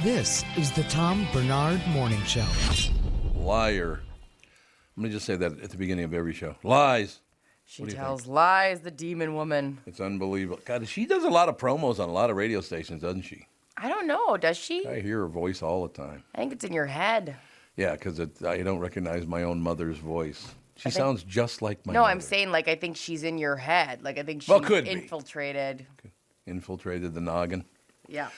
This is the Tom Barnard Morning Show. Liar. I'm going to just say that at the beginning of every show. Lies. She tells lies, the demon woman. It's unbelievable. God, she does a lot of promos on a lot of radio stations, doesn't she? I don't know. Does she? I hear her voice all the time. I think it's in your head. Yeah, because I don't recognize my own mother's voice. She sounds just like my No, mother. I'm saying, like, I think she's in your head. Like, I think she infiltrated. Infiltrated the noggin. Yeah.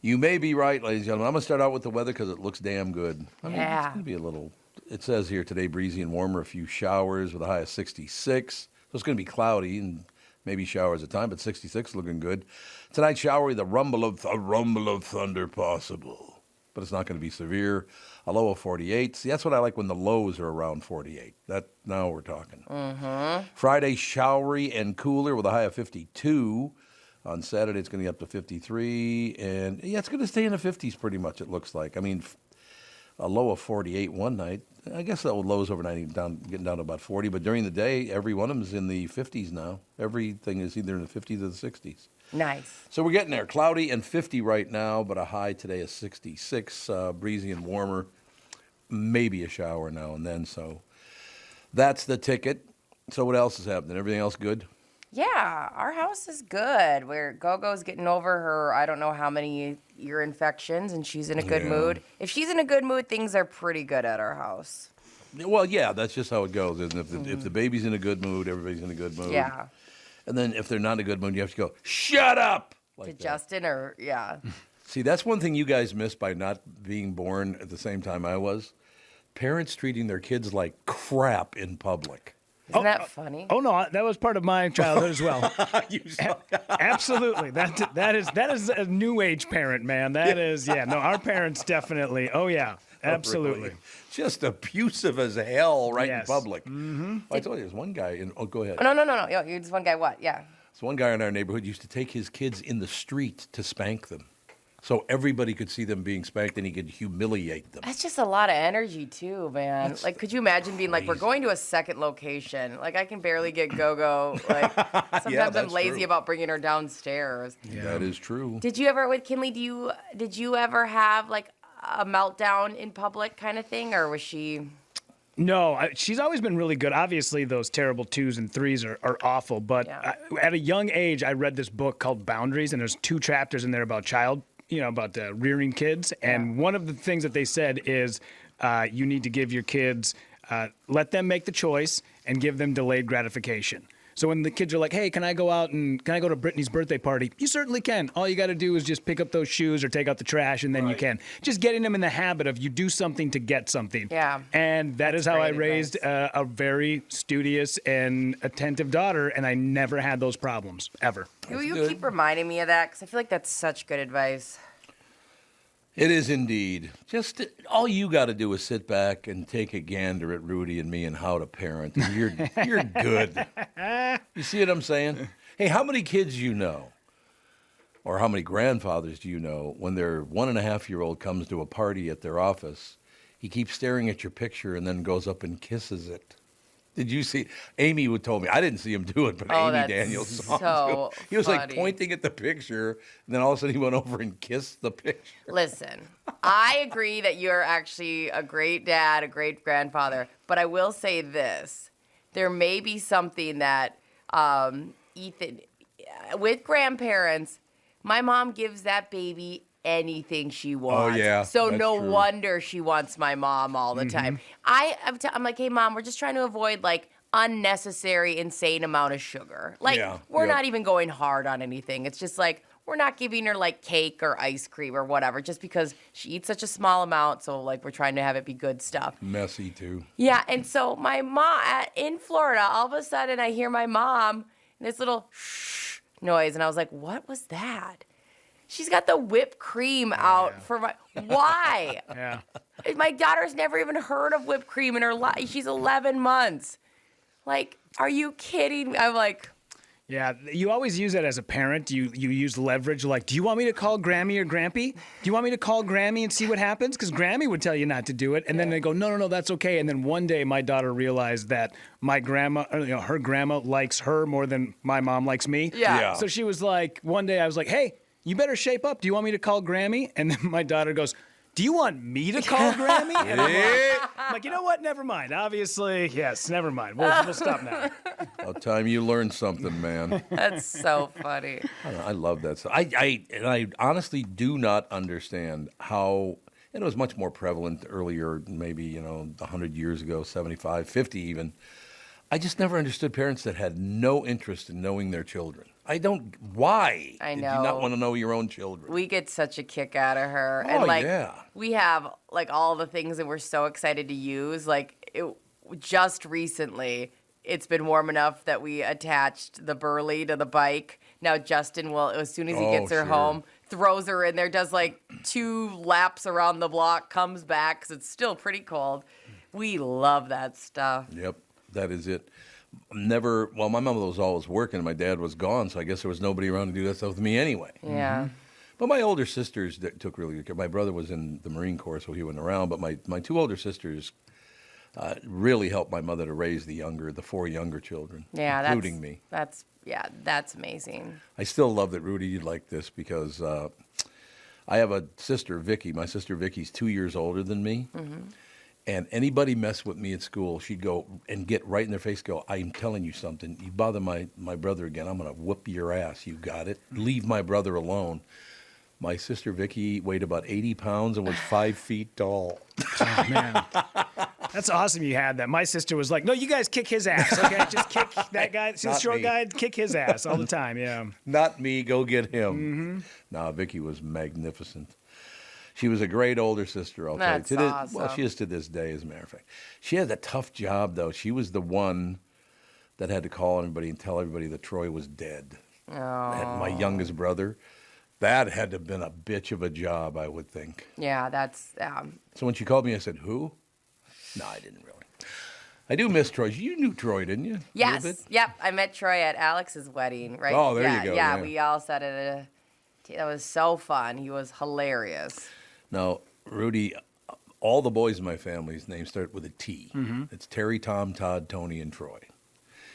You may be right, ladies and gentlemen. I'm going to start out with the weather because it looks damn good. I mean, Yeah. It's going to be a little, it says here today, breezy and warmer, a few showers with a high of 66. So it's going to be cloudy and maybe showers at time, but 66 looking good. Tonight, showery, a rumble of thunder possible. But it's not going to be severe. A low of 48. See, that's what I like when the lows are around 48. Now we're talking. Mm-hmm. Friday, showery and cooler with a high of 52. On Saturday, it's going to get up to 53. And, yeah, it's going to stay in the 50s pretty much, it looks like. I mean, a low of 48 one night. I guess that lows overnight getting down to about 40. But during the day, every one of them is in the 50s now. Everything is either in the 50s or the 60s. Nice. So we're getting there. Cloudy and 50 right now, but a high today is 66. Breezy and warmer. Maybe a shower now and then. So that's the ticket. So what else is happening? Everything else good? Yeah, our house is good. Gogo's getting over her, I don't know how many ear infections, and she's in a good mood. If she's in a good mood, things are pretty good at our house. Well, yeah, that's just how it goes, isn't it? If the baby's in a good mood, everybody's in a good mood. Yeah. And then if they're not in a good mood, you have to go, shut up! Like to Justin or, yeah. See, that's one thing you guys missed by not being born at the same time I was. Parents treating their kids like crap in public. Isn't that funny? Oh no, that was part of my childhood as well. Absolutely, that is a new age parent, man. That is, yeah. No, our parents definitely. Oh yeah, absolutely. Really. Just abusive as hell, right in public. Mm-hmm. Well, I told you, there's one guy. Go ahead. Oh, no. Yeah, you're just one guy. What? Yeah. So one guy in our neighborhood used to take his kids in the street to spank them. So everybody could see them being spanked and he could humiliate them. That's just a lot of energy, too, man. Like, could you imagine being like, we're going to a second location? Like, I can barely get Gogo. Like, sometimes I'm lazy about bringing her downstairs. Yeah. That is true. Did you ever, with Kinley, did you ever have, like, a meltdown in public kind of thing? Or was she... No, she's always been really good. Obviously, those terrible 2s and 3s are awful. But at a young age, I read this book called Boundaries, and there's 2 chapters in there about about rearing kids. And one of the things that they said is you need to give your kids, let them make the choice and give them delayed gratification. So when the kids are like, hey, can I go to Brittany's birthday party? You certainly can. All you got to do is just pick up those shoes or take out the trash, and then you can. Just getting them in the habit of you do something to get something. Yeah. And that's how I raised a very studious and attentive daughter, and I never had those problems, ever. You keep reminding me of that, because I feel like that's such good advice. It is indeed. Just all you got to do is sit back and take a gander at Rudy and me and how to parent. And you're good. You see what I'm saying? Hey, how many kids you know, or how many grandfathers do you know, when their 1.5-year-old comes to a party at their office, he keeps staring at your picture and then goes up and kisses it? Did you see? Amy would told me. I didn't see him do it, but Amy Daniels saw him do it. He was like pointing at the picture, and then all of a sudden he went over and kissed the picture. Listen, I agree that you're actually a great dad, a great grandfather, but I will say this. There may be something that Ethan, with grandparents, my mom gives that baby anything she wants. Oh, yeah. So no wonder she wants my mom all the time. I'm like, hey, Mom, we're just trying to avoid, like, unnecessary, insane amount of sugar. Like, we're not even going hard on anything. It's just like, we're not giving her, like, cake or ice cream or whatever, just because she eats such a small amount. So, like, we're trying to have it be good stuff. Messy, too. Yeah, and so my mom, in Florida, all of a sudden I hear my mom, this little shh noise, and I was like, what was that? She's got the whipped cream out for my... Why? My daughter's never even heard of whipped cream in her life. She's 11 months. Like, are you kidding me? I'm like... Yeah, you always use that as a parent. You use leverage, like, do you want me to call Grammy or Grampy? Do you want me to call Grammy and see what happens? Because Grammy would tell you not to do it. And then they go, no, that's okay. And then one day my daughter realized that my grandma, her grandma likes her more than my mom likes me. Yeah. So she was like, one day I was like, hey, you better shape up. Do you want me to call Grammy? And then my daughter goes, do you want me to call Grammy? And I'm like, you know what? Never mind. Obviously, yes, never mind. We'll stop now. About time you learned something, man. That's so funny. I love that stuff. I honestly do not understand how, and it was much more prevalent earlier, maybe, 100 years ago, 75, 50 even. I just never understood parents that had no interest in knowing their children. Why? I know. Did you not want to know your own children? We get such a kick out of her. Oh, and yeah. We have all the things that we're so excited to use. Just recently, it's been warm enough that we attached the Burley to the bike. Now Justin will, as soon as he gets her home, throws her in there, does 2 laps around the block, comes back because it's still pretty cold. We love that stuff. Yep, that is it. My mom was always working. My dad was gone, so I guess there was nobody around to do that stuff with me anyway. Yeah. But my older sisters took really good care. My brother was in the Marine Corps, so he wasn't around. But my 2 older sisters really helped my mother to raise the 4 younger children, including me. That's amazing. I still love that, Rudy, you'd like this because I have a sister, Vicky. My sister Vicky's 2 years older than me. Mm-hmm. And anybody mess with me at school, she'd go and get right in their face, go, I'm telling you something. You bother my brother again, I'm going to whoop your ass. You got it? Leave my brother alone. My sister Vicky weighed about 80 pounds and was 5 feet tall. Oh, man. That's awesome you had that. My sister was like, no, you guys kick his ass, okay? Just kick that guy. See the short guy? Kick his ass all the time, yeah. Not me. Go get him. Mm-hmm. No, Vicky was magnificent. She was a great older sister, I'll tell you. That's awesome. Well, she is to this day, as a matter of fact. She had a tough job, though. She was the one that had to call everybody and tell everybody that Troy was dead. Oh. And my youngest brother. That had to have been a bitch of a job, I would think. Yeah, that's... So when she called me, I said, who? No, I didn't really. I do miss Troy. You knew Troy, didn't you? Yes. Yep. I met Troy at Alex's wedding, right? Oh, there you go. Yeah, we all sat at that was so fun. He was hilarious. Now, Rudy, all the boys in my family's names start with a T. Mm-hmm. It's Terry, Tom, Todd, Tony, and Troy.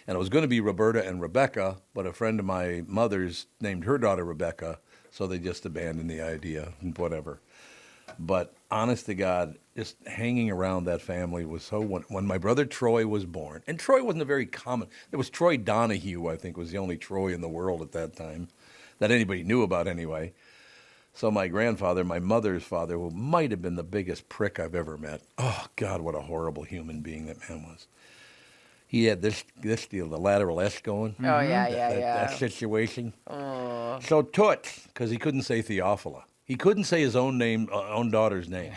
And it was going to be Roberta and Rebecca, but a friend of my mother's named her daughter Rebecca, so they just abandoned the idea and whatever. But honest to God, just hanging around that family was so... When my brother Troy was born, and Troy wasn't a very common... There was Troy Donahue, I think, was the only Troy in the world at that time that anybody knew about anyway. So my grandfather, my mother's father, who might have been the biggest prick I've ever met. Oh, God, what a horrible human being that man was. He had this deal, the lateral S going. Oh, yeah. That situation. Oh. So Toots, because he couldn't say Theophila. He couldn't say his own name, own daughter's name.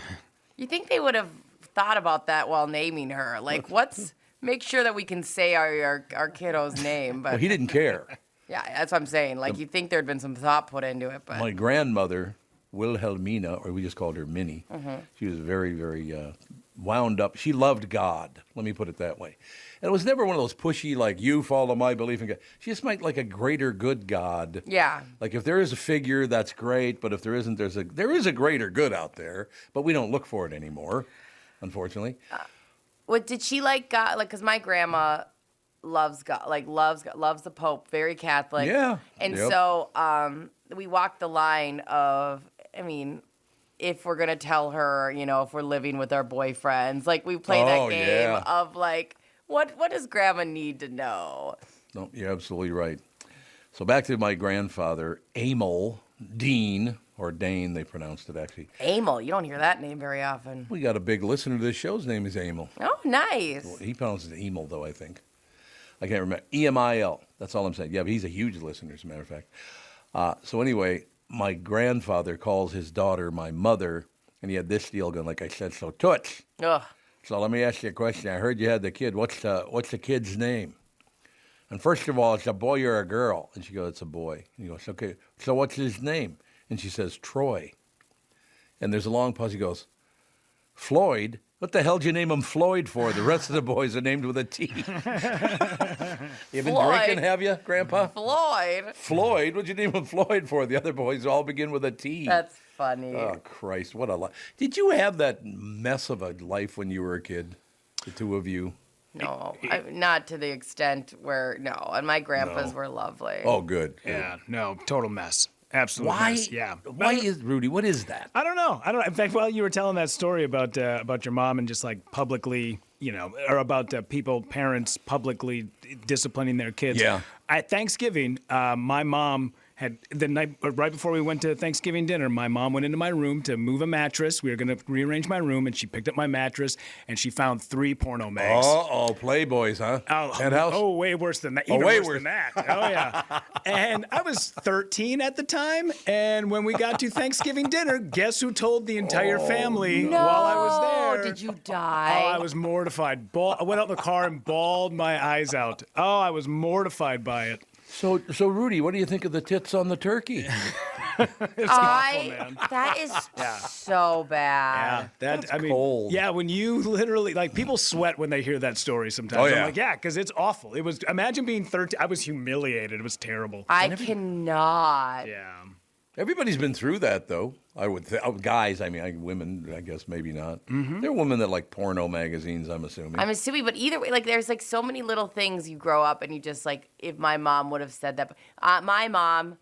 You think they would have thought about that while naming her? Make sure that we can say our kiddo's name. But well, he didn't care. Yeah, that's what I'm saying. You think there'd been some thought put into it, but... My grandmother, Wilhelmina, or we just called her Minnie, she was very, very wound up. She loved God, let me put it that way. And it was never one of those pushy, you follow my belief in God. She just meant a greater good God. Yeah. If there is a figure, that's great, but if there isn't, there is a greater good out there, but we don't look for it anymore, unfortunately. What did she like God? Because my grandma... loves God, loves the Pope, very Catholic. Yeah. And so we walked the line of, if we're going to tell her, if we're living with our boyfriends, we play that game of what does Grandma need to know? No, you're absolutely right. So back to my grandfather, Emil Dean, or Dane, they pronounced it actually. Emil, you don't hear that name very often. We got a big listener to this show. His name is Emil. Oh, nice. Well, he pronounces it Emil, though, I think. I can't remember. Emil. That's all I'm saying. Yeah, but he's a huge listener, as a matter of fact. So anyway, my grandfather calls his daughter my mother, and he had this deal going, like I said, so Toots. Ugh. So let me ask you a question. I heard you had the kid. What's the kid's name? And first of all, it's a boy or a girl? And she goes, it's a boy. And he goes, okay, so what's his name? And she says, Troy. And there's a long pause. He goes, Floyd? What the hell did you name him Floyd for? The rest of the boys are named with a T. You been drinking, have you, Grandpa? Floyd. Floyd? What'd you name him Floyd for? The other boys all begin with a T. That's funny. Oh, Christ, what a life. Did you have that mess of a life when you were a kid, the two of you? No, not to the extent where, no. And my grandpas were lovely. Oh, good. Yeah, no, total mess. Absolute Why? mess. Yeah. Why is Rudy? What is that? I don't know. In fact, while you were telling that story about your mom and just like publicly, or about parents publicly disciplining their kids. Yeah. At Thanksgiving, my mom had the night right before we went to Thanksgiving dinner, my mom went into my room to move a mattress. We were going to rearrange my room, and she picked up my mattress, and she found 3 porno mags. Oh, Playboys, huh? Penthouse? Oh, way worse than that. Way Even worse worse than that. Oh, yeah. And I was 13 at the time, and when we got to Thanksgiving dinner, guess who told the entire family No. while I was there? Did you die? Oh, I was mortified. I went out in the car and bawled my eyes out. Oh, I was mortified by it. So Rudy, what do you think of the tits on the turkey? It's awful, man. That is so bad. Yeah, That's cold. Yeah, when you literally people sweat when they hear that story sometimes. Oh, yeah. I'm like, yeah, because it's awful. It was. Imagine being 13. I was humiliated. It was terrible. I cannot. Yeah. Everybody's been through that, though. I would guys. I mean, women. I guess maybe not. Mm-hmm. There are women that like porno magazines. I'm assuming. I'm assuming, but either way, there's so many little things you grow up and you just if my mom would have said that. My mom,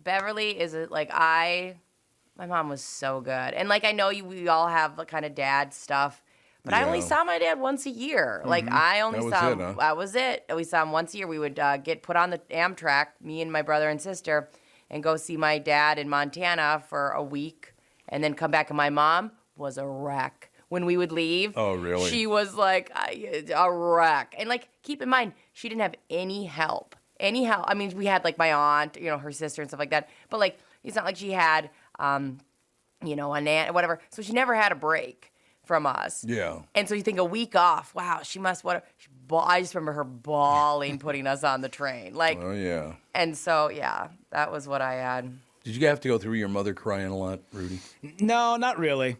Beverly, my mom was so good. And I know we all have the kind of dad stuff, but I only saw my dad once a year. I only saw him. Huh? That was it. We saw him once a year. We would get put on the Amtrak, me and my brother and sister, and go see my dad in Montana for a week and then come back. And my mom was a wreck. When we would leave, Oh, really? she was a wreck. And keep in mind, she didn't have any help. I mean, we had my aunt, her sister and stuff like that. But it's not like she had, a nan, whatever. So she never had a break from us. Yeah. And so you think a week off, wow, she must, I just remember her bawling putting us on the train. Oh yeah. And so, yeah, that was what I had. Did you have to go through your mother crying a lot, Rudy? No, not really.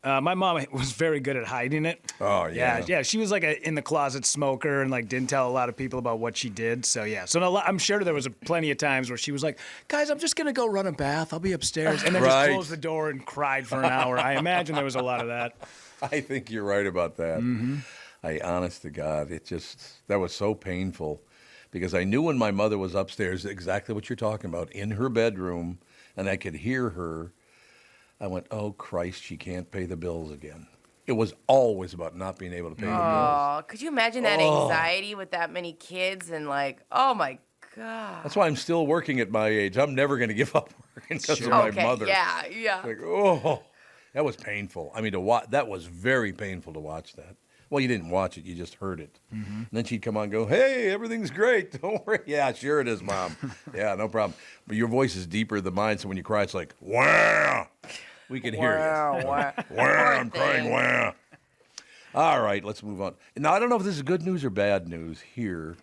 My mom was very good at hiding it. Oh, yeah. Yeah. She was in the closet smoker and didn't tell a lot of people about what she did. So yeah. So no, I'm sure there was plenty of times where she was like, "Guys, I'm just gonna go run a bath. I'll be upstairs," and then Right. just closed the door and cried for an hour. I imagine there was a lot of that. I think you're right about that. Mm-hmm. Honest to God, that was so painful because I knew when my mother was upstairs exactly what you're talking about in her bedroom, and I could hear her. I went, oh, Christ, she can't pay the bills again. It was always about not being able to pay the bills. Oh, could you imagine that anxiety with that many kids and oh my God. That's why I'm still working at my age. I'm never going to give up working because of my mother. Yeah. That was painful. I mean, that was very painful to watch that. Well, you didn't watch it. You just heard it. Mm-hmm. And then she'd come on and go, hey, everything's great. Don't worry. Yeah, sure it is, Mom. Yeah, no problem. But your voice is deeper than mine, so when you cry, it's like, wah. We can hear you. Wah. I'm crying, wah. All right, let's move on. Now, I don't know if this is good news or bad news here.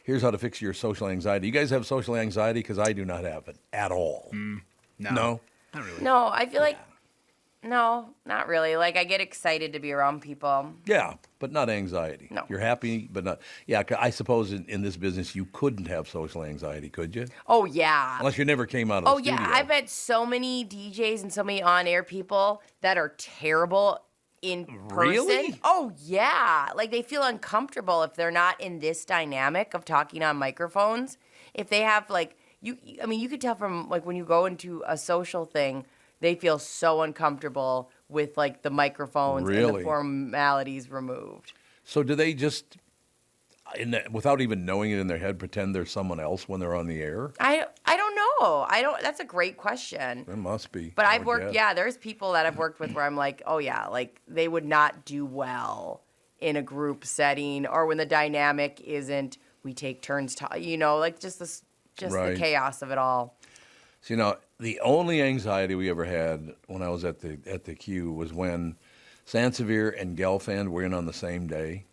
Here's how to fix your social anxiety. You guys have social anxiety? Because I do not have it at all. No? No? Not really. No, I feel no, not really. I get excited to be around people. Yeah, but not anxiety. No. You're happy, but not. Yeah, I suppose in this business you couldn't have social anxiety, could you? Oh, yeah. Unless you never came out of the studio. Yeah. I've met so many DJs and so many on-air people that are terrible in person. Really? Oh, yeah. They feel uncomfortable if they're not in this dynamic of talking on microphones. If they have, you could tell from, when you go into a social thing, they feel so uncomfortable with the microphones and the formalities removed. So do they just, without even knowing it in their head, pretend they're someone else when they're on the air? I don't know. That's a great question. There must be. But I I've would worked. guess. Yeah, there's people that I've worked with where I'm they would not do well in a group setting or when the dynamic isn't. We take turns, just Right. the chaos of it all. So, the only anxiety we ever had when I was at the Q was when Sansevier and Gelfand were in on the same day,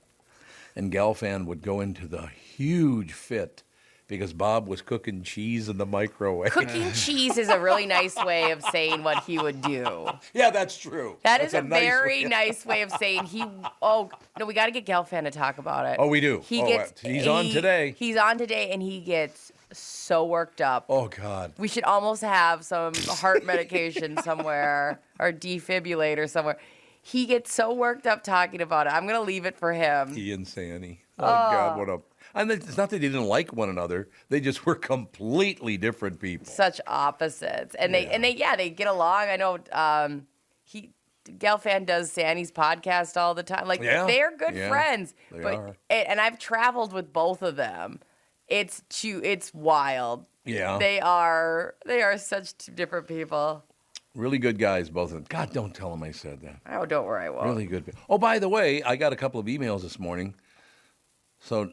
and Gelfand would go into the huge fit because Bob was cooking cheese in the microwave. Cooking cheese is a really nice way of saying what he would do. Yeah, that's true. That's a nice very way. nice way of saying he. Oh no, we got to get Gelfand to talk about it. Oh, we do. He's on today. He's on today, and he gets so worked up. Oh God. We should almost have some heart medication somewhere or defibrillator somewhere. He gets so worked up talking about it. I'm gonna leave it for him. He and Sandy. Oh God, And it's not that they didn't like one another; they just were completely different people. Such opposites, and they get along. I know Gelfand does Sandy's podcast all the time. Like they're good friends. They are. And I've traveled with both of them. It's wild. Yeah. They are such two different people. Really good guys, both of them. God, don't tell them I said that. Oh, don't worry, I won't. Really good. Oh, by the way, I got a couple of emails this morning. So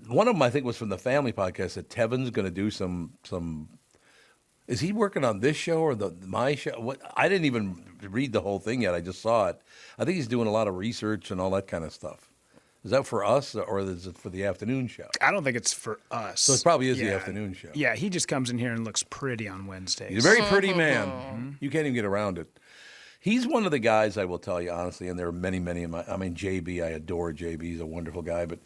one of them, I think, was from the family podcast that Tevin's going to do some. Is he working on this show or my show? What? I didn't even read the whole thing yet. I just saw it. I think he's doing a lot of research and all that kind of stuff. Is that for us, or is it for the afternoon show? I don't think it's for us. So it probably is the afternoon show. Yeah, he just comes in here and looks pretty on Wednesdays. He's a very pretty man. Mm-hmm. You can't even get around it. He's one of the guys, I will tell you honestly, and there are many, many of JB, I adore JB. He's a wonderful guy. But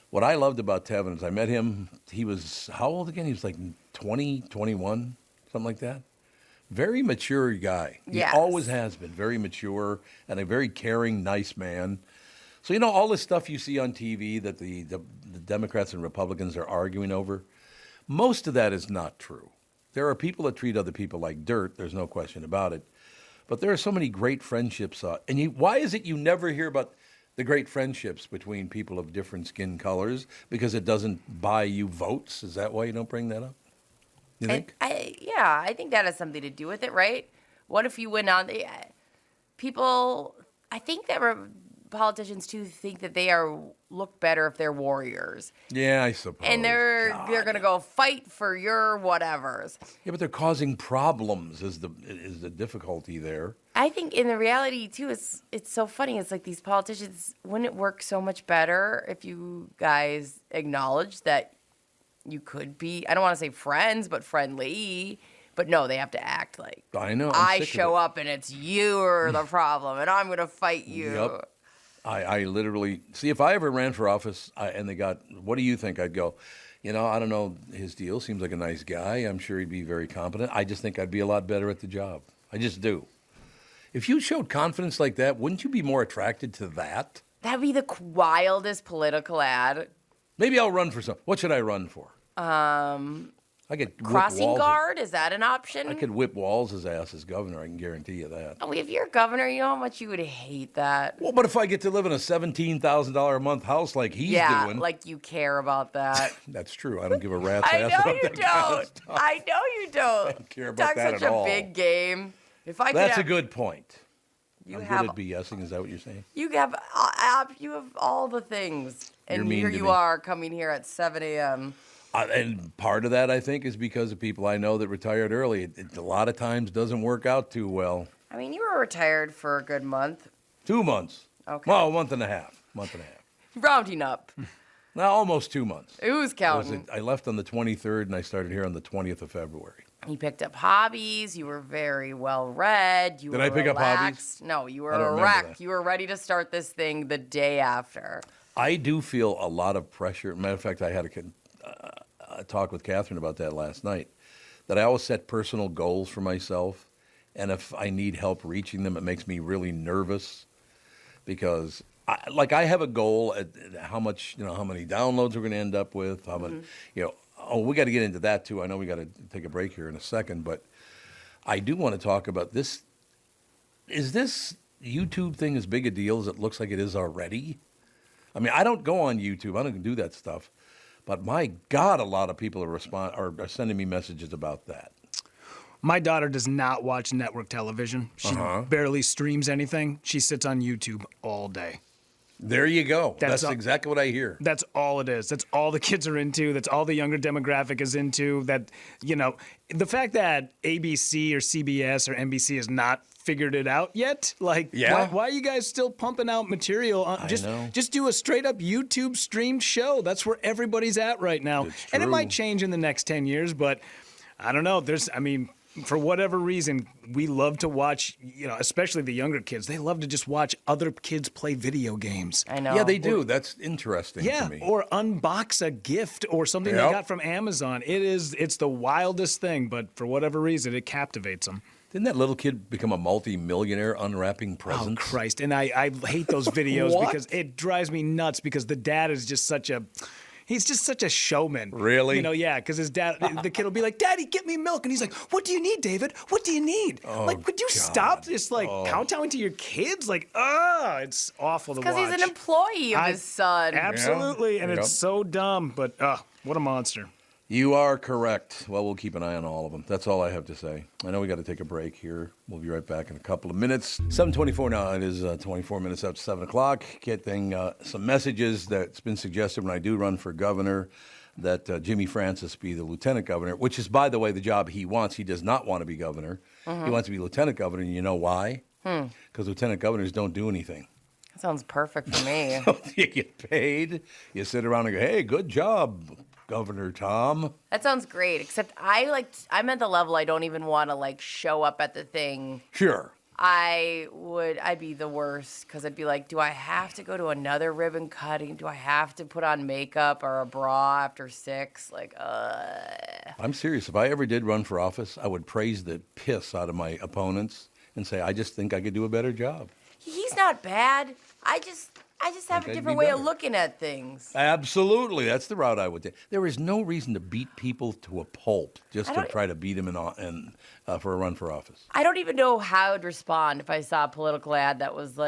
what I loved about Tevin is I met him, he was, how old again? He was like 20, 21, something like that. Very mature guy. Yes. He always has been very mature and a very caring, nice man. So, you know, all this stuff you see on TV that the Democrats and Republicans are arguing over, most of that is not true. There are people that treat other people like dirt. There's no question about it. But there are so many great friendships. Why is it you never hear about the great friendships between people of different skin colors? Because it doesn't buy you votes? Is that why you don't bring that up? You think? I think that has something to do with it, right? What if you went on people? I think that politicians too think that they look better if they're warriors. Yeah, I suppose. And they're going to go fight for your whatevers. Yeah, but they're causing problems is the difficulty there. I think in the reality too, it's so funny. It's like these politicians, wouldn't it work so much better if you guys acknowledge that you could be, I don't want to say friends, but friendly. But no, they have to act like I know. I show up and it's you are the problem, and I'm going to fight you. Yep. I literally, see, if I ever ran for office and they got, what do you think? I'd go, I don't know his deal. Seems like a nice guy. I'm sure he'd be very competent. I just think I'd be a lot better at the job. I just do. If you showed confidence like that, wouldn't you be more attracted to that? That'd be the wildest political ad. Maybe I'll run for some. What should I run for? I could crossing guard. Is that an option? I could whip Walls' ass as governor. I can guarantee you that. Oh, if you're governor, you know how much you would hate that. Well, but if I get to live in a $17,000 a month house like he's doing, yeah, like you care about that. That's true. I don't give a rat's ass about that kind of stuff. I know you don't. I don't care about that at all. Such a big game. That's a good point. I'm good at BSing. Is that what you're saying? You have all the things, and here you are coming here at 7 a.m. And part of that, I think, is because of people I know that retired early. It a lot of times doesn't work out too well. I mean, you were retired for a good month. 2 months. Okay. Well, a month and a half. Rounding up. Now, almost 2 months. Who's counting? I left on the 23rd, and I started here on the 20th of February. You picked up hobbies. You were very well read. Did I pick up hobbies? No, you were a wreck. You were ready to start this thing the day after. I do feel a lot of pressure. Matter of fact, I had a talk with Catherine about that last night, that I always set personal goals for myself, and if I need help reaching them, it makes me really nervous because I have a goal at how much, how many downloads we're going to end up with, how much, we got to get into that too. I know we got to take a break here in a second, but I do want to talk about this. Is this YouTube thing as big a deal as it looks like it is already? I mean, I don't go on YouTube. I don't do that stuff. But my God, a lot of people are sending me messages about that. My daughter does not watch network television. She barely streams anything. She sits on YouTube all day. There you go. That's exactly what I hear. That's all it is. That's all the kids are into. That's all the younger demographic is into. That, the fact that ABC or CBS or NBC has not figured it out yet. Why are you guys still pumping out material? Just do a straight up YouTube streamed show. That's where everybody's at right now. And it might change in the next 10 years, but I don't know. For whatever reason, we love to watch, especially the younger kids. They love to just watch other kids play video games. I know. Yeah, they do. That's interesting to me. Or unbox a gift or something they got from Amazon. It's the wildest thing, but for whatever reason, it captivates them. Didn't that little kid become a multi-millionaire unwrapping presents? Oh, Christ. And I hate those videos What? because it drives me nuts because the dad is just he's just such a showman. Really? You know, yeah, because his dad, the kid will be like, Daddy, get me milk. And he's like, what do you need, David? What do you need? Could you stop just kowtowing to your kids? It's awful to watch. Because he's an employee of his son. Absolutely. And it's so dumb, but what a monster. You are correct. Well, we'll keep an eye on all of them. That's all I have to say. I know we got to take a break here. We'll be right back in a couple of minutes. 7:24 now. It is 24 minutes after 7 o'clock. Getting some messages that's been suggested when I do run for governor that Jimmy Francis be the lieutenant governor, which is, by the way, the job he wants. He does not want to be governor. He wants to be lieutenant governor, and you know why? Because lieutenant governors don't do anything. That sounds perfect for me. You get paid. You sit around and go, hey, good job, Governor Tom. That sounds great, except I'm at the level I don't even want to show up at the thing. Sure. I'd be the worst because I'd be like, do I have to go to another ribbon cutting? Do I have to put on makeup or a bra after 6? I'm serious. If I ever did run for office, I would praise the piss out of my opponents and say, I just think I could do a better job. He's not bad. I just have a different way of looking at things. Absolutely. That's the route I would take. There is no reason to beat people to a pulp just to try to beat them for a run for office. I don't even know how I'd respond if I saw a political ad that was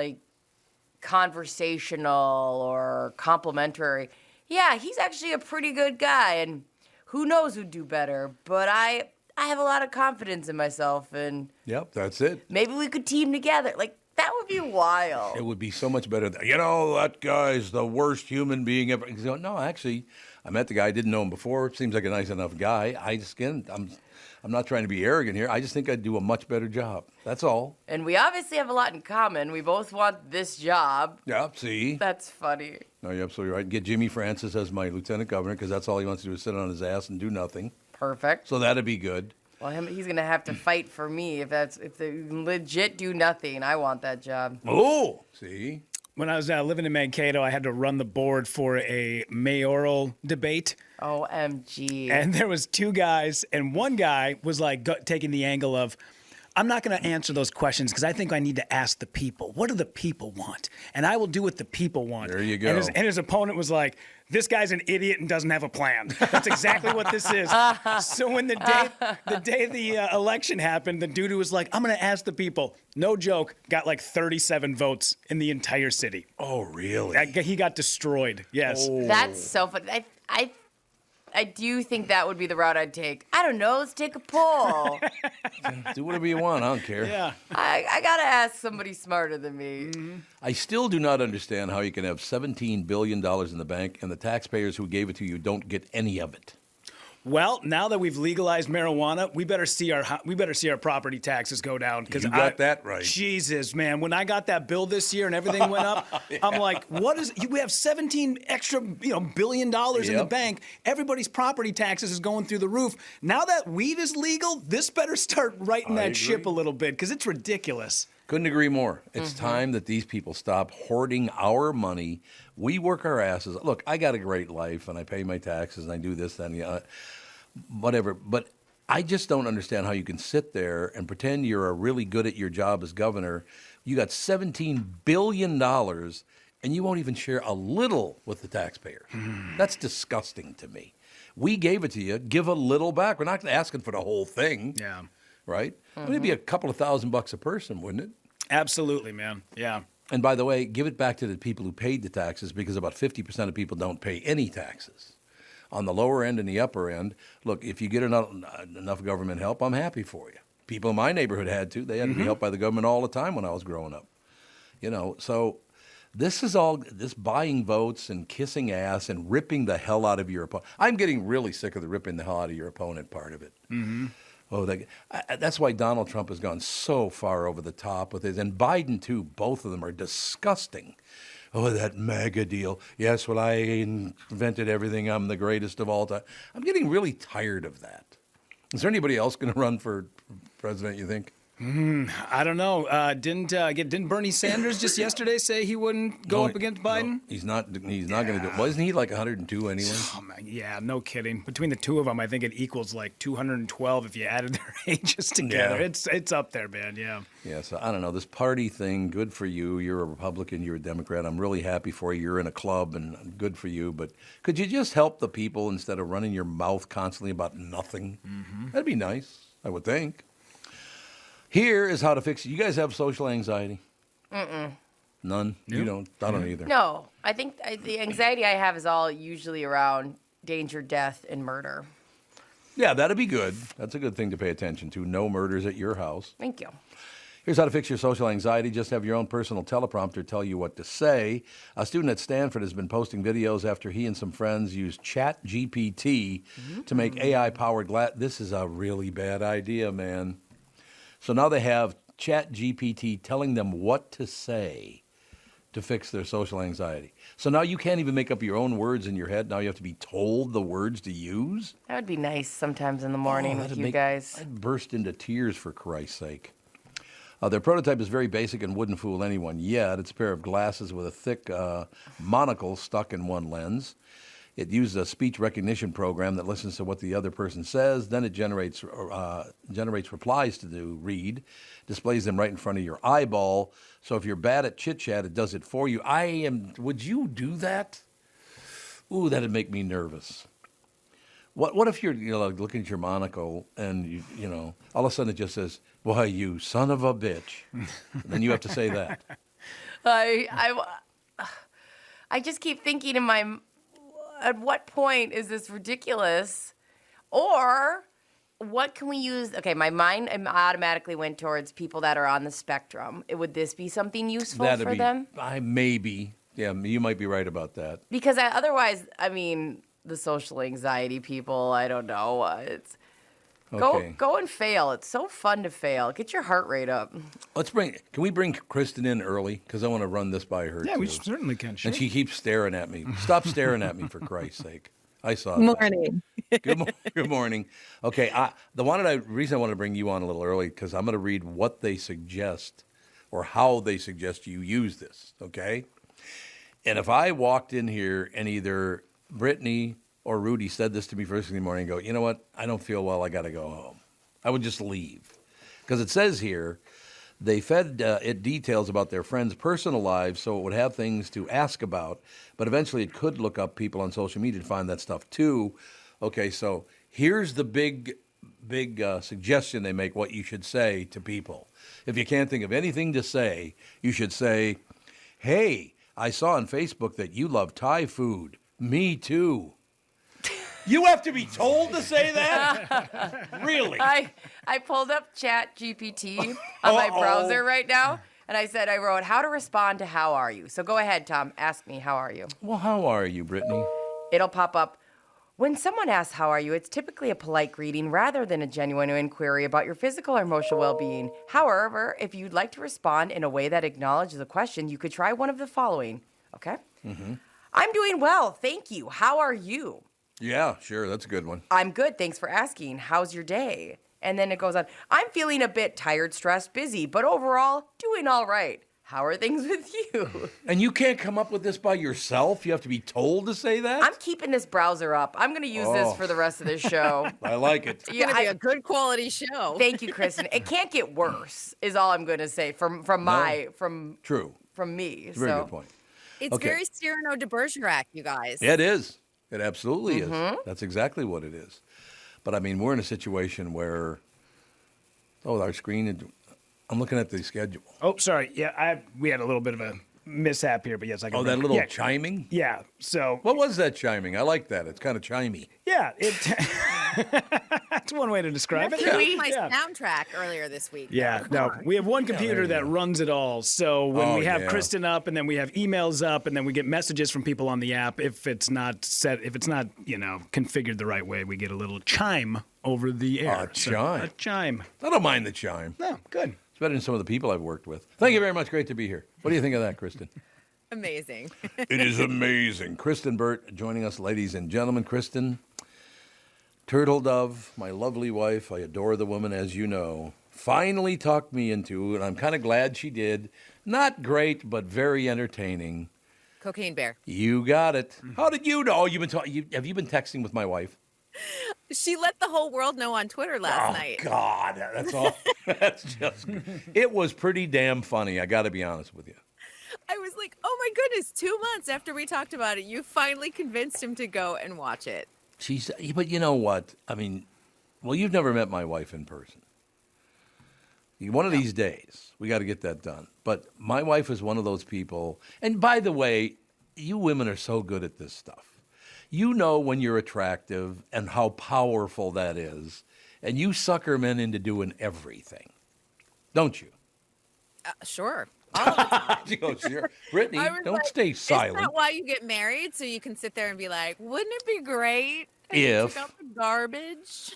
conversational or complimentary. Yeah, he's actually a pretty good guy, and who knows who'd do better. But I have a lot of confidence in myself, and yep, that's it. Maybe we could team together. That would be wild. It would be so much better. That guy's the worst human being ever. No, actually, I met the guy. I didn't know him before. Seems like a nice enough guy. I'm not trying to be arrogant here. I just think I'd do a much better job. That's all. And we obviously have a lot in common. We both want this job. Yeah, see? That's funny. No, you're absolutely right. Get Jimmy Francis as my lieutenant governor because that's all he wants to do is sit on his ass and do nothing. Perfect. So that'd be good. Well, he's going to have to fight for me if they legit do nothing. I want that job. Oh, see? When I was living in Mankato, I had to run the board for a mayoral debate. OMG. And there was 2 guys, and one guy was taking the angle of, I'm not going to answer those questions because I think I need to ask the people. What do the people want? And I will do what the people want. There you go. And his opponent was like, this guy's an idiot and doesn't have a plan. That's exactly what this is. So when the day the election happened, the dude who was like, I'm going to ask the people, no joke, got 37 votes in the entire city. Oh, really? He got destroyed, yes. Oh. That's so funny. I do think that would be the route I'd take. I don't know. Let's take a poll. Do whatever you want. I don't care. Yeah. I got to ask somebody smarter than me. Mm-hmm. I still do not understand how you can have $17 billion in the bank and the taxpayers who gave it to you don't get any of it. Well, now that we've legalized marijuana, we better see our property taxes go down. You got that right. Jesus, man, when I got that bill this year and everything went up, yeah. I'm like, what is? We have 17 extra, $1 billion in the bank. Everybody's property taxes is going through the roof. Now that weed is legal, this better start righting that ship a little bit because it's ridiculous. Couldn't agree more. It's time that these people stop hoarding our money. We work our asses. Look, I got a great life, and I pay my taxes, and I do this, and whatever. But I just don't understand how you can sit there and pretend you're really good at your job as governor. You got $17 billion, and you won't even share a little with the taxpayer. That's disgusting to me. We gave it to you. Give a little back. We're not asking for the whole thing. Yeah. Right? It'd be a couple of $1,000 a person, wouldn't it? Absolutely, man. Yeah. And by the way, give it back to the people who paid the taxes because about 50% of people don't pay any taxes. On the lower end and the upper end, look, if you get enough government help, I'm happy for you. People in my neighborhood had to. They had to be helped by the government all the time when I was growing up. So this is all this buying votes and kissing ass and ripping the hell out of your opponent. I'm getting really sick of the ripping the hell out of your opponent part of it. Oh, that's why Donald Trump has gone so far over the top with his, and Biden too. Both of them are disgusting. Oh, that MAGA deal. Yes, well, I invented everything. I'm the greatest of all time. I'm getting really tired of that. Is there anybody else going to run for president, you think? I don't know. Didn't Bernie Sanders just yesterday say he wouldn't go up against Biden? No, he's not going to do it. Wasn't he like 102 anyway? Oh, man, yeah, no kidding. Between the two of them, I think it equals like 212 if you added their ages together. Yeah. It's up there, man. Yeah. Yeah, so I don't know. This party thing, good for you. You're a Republican, you're a Democrat. I'm really happy for you. You're in a club, and good for you. But could you just help the people instead of running your mouth constantly about nothing? That'd be nice, I would think. Here is how to fix it. You guys have social anxiety? None? Nope. You don't? I don't either. No. I think the anxiety I have is all usually around danger, death, and murder. Yeah, that'd be good. That's a good thing to pay attention to. No murders at your house. Thank you. Here's how to fix your social anxiety. Just have your own personal teleprompter tell you what to say. A student at Stanford has been posting videos after he and some friends used ChatGPT to make AI-powered This is a really bad idea, man. So now they have ChatGPT telling them what to say to fix their social anxiety. So now you can't even make up your own words in your head. Now you have to be told the words to use. That would be nice sometimes in the morning with you guys. I'd burst into tears, for Christ's sake. Their prototype is very basic and wouldn't fool anyone yet. It's a pair of glasses with a thick monocle stuck in one lens. It uses a speech recognition program that listens to what the other person says. Then it generates replies to read, displays them right in front of your eyeball. So if you're bad at chit-chat, it does it for you. Would you do that? Ooh, that'd make me nervous. What if you're looking at your monocle and you all of a sudden it just says, "Why, you son of a bitch," and then you have to say that. I just keep thinking in my. At what point is this ridiculous? Or what can we use? Okay, my mind automatically went towards people that are on the spectrum. Would this be something useful for them? Maybe. Yeah, you might be right about that. Because otherwise, the social anxiety people, I don't know. It's Okay. Go and fail. It's so fun to fail. Get your heart rate up. Can we bring Kristyn in early? Because I want to run this by her. Yeah, too. we certainly can. Sure. And she keeps staring at me. Stop staring at me, for Christ's sake. I saw Morning. that. Good morning. Okay, reason I wanted to bring you on a little early, because I'm going to read what they suggest or how they suggest you use this, okay? And if I walked in here and either Brittany or Rudy said this to me first thing in the morning and go, you know what, I don't feel well, I got to go home, I would just leave. Because it says here, they fed it details about their friends' personal lives so it would have things to ask about, but eventually it could look up people on social media to find that stuff too. Okay, so here's the big suggestion they make what you should say to people. If you can't think of anything to say, you should say, "Hey, I saw on Facebook that you love Thai food. Me too." You have to be told to say that? Really? I pulled up ChatGPT on my browser right now, and I wrote, how to respond to how are you. So go ahead, Tom. Ask me, how are you? Well, how are you, Brittany? It'll pop up. When someone asks how are you, it's typically a polite greeting rather than a genuine inquiry about your physical or emotional well-being. However, if you'd like to respond in a way that acknowledges the question, you could try one of the following. Okay? Mm-hmm. I'm doing well, thank you. How are you? Yeah, sure. That's a good one. I'm good. Thanks for asking. How's your day? And then it goes on. I'm feeling a bit tired, stressed, busy, but overall, doing all right. How are things with you? And you can't come up with this by yourself? You have to be told to say that? I'm keeping this browser up. I'm going to use this for the rest of this show. I like it. It's going to be a good quality show. Thank you, Kristyn. It can't get worse, is all I'm going to say from me. It's a very good point. It's very Cyrano de Bergerac, you guys. Yeah, it is. It absolutely is. That's exactly what it is. But, we're in a situation where, our screen, I'm looking at the schedule. Oh, sorry. Yeah, we had a little bit of a mishap here, but yes, I can. Oh, that little chiming? Yeah, so. What was that chiming? I like that. It's kind of chimey. Yeah, that's one way to describe it. That was my soundtrack earlier this week. Yeah, we have one computer that runs it all. So when we have Kristyn up, and then we have emails up, and then we get messages from people on the app. If it's not configured the right way, we get a little chime over the air. A chime. A chime. I don't mind the chime. No, good. It's better than some of the people I've worked with. Thank you very much. Great to be here. What do you think of that, Kristyn? Amazing. It is amazing. Kristyn Burtt joining us, ladies and gentlemen. Kristyn, Turtle Dove, my lovely wife. I adore the woman, as you know. finally talked me into, and I'm kind of glad she did. Not great, but very entertaining. Cocaine Bear. You got it. How did you know? Have you been texting with my wife? She let the whole world know on Twitter last night. Oh, God. That's all. It was pretty damn funny. I got to be honest with you. I was like, oh my goodness, 2 months after we talked about it, you finally convinced him to go and watch it. But you know what? I mean, well, you've never met my wife in person. One of these days, we got to get that done. But my wife is one of those people. And by the way, you women are so good at this stuff. You know when you're attractive and how powerful that is. And you sucker men into doing everything. Don't you? Sure. All of the time. She goes, sure. Brittany, don't like, stay silent. Isn't that why you get married? So you can sit there and be like, wouldn't it be great if took out the garbage?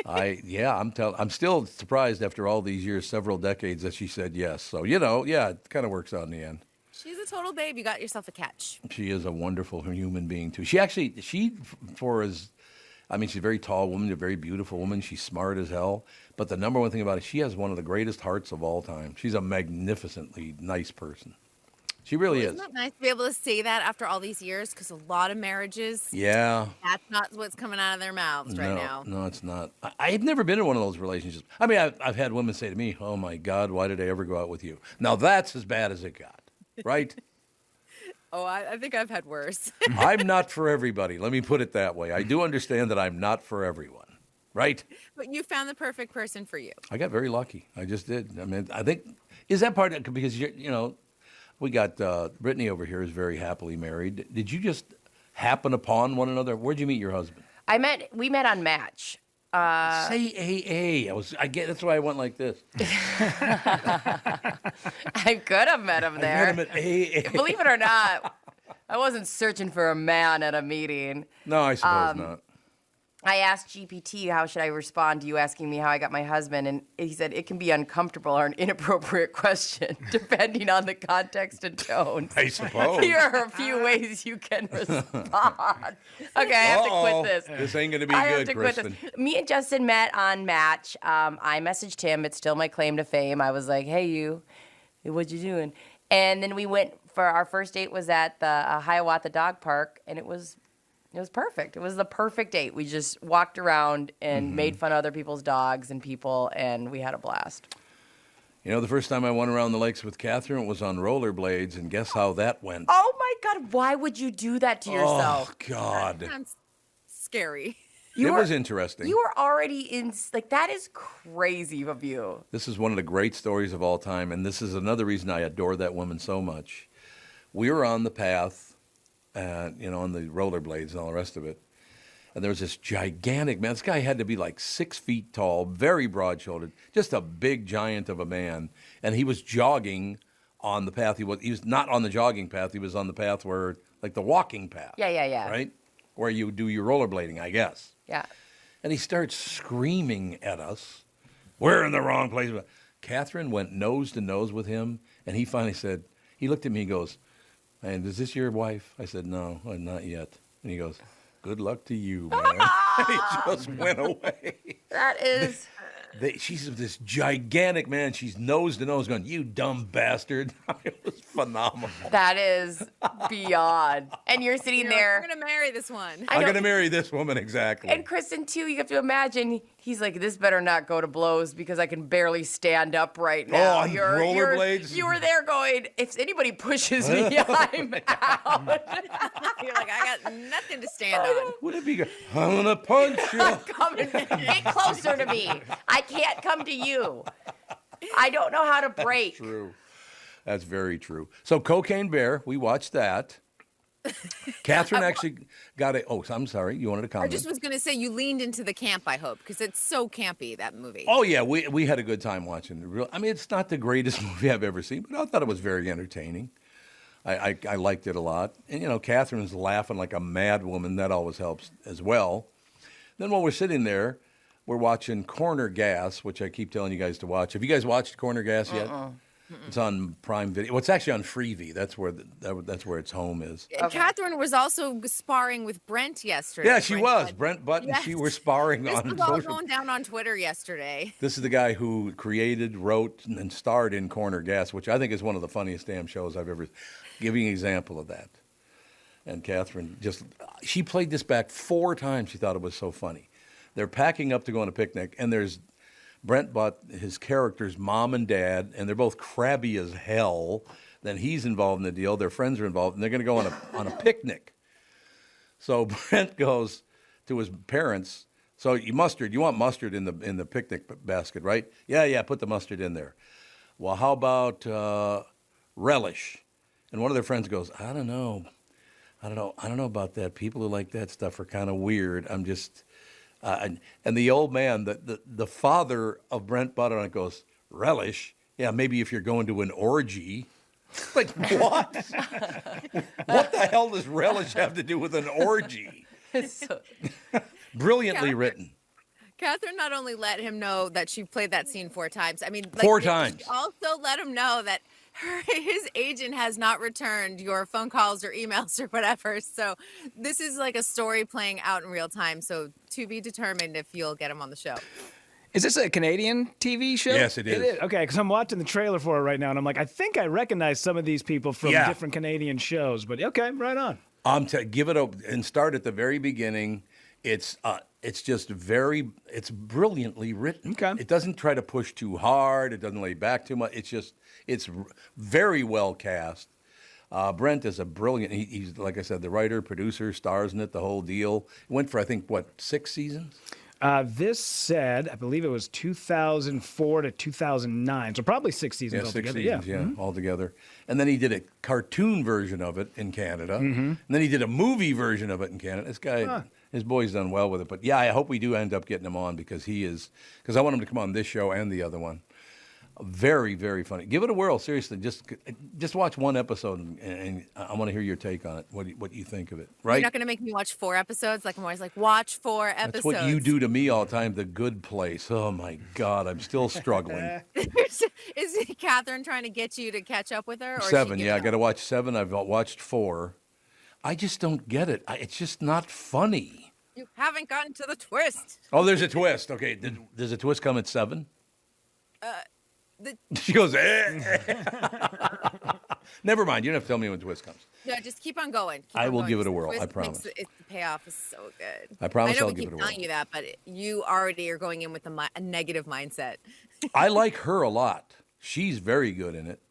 I'm still surprised after all these years, several decades, that she said yes. So, it kind of works out in the end. She's a total babe. You got yourself a catch. She is a wonderful human being, too. She's a very tall woman, a very beautiful woman. She's smart as hell. But the number one thing about it, she has one of the greatest hearts of all time. She's a magnificently nice person. She really is. Isn't that nice to be able to say that after all these years? Because a lot of marriages, that's not what's coming out of their mouths right now. No, it's not. I've never been in one of those relationships. I mean, I've had women say to me, oh, my God, why did I ever go out with you? Now, that's as bad as it got, right? Oh, I think I've had worse. I'm not for everybody. Let me put it that way. I do understand that I'm not for everyone, right? But you found the perfect person for you. I got very lucky. I just did. I mean, I think, is that part of it? Because, we got Brittany over here is very happily married. Did you just happen upon one another? Where'd you meet your husband? We met on Match. Say AA. That's why I went like this. I could have met him there. I met him at AA. Believe it or not, I wasn't searching for a man at a meeting. No, I suppose not. I asked GPT, how should I respond to you asking me how I got my husband? And he said, it can be uncomfortable or an inappropriate question, depending on the context and tone. I suppose. Here are a few ways you can respond. Okay, I have to quit this. This ain't going to be good, Kristyn. Me and Justin met on Match. I messaged him. It's still my claim to fame. I was like, hey, what you doing? And then we went for our first date was at the Hiawatha Dog Park, and it was perfect. It was the perfect date. We just walked around and made fun of other people's dogs and people, and we had a blast. The first time I went around the lakes with Catherine was on rollerblades, and guess how that went? Oh, my God. Why would you do that to yourself? Oh, God. That sounds scary. It was interesting. You were already that is crazy of you. This is one of the great stories of all time, and this is another reason I adore that woman so much. We were on the path, on the rollerblades and all the rest of it. And there was this gigantic man. This guy had to be like 6 feet tall, very broad-shouldered, just a big giant of a man. And he was jogging on the path. He was not on the jogging path. He was on the path where, like the walking path. Yeah. Right? Where you do your rollerblading, I guess. Yeah. And he starts screaming at us. We're in the wrong place. Catherine went nose to nose with him. And he finally said, he looked at me and goes, and is this your wife? I said, no, not yet. And he goes, good luck to you, man. And he just went away. That is... She's this gigantic man. She's nose to nose going, you dumb bastard. It was phenomenal. That is beyond. And you're sitting there. I'm going to marry this one. I'm going to marry this woman, exactly. And Kristyn, too, you have to imagine, he's like, this better not go to blows because I can barely stand up right now. Oh, on rollerblades? You were there going, if anybody pushes me, I'm out. You're like, I got nothing to stand on. Would it be good? I'm going to punch you. Get closer to me. I can't come to you. I don't know how to break. True. That's very true. So Cocaine Bear, we watched that. Catherine actually got it. Oh, I'm sorry. You wanted to comment? I just was going to say you leaned into the camp, I hope, because it's so campy, that movie. Oh, yeah. We had a good time watching it. I mean, it's not the greatest movie I've ever seen, but I thought it was very entertaining. I liked it a lot. And, Catherine's laughing like a mad woman. That always helps as well. Then while we're sitting there, we're watching Corner Gas, which I keep telling you guys to watch. Have you guys watched Corner Gas yet? It's on Prime Video. Well, it's actually on Freevee. That's where its home is. Catherine was also sparring with Brent yesterday. Yeah, she was. Brent Butt and she were sparring on social. This was all going down on Twitter yesterday. This is the guy who created, wrote, and starred in Corner Gas, which I think is one of the funniest damn shows I've ever. Giving an example of that. And Catherine she played this back 4 times. She thought it was so funny. They're packing up to go on a picnic, and there's Brent Butt, his character's mom and dad, and they're both crabby as hell. Then he's involved in the deal. Their friends are involved, and they're going to go on a picnic. So Brent goes to his parents. So you want mustard in the picnic basket, right? Yeah, put the mustard in there. Well, how about relish? And one of their friends goes, I don't know about that. People who like that stuff are kind of weird. I'm just. And the old man, the father of Brent Butt goes, relish? Yeah, maybe if you're going to an orgy. Like, what? What the hell does relish have to do with an orgy? Brilliantly written. Catherine not only let him know that she played that scene 4 times. I mean, 4 times. She also let him know that his agent has not returned your phone calls or emails or whatever. So this is like a story playing out in real time. So to be determined if you'll get him on the show. Is this a Canadian TV show? Yes, it is. Okay, because I'm watching the trailer for it right now, and I'm like, I think I recognize some of these people from different Canadian shows. But okay, right on. Give it and start at the very beginning. It's brilliantly written. Okay. It doesn't try to push too hard. It doesn't lay back too much. It's very well cast. Brent is a brilliant. He's like I said, the writer, producer, stars in it, the whole deal. It went for I think 6 seasons. This said, I believe it was 2004 to 2009, so probably 6 seasons altogether. 6 seasons, altogether. And then he did a cartoon version of it in Canada. And then he did a movie version of it in Canada. This guy, his boy's done well with it. But yeah, I hope we do end up getting him on because I want him to come on this show and the other one. Very, very funny. Give it a whirl, seriously. Just watch one episode, and I want to hear your take on it. What you think of it? Right? You're not going to make me watch 4 episodes. Like I'm always like, watch 4 episodes. That's what you do to me all the time. The Good Place. Oh my God, I'm still struggling. Is Catherine trying to get you to catch up with her? Or 7. Yeah, I got to watch 7. I've watched 4. I just don't get it. It's just not funny. You haven't gotten to the twist. Oh, there's a twist. Okay, does a twist come at 7? She goes, Never mind. You don't have to tell me when the twist comes. No, just keep on going. I will give it a whirl. I promise. The payoff is so good. I promise I'll give it a I know we keep whirl. telling you that, but you already are going in with a negative mindset. I like her a lot. She's very good in it.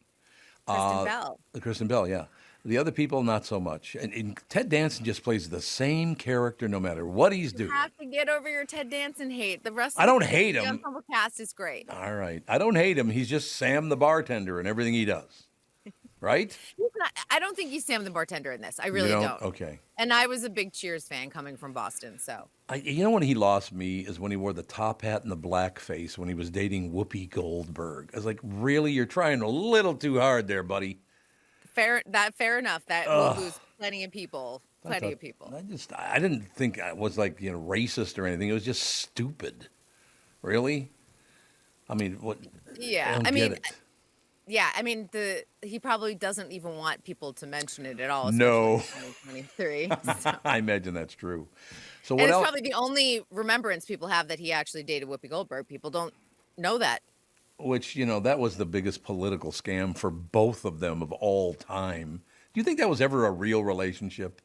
Kristyn Bell. Kristyn Bell, yeah. The other people, not so much. And Ted Danson just plays the same character no matter what he's doing. You have to get over your Ted Danson hate. The rest of I don't hate him. The ensemble cast is great. All right. I don't hate him. He's just Sam the bartender in everything he does. Right? I don't think he's Sam the bartender in this. I really don't. Okay. And I was a big Cheers fan coming from Boston, so. You know when he lost me is when he wore the top hat and the black face when he was dating Whoopi Goldberg. I was like, really? You're trying a little too hard there, buddy. Fair enough. That will lose plenty of people. I didn't think I was racist or anything. It was just stupid. Really? I mean, what? Yeah. I mean, he probably doesn't even want people to mention it at all. No. In 2023. So. I imagine that's true. So what else? It's probably the only remembrance people have that he actually dated Whoopi Goldberg. People don't know that. Which, that was the biggest political scam for both of them of all time. Do you think that was ever a real relationship?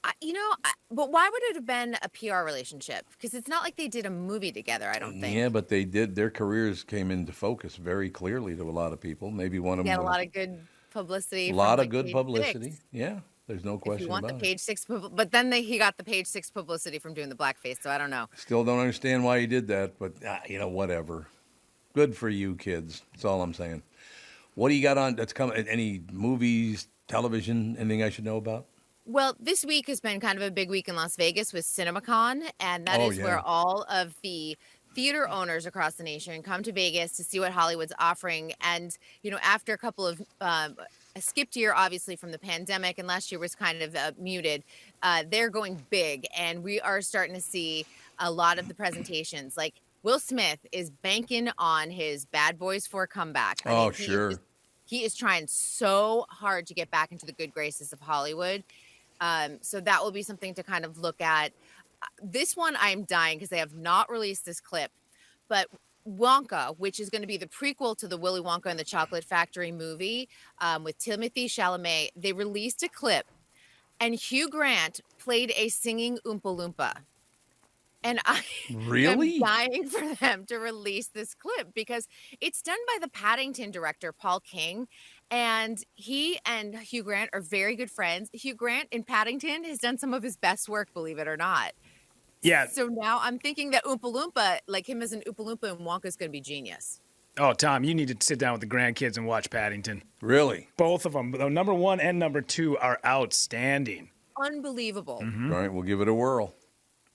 But why would it have been a PR relationship? Because it's not like they did a movie together, I don't think. Yeah, but they did. Their careers came into focus very clearly to a lot of people. Maybe one of them. Had a lot of good publicity. A lot of good publicity. 6. Yeah, there's no question about it. If you want the Page 6, but then he got the Page 6 publicity from doing the blackface, so I don't know. Still don't understand why he did that, but, whatever. Good for you, kids. That's all I'm saying. What do you got on that's coming? Any movies, television, anything I should know about? Well, this week has been kind of a big week in Las Vegas with CinemaCon, and that is where all of the theater owners across the nation come to Vegas to see what Hollywood's offering. And, after a couple of a skipped year, obviously, from the pandemic, and last year was kind of muted, they're going big, and we are starting to see a lot of the presentations. Like, Will Smith is banking on his Bad Boys 4 comeback. Sure. He is trying so hard to get back into the good graces of Hollywood. So that will be something to kind of look at. This one, I'm dying because they have not released this clip. But Wonka, which is going to be the prequel to the Willy Wonka and the Chocolate Factory movie with Timothée Chalamet, they released a clip. And Hugh Grant played a singing Oompa Loompa. And I am dying for them to release this clip because it's done by the Paddington director, Paul King. And he and Hugh Grant are very good friends. Hugh Grant in Paddington has done some of his best work, believe it or not. Yeah. So now I'm thinking that Oompa Loompa, like him as an Oompa Loompa in Wonka, is going to be genius. Oh, Tom, you need to sit down with the grandkids and watch Paddington. Really? Both of them. Number 1 and number 2 are outstanding. Unbelievable. Mm-hmm. All right, we'll give it a whirl.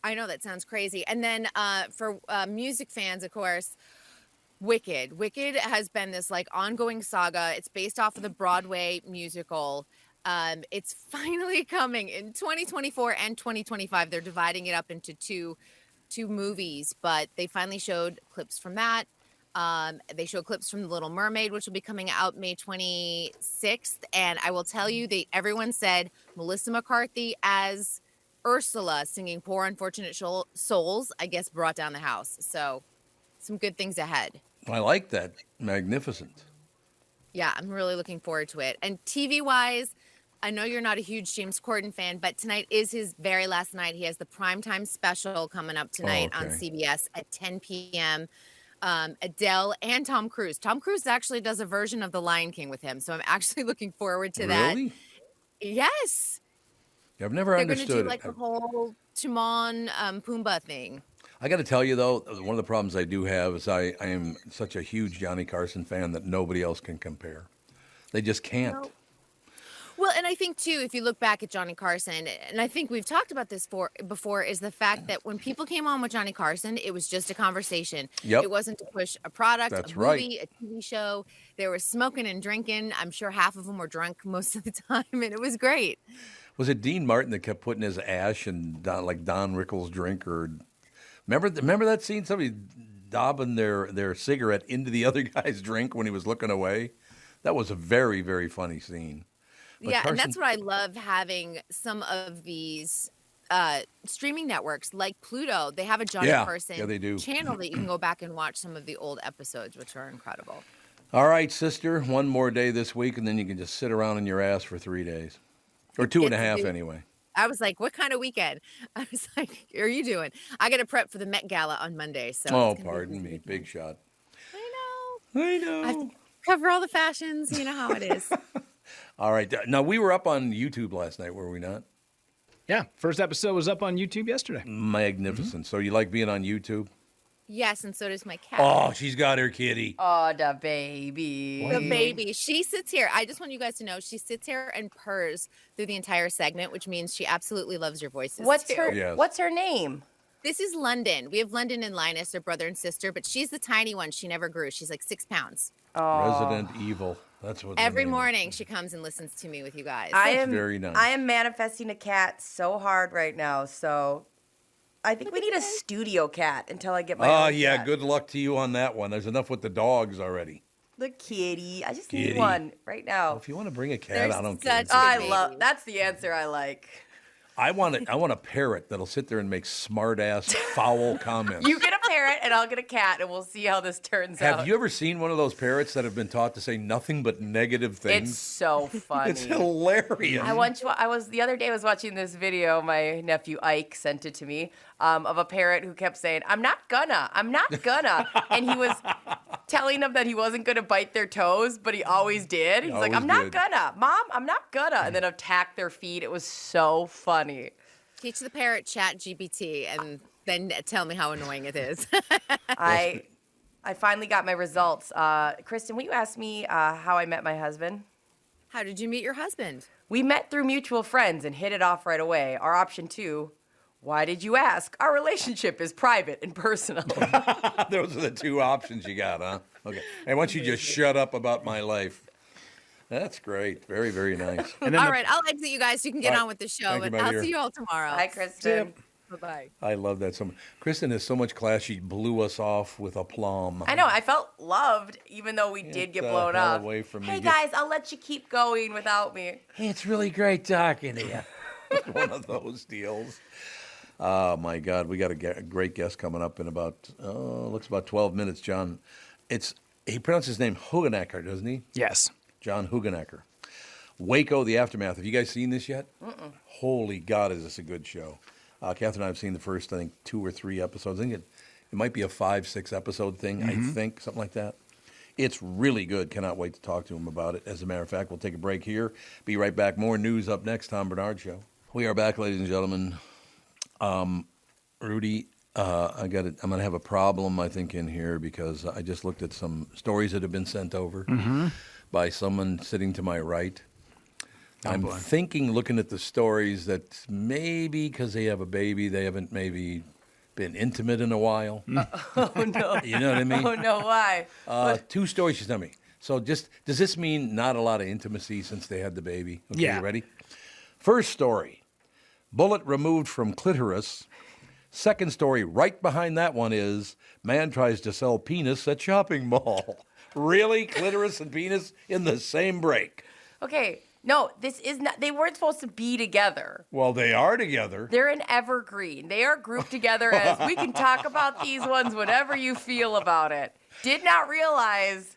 I know that sounds crazy. And then for music fans, of course, Wicked. Wicked has been this like ongoing saga. It's based off of the Broadway musical. It's finally coming in 2024 and 2025. They're dividing it up into two movies, but they finally showed clips from that. They showed clips from The Little Mermaid, which will be coming out May 26th. And I will tell you, everyone said Melissa McCarthy as Ursula singing Poor Unfortunate Souls, I guess, brought down the house. So some good things ahead. I like that. Magnificent. Yeah, I'm really looking forward to it. And TV-wise, I know you're not a huge James Cordon fan, but tonight is his very last night. He has the primetime special coming up tonight on CBS at 10 p.m. Adele and Tom Cruise. Tom Cruise actually does a version of The Lion King with him, so I'm actually looking forward to that. Really? Yes. I've never understood They're going to do like the whole Timon Pumbaa thing. I got to tell you, though, one of the problems I do have is I am such a huge Johnny Carson fan that nobody else can compare. They just can't. No. Well, and I think, too, if you look back at Johnny Carson, and I think we've talked about this before, is the fact that when people came on with Johnny Carson, it was just a conversation. Yep. It wasn't to push a product, That's a movie, a TV show. They were smoking and drinking. I'm sure half of them were drunk most of the time, and it was great. Was it Dean Martin that kept putting his ash in Don Rickles' drink? Or remember that scene? Somebody daubing their cigarette into the other guy's drink when he was looking away? That was a very, very funny scene. But yeah, Carson, and that's what I love having some of these streaming networks like Pluto. They have a Johnny Carson channel that you can go back and watch some of the old episodes, which are incredible. All right, sister, one more day this week, and then you can just sit around in your ass for 3 days. Or 2.5 anyway. I was like, what kind of weekend? I was like, are you doing? I got to prep for the Met Gala on Monday. So pardon me. Big shot. I know. I have to cover all the fashions. You know how it is. All right. Now, we were up on YouTube last night, were we not? Yeah. First episode was up on YouTube yesterday. Magnificent. Mm-hmm. So you like being on YouTube? Yes, and so does my cat. Oh, she's got her kitty. Oh, the baby. The baby. She sits here. I just want you guys to know she sits here and purrs through the entire segment, which means she absolutely loves your voices. What's her name? This is London. We have London and Linus, their brother and sister, but she's the tiny one. She never grew. She's like 6 pounds. Oh. Resident Evil. That's what. Every morning she comes and listens to me with you guys. That's very nice. I am manifesting a cat so hard right now, so I think we need a studio cat until I get my own cat. Good luck to you on that one. There's enough with the dogs already. The kitty. I just need one right now. Well, if you want to bring a cat, I don't care. That's the answer I like. I want a parrot that'll sit there and make smart-ass, foul comments. You get a parrot, and I'll get a cat, and we'll see how this turns out. Have you ever seen one of those parrots that have been taught to say nothing but negative things? It's so funny. It's hilarious. The other day I was watching this video, my nephew Ike sent it to me, of a parrot who kept saying, I'm not gonna. And he was telling them that he wasn't gonna bite their toes, but he always did. He's like, I'm not gonna. Mom, I'm not gonna. And then attack their feet. It was so funny. Teach the parrot ChatGPT and then tell me how annoying it is. I finally got my results. Kristyn, will you ask me how I met my husband? How did you meet your husband? We met through mutual friends and hit it off right away. Our option 2, why did you ask? Our relationship is private and personal. Those are the 2 options you got, huh? Okay. And why don't you just shut up about my life? That's great. Very, very nice. All right, I'll exit you guys so you can get on with the show, but I'll see you all tomorrow. Hi, Kristyn. Bye-bye. I love that so much. Kristyn has so much class, she blew us off with aplomb. I know. I felt loved, even though we did get blown hell up. away from me. Hey, guys, I'll let you keep going without me. Hey, it's really great talking to you. One of those deals. Oh, my God. We got a great guest coming up in about 12 minutes, John. He pronounces his name Hoogenakker, doesn't he? Yes. John Hoogenakker. Waco, The Aftermath. Have you guys seen this yet? Mm-mm. Holy God, is this a good show. Catherine and I have seen the first, I think, 2 or 3 episodes. I think it might be a 5-6 episode thing, I think, something like that. It's really good. Cannot wait to talk to him about it. As a matter of fact, we'll take a break here. Be right back. More news up next. Tom Barnard Show. We are back, ladies and gentlemen. Rudy, I'm going to have a problem, I think, in here because I just looked at some stories that have been sent over by someone sitting to my right. I'm thinking, looking at the stories, that maybe because they have a baby, they haven't maybe been intimate in a while. Oh, no. You know what I mean? Oh, no, why? 2 stories she's telling me. So does this mean not a lot of intimacy since they had the baby? Okay, Yeah. You ready? First story, bullet removed from clitoris. Second story, right behind that one is, man tries to sell penis at shopping mall. Really? Clitoris and penis in the same break? Okay. No, this is not. They weren't supposed to be together. Well, they are together. They're an evergreen. They are grouped together as we can talk about these ones whatever you feel about it. Did not realize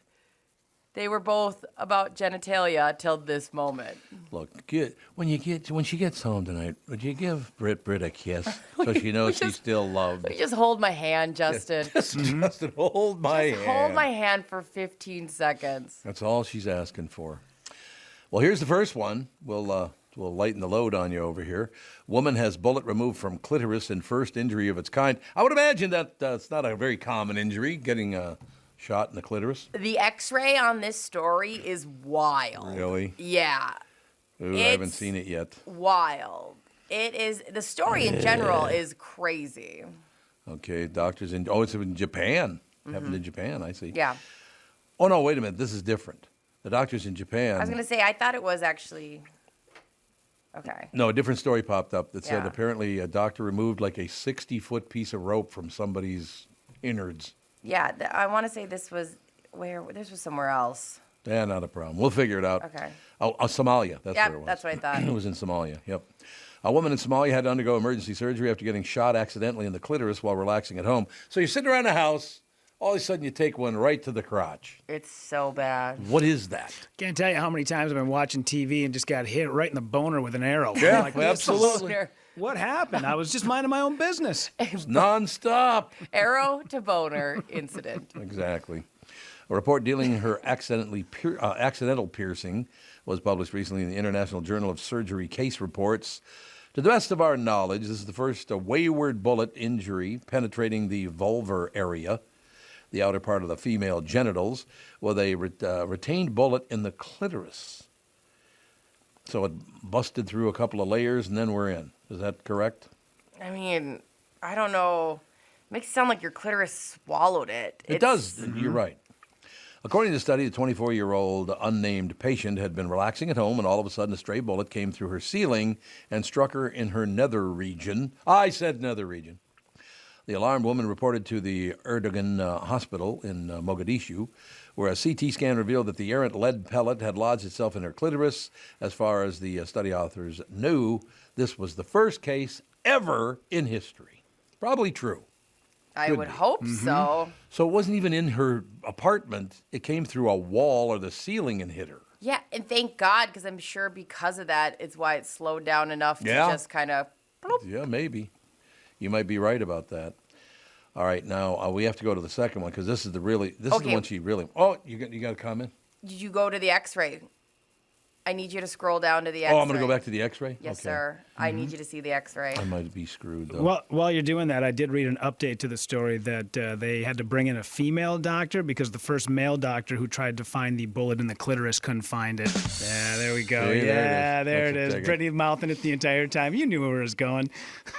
they were both about genitalia till this moment. Look, when she gets home tonight, would you give Britt a kiss so she knows she's still loved? Let me just hold my hand, Justin. Justin, hold my hand. Hold my hand for 15 seconds. That's all she's asking for. Well, here's the first one. We'll lighten the load on you over here. Woman has bullet removed from clitoris in first injury of its kind. I would imagine that it's not a very common injury, getting a shot in the clitoris. The X-ray on this story is wild. Really? Yeah. Ooh, I haven't seen it yet. Wild. It is. The story in general is crazy. Okay, doctors in. Oh, it's in Japan. Happened in Japan. I see. Yeah. Oh no, wait a minute. This is different. The doctors in Japan. I was going to say, I thought it was actually. Okay. No, a different story popped up that said Yeah. apparently a doctor removed like a 60-foot piece of rope from somebody's innards. Yeah, I want to say this was this was somewhere else. Yeah, not a problem. We'll figure it out. Okay. Oh, Somalia. That's Yeah, where it was. that's what I thought. It was in Somalia. Yep. A woman in Somalia had to undergo emergency surgery after getting shot accidentally in the clitoris while relaxing at home. So you're sitting around the house, all of a sudden you take one right to the crotch. It's so bad. What is that? Can't tell you how many times I've been watching TV and just got hit right in the boner with an arrow. Yeah, Like, absolutely. What happened? I was just minding my own business. Nonstop. Arrow to boner incident. Exactly. A report dealing her accidental piercing was published recently in the International Journal of Surgery Case Reports. To the best of our knowledge, this is the first wayward bullet injury penetrating the vulvar area, the outer part of the female genitals, with a retained bullet in the clitoris. So it busted through a couple of layers, and then we're in. Is that correct? I mean, I don't know. Makes it sound like your clitoris swallowed it. It does. You're right. According to the study, the 24-year-old unnamed patient had been relaxing at home, and all of a sudden a stray bullet came through her ceiling and struck her in her nether region. I said nether region. The alarmed woman reported to the Erdogan Hospital in Mogadishu, where a CT scan revealed that the errant lead pellet had lodged itself in her clitoris. As far as the study authors knew, this was the first case ever in history. Probably true. I would hope so. So it wasn't even in her apartment. It came through a wall or the ceiling and hit her. Yeah, and thank God, because I'm sure because of that, it's why it slowed down enough to just kind of. Yeah, maybe. You might be right about that. All right, now we have to go to the second one because this is the one she really. Oh, you got a comment? Did you go to the X-ray? I need you to scroll down to the X-ray. Oh, I'm going to go back to the X-ray? Yes, Okay. sir. I need you to see the X-ray. I might be screwed, though. Well, while you're doing that, I did read an update to the story that they had to bring in a female doctor because the first male doctor who tried to find the bullet in the clitoris couldn't find it. Yeah, there we go. See, there there it it is. is. Brittany mouthing it the entire time. You knew where it was going.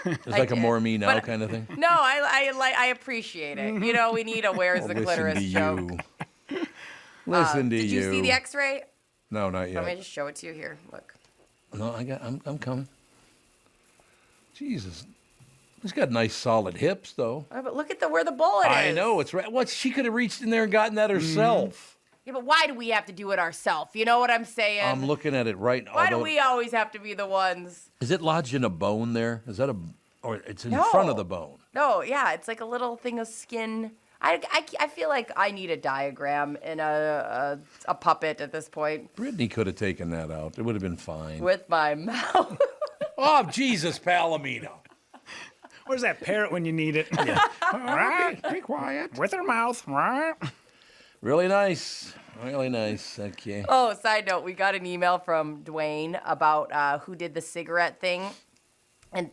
It's like a did, more me now but- kind of thing. No, I appreciate it. You know, we need a where's the Listen clitoris to joke. you. Listen to Did you see the X-ray? No, not Let me yet. just show it to you here. Look. No, I'm coming. Jesus. He's got nice, solid hips, though. Oh, but look at where the bullet is. I know, it's right. What, she could have reached in there and gotten that herself. Yeah, but why do we have to do it ourselves? You know what I'm saying? I'm looking at it right now. Why do we always have to be the ones? Is it lodged in a bone there? Is that or it's in No. front of the bone? No, yeah, it's like a little thing of skin. I feel like I need a diagram and a puppet at this point. Brittany could have taken that out. It would have been fine. With my mouth. Oh, Jesus, Palomino. Where's that parrot when you need it? Yeah. Right. Be quiet. With her mouth. Right. Really nice. Really nice. Okay. Oh, side note, we got an email from Dwayne about who did the cigarette thing. And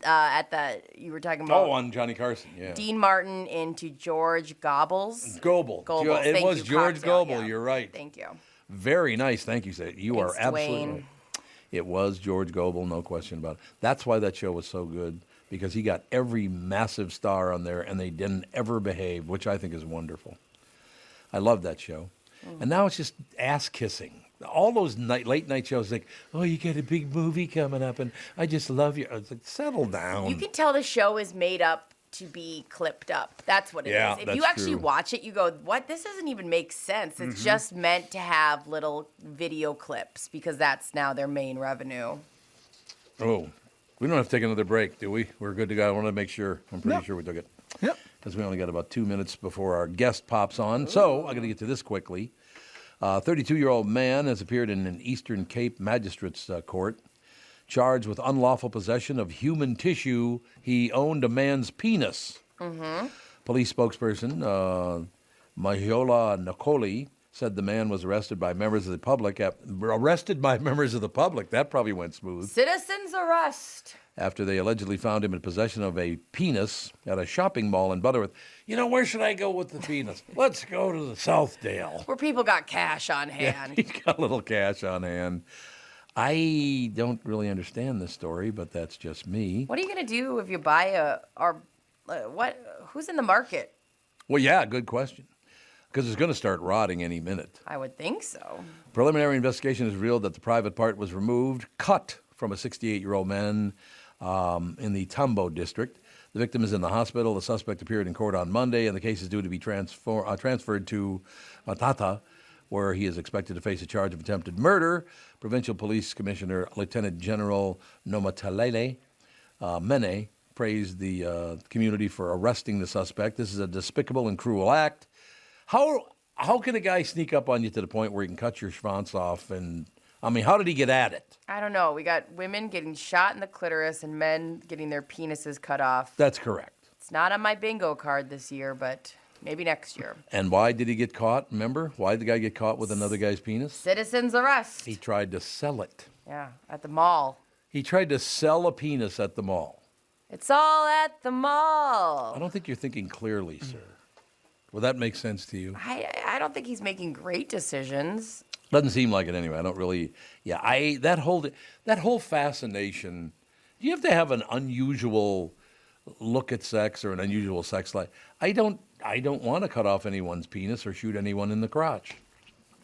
you were talking about. Oh, on Johnny Carson, yeah. Dean Martin into George Gobbles. Goebel. Goebel. It was George Cocktail, Goebel. yeah. You're right. Thank you. Very nice. Thank you, sir. You are Thanks, absolutely Dwayne. right. It was George Goebel, no question about it. That's why that show was so good, because he got every massive star on there, and they didn't ever behave, which I think is wonderful. I love that show. And now it's just ass kissing. All those late night shows, like, oh, you got a big movie coming up, and I just love you. It's like, settle down. You can tell the show is made up to be clipped up. That's what it is. If you that's actually true. watch it, you go, what? This doesn't even make sense. It's just meant to have little video clips because that's now their main revenue. Oh, we don't have to take another break, do we? We're good to go. I want to make sure. I'm pretty sure we took it. Yep. Because we only got about 2 minutes before our guest pops on. So I'm going to get to this quickly. 32-year-old man has appeared in an Eastern Cape magistrate's court, charged with unlawful possession of human tissue. He owned a man's penis. Police spokesperson Mahiola Nakoli said the man was arrested by members of the public. That probably went smooth. Citizens arrest. After they allegedly found him in possession of a penis at a shopping mall in Butterworth. You know, where should I go with the penis? Let's go to the Southdale. Where people got cash on hand. He's got a little cash on hand. I don't really understand this story, but that's just me. What are you going to do if you buy who's in the market? Well, yeah, good question. Because it's going to start rotting any minute. I would think so. Preliminary investigation has revealed that the private part was cut from a 68-year-old man in the Tambo district. The victim is in the hospital. The suspect appeared in court on Monday, and the case is due to be transferred to Matata, where he is expected to face a charge of attempted murder. Provincial Police Commissioner Lieutenant General Nomatalele Mene praised the community for arresting the suspect. This is a despicable and cruel act. How can a guy sneak up on you to the point where he can cut your schwanz off? And I mean, how did he get at it? I don't know. We got women getting shot in the clitoris and men getting their penises cut off. That's correct. It's not on my bingo card this year, but maybe next year. And why did he get caught? Remember? Why did the guy get caught with another guy's penis? Citizens arrest. He tried to sell it. Yeah, at the mall. He tried to sell a penis at the mall. It's all at the mall. I don't think you're thinking clearly, sir. Will that make sense to you? I don't think he's making great decisions. Doesn't seem like it anyway. I don't really. Yeah, that whole fascination. Do you have to have an unusual look at sex or an unusual sex life? I don't want to cut off anyone's penis or shoot anyone in the crotch.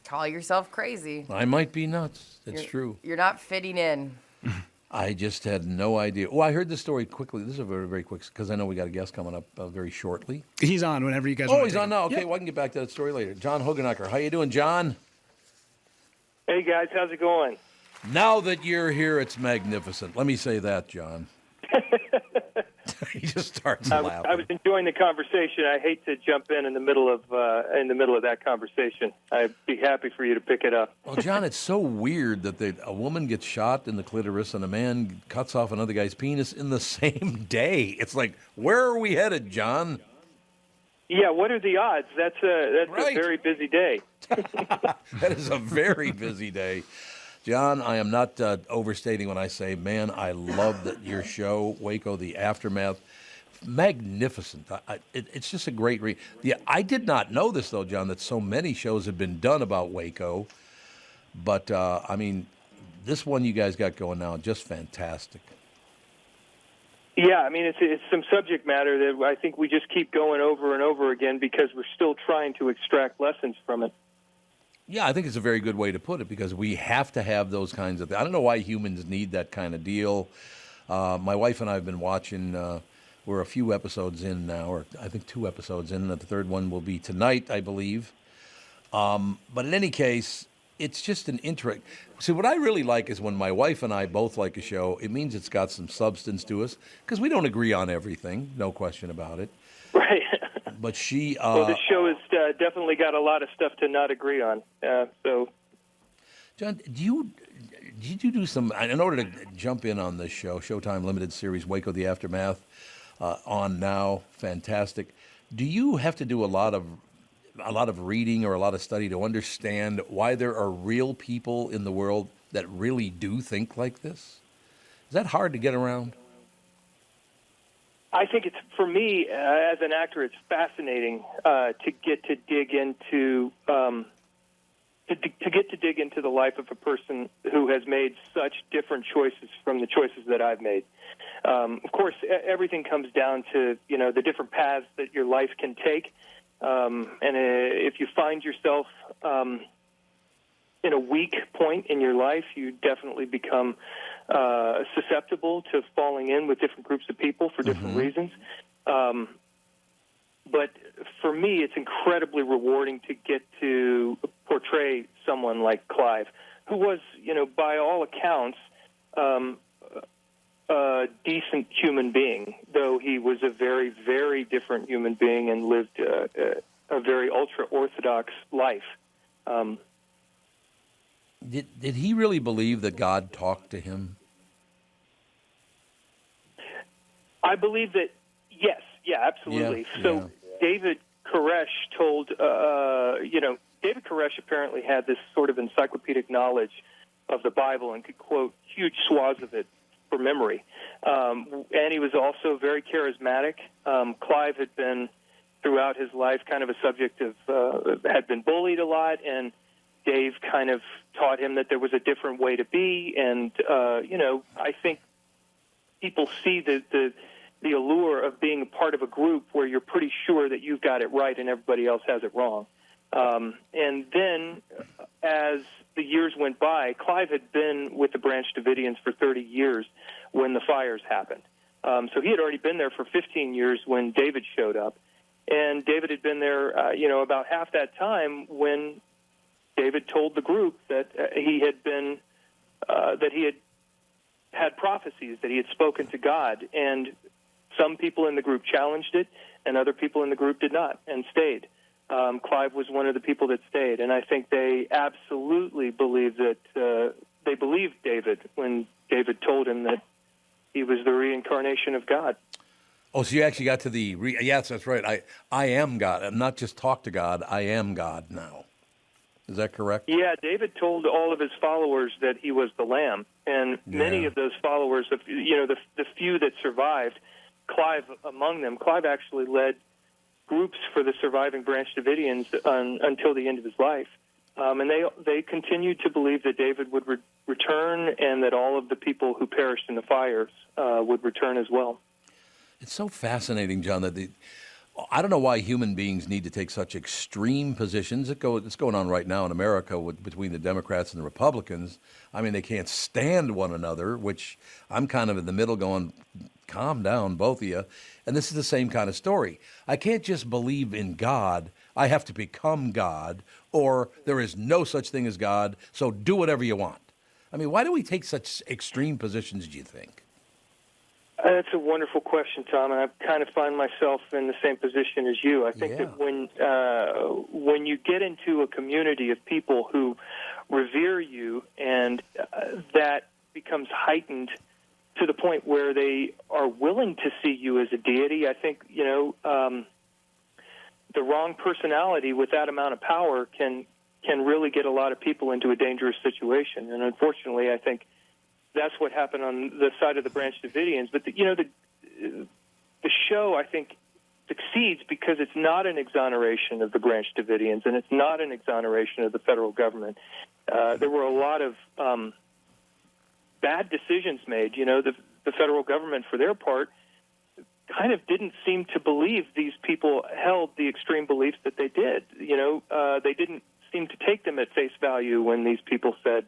Call yourself crazy. I might be nuts. It's true. You're not fitting in. I just had no idea. Oh, I heard this story quickly. This is a very, very quick, because I know we got a guest coming up very shortly. He's on whenever you guys Oh, want he's to on now. Okay, Yep. well, I can get back to that story later. John Hoogenakker. How you doing, John? Hey, guys. How's it going? Now that you're here, it's magnificent. Let me say that, John. He just starts laughing. I was enjoying the conversation. I hate to jump in the middle of that conversation. I'd be happy for you to pick it up. Well, John, it's so weird that a woman gets shot in the clitoris and a man cuts off another guy's penis in the same day. It's like, where are we headed, John? Yeah, what are the odds? That's Right. a very busy day. That is a very busy day. John, I am not overstating when I say, man, I love your show, Waco, The Aftermath. Magnificent. It's just a great read. Yeah, I did not know this, though, John, that so many shows have been done about Waco. But, I mean, this one you guys got going now, just fantastic. Yeah, I mean, it's some subject matter that I think we just keep going over and over again because we're still trying to extract lessons from it. Yeah, I think it's a very good way to put it because we have to have those kinds of things. I don't know why humans need that kind of deal. My wife and I have been watching We're a few episodes in now, or I think 2 episodes in, and the third one will be tonight, I believe. But in any case, it's just an interest. See, what I really like is when my wife and I both like a show, it means it's got some substance to us, because we don't agree on everything, no question about it. Right. But she... well, this show has definitely got a lot of stuff to not agree on. So, John, do you do some... In order to jump in on this show, Showtime Limited Series, Waco, The Aftermath, on now, fantastic. Do you have to do a lot of reading or a lot of study to understand why there are real people in the world that really do think like this? Is that hard to get around? I think it's, for me, as an actor, it's fascinating to get to dig into dig into the life of a person who has made such different choices from the choices that I've made. Of course, everything comes down to the different paths that your life can take, and if you find yourself in a weak point in your life, you definitely become susceptible to falling in with different groups of people for different reasons. But for me, it's incredibly rewarding to get to portray someone like Clive, who was, by all accounts, a decent human being, though he was a very, very different human being and lived a very ultra-Orthodox life. Did he really believe that God talked to him? I believe that, yes, yeah, absolutely. Yeah, so yeah. David Koresh told, David Koresh apparently had this sort of encyclopedic knowledge of the Bible and could quote huge swaths of it for memory. And he was also very charismatic. Clive had been, throughout his life, kind of a subject of, had been bullied a lot, and Dave kind of taught him that there was a different way to be. And, I think people see the allure of being a part of a group where you're pretty sure that you've got it right and everybody else has it wrong. And then, as the years went by, Clive had been with the Branch Davidians for 30 years when the fires happened. So he had already been there for 15 years when David showed up. And David had been there, about half that time when David told the group that he had been, that he had prophecies, that he had spoken to God. And some people in the group challenged it, and other people in the group did not and stayed. Clive was one of the people that stayed, and I think they absolutely believed that they believed David when David told him that he was the reincarnation of God. Oh, so you actually got to the yes, that's right. I am God. I'm not just talk to God. I am God now. Is that correct? Yeah, David told all of his followers that he was the Lamb, and many of those followers, the few that survived, Clive among them. Clive actually led groups for the surviving Branch Davidians until the end of his life. And they continued to believe that David would return and that all of the people who perished in the fires would return as well. It's so fascinating, John, that I don't know why human beings need to take such extreme positions. It's going on right now in America between the Democrats and the Republicans. I mean, they can't stand one another, which I'm kind of in the middle going, calm down, both of you. And this is the same kind of story. I can't just believe in God. I have to become God, or there is no such thing as God, so do whatever you want. I mean, why do we take such extreme positions, do you think? That's a wonderful question, Tom, and I kind of find myself in the same position as you. I think that when you get into a community of people who revere you and that becomes heightened to the point where they are willing to see you as a deity, I think, the wrong personality with that amount of power can really get a lot of people into a dangerous situation. And unfortunately, I think that's what happened on the side of the Branch Davidians. But, the show, I think, succeeds because it's not an exoneration of the Branch Davidians, and it's not an exoneration of the federal government. There were a lot of bad decisions made. The federal government, for their part, kind of didn't seem to believe these people held the extreme beliefs that they did. They didn't seem to take them at face value when these people said,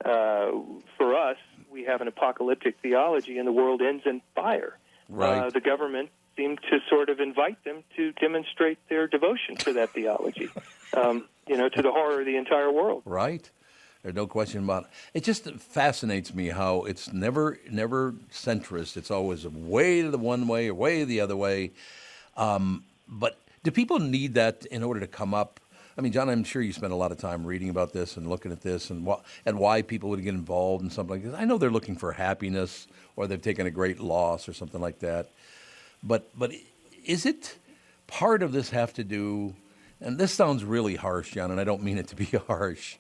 for us, we have an apocalyptic theology and the world ends in fire. Right. The government seemed to sort of invite them to demonstrate their devotion to that theology, to the horror of the entire world. Right. There's no question about it. It just fascinates me how it's never centrist. It's always way the one way or way the other way. But do people need that in order to come up? I mean, John, I'm sure you spend a lot of time reading about this and looking at this and why people would get involved in something like this. I know they're looking for happiness or they've taken a great loss or something like that. But is it part of this have to do, and this sounds really harsh, John, and I don't mean it to be harsh,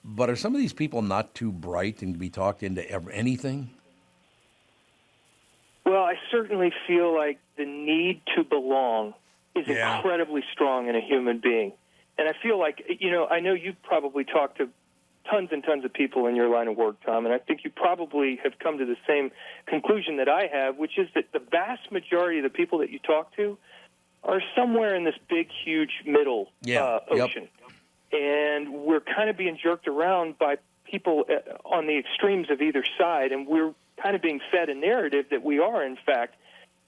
but are some of these people not too bright and to be talked into anything? Well, I certainly feel like the need to belong is incredibly strong in a human being. And I feel like, I know you've probably talked to tons and tons of people in your line of work, Tom, and I think you probably have come to the same conclusion that I have, which is that the vast majority of the people that you talk to are somewhere in this big, huge middle ocean. And we're kind of being jerked around by people on the extremes of either side, and we're kind of being fed a narrative that we are, in fact,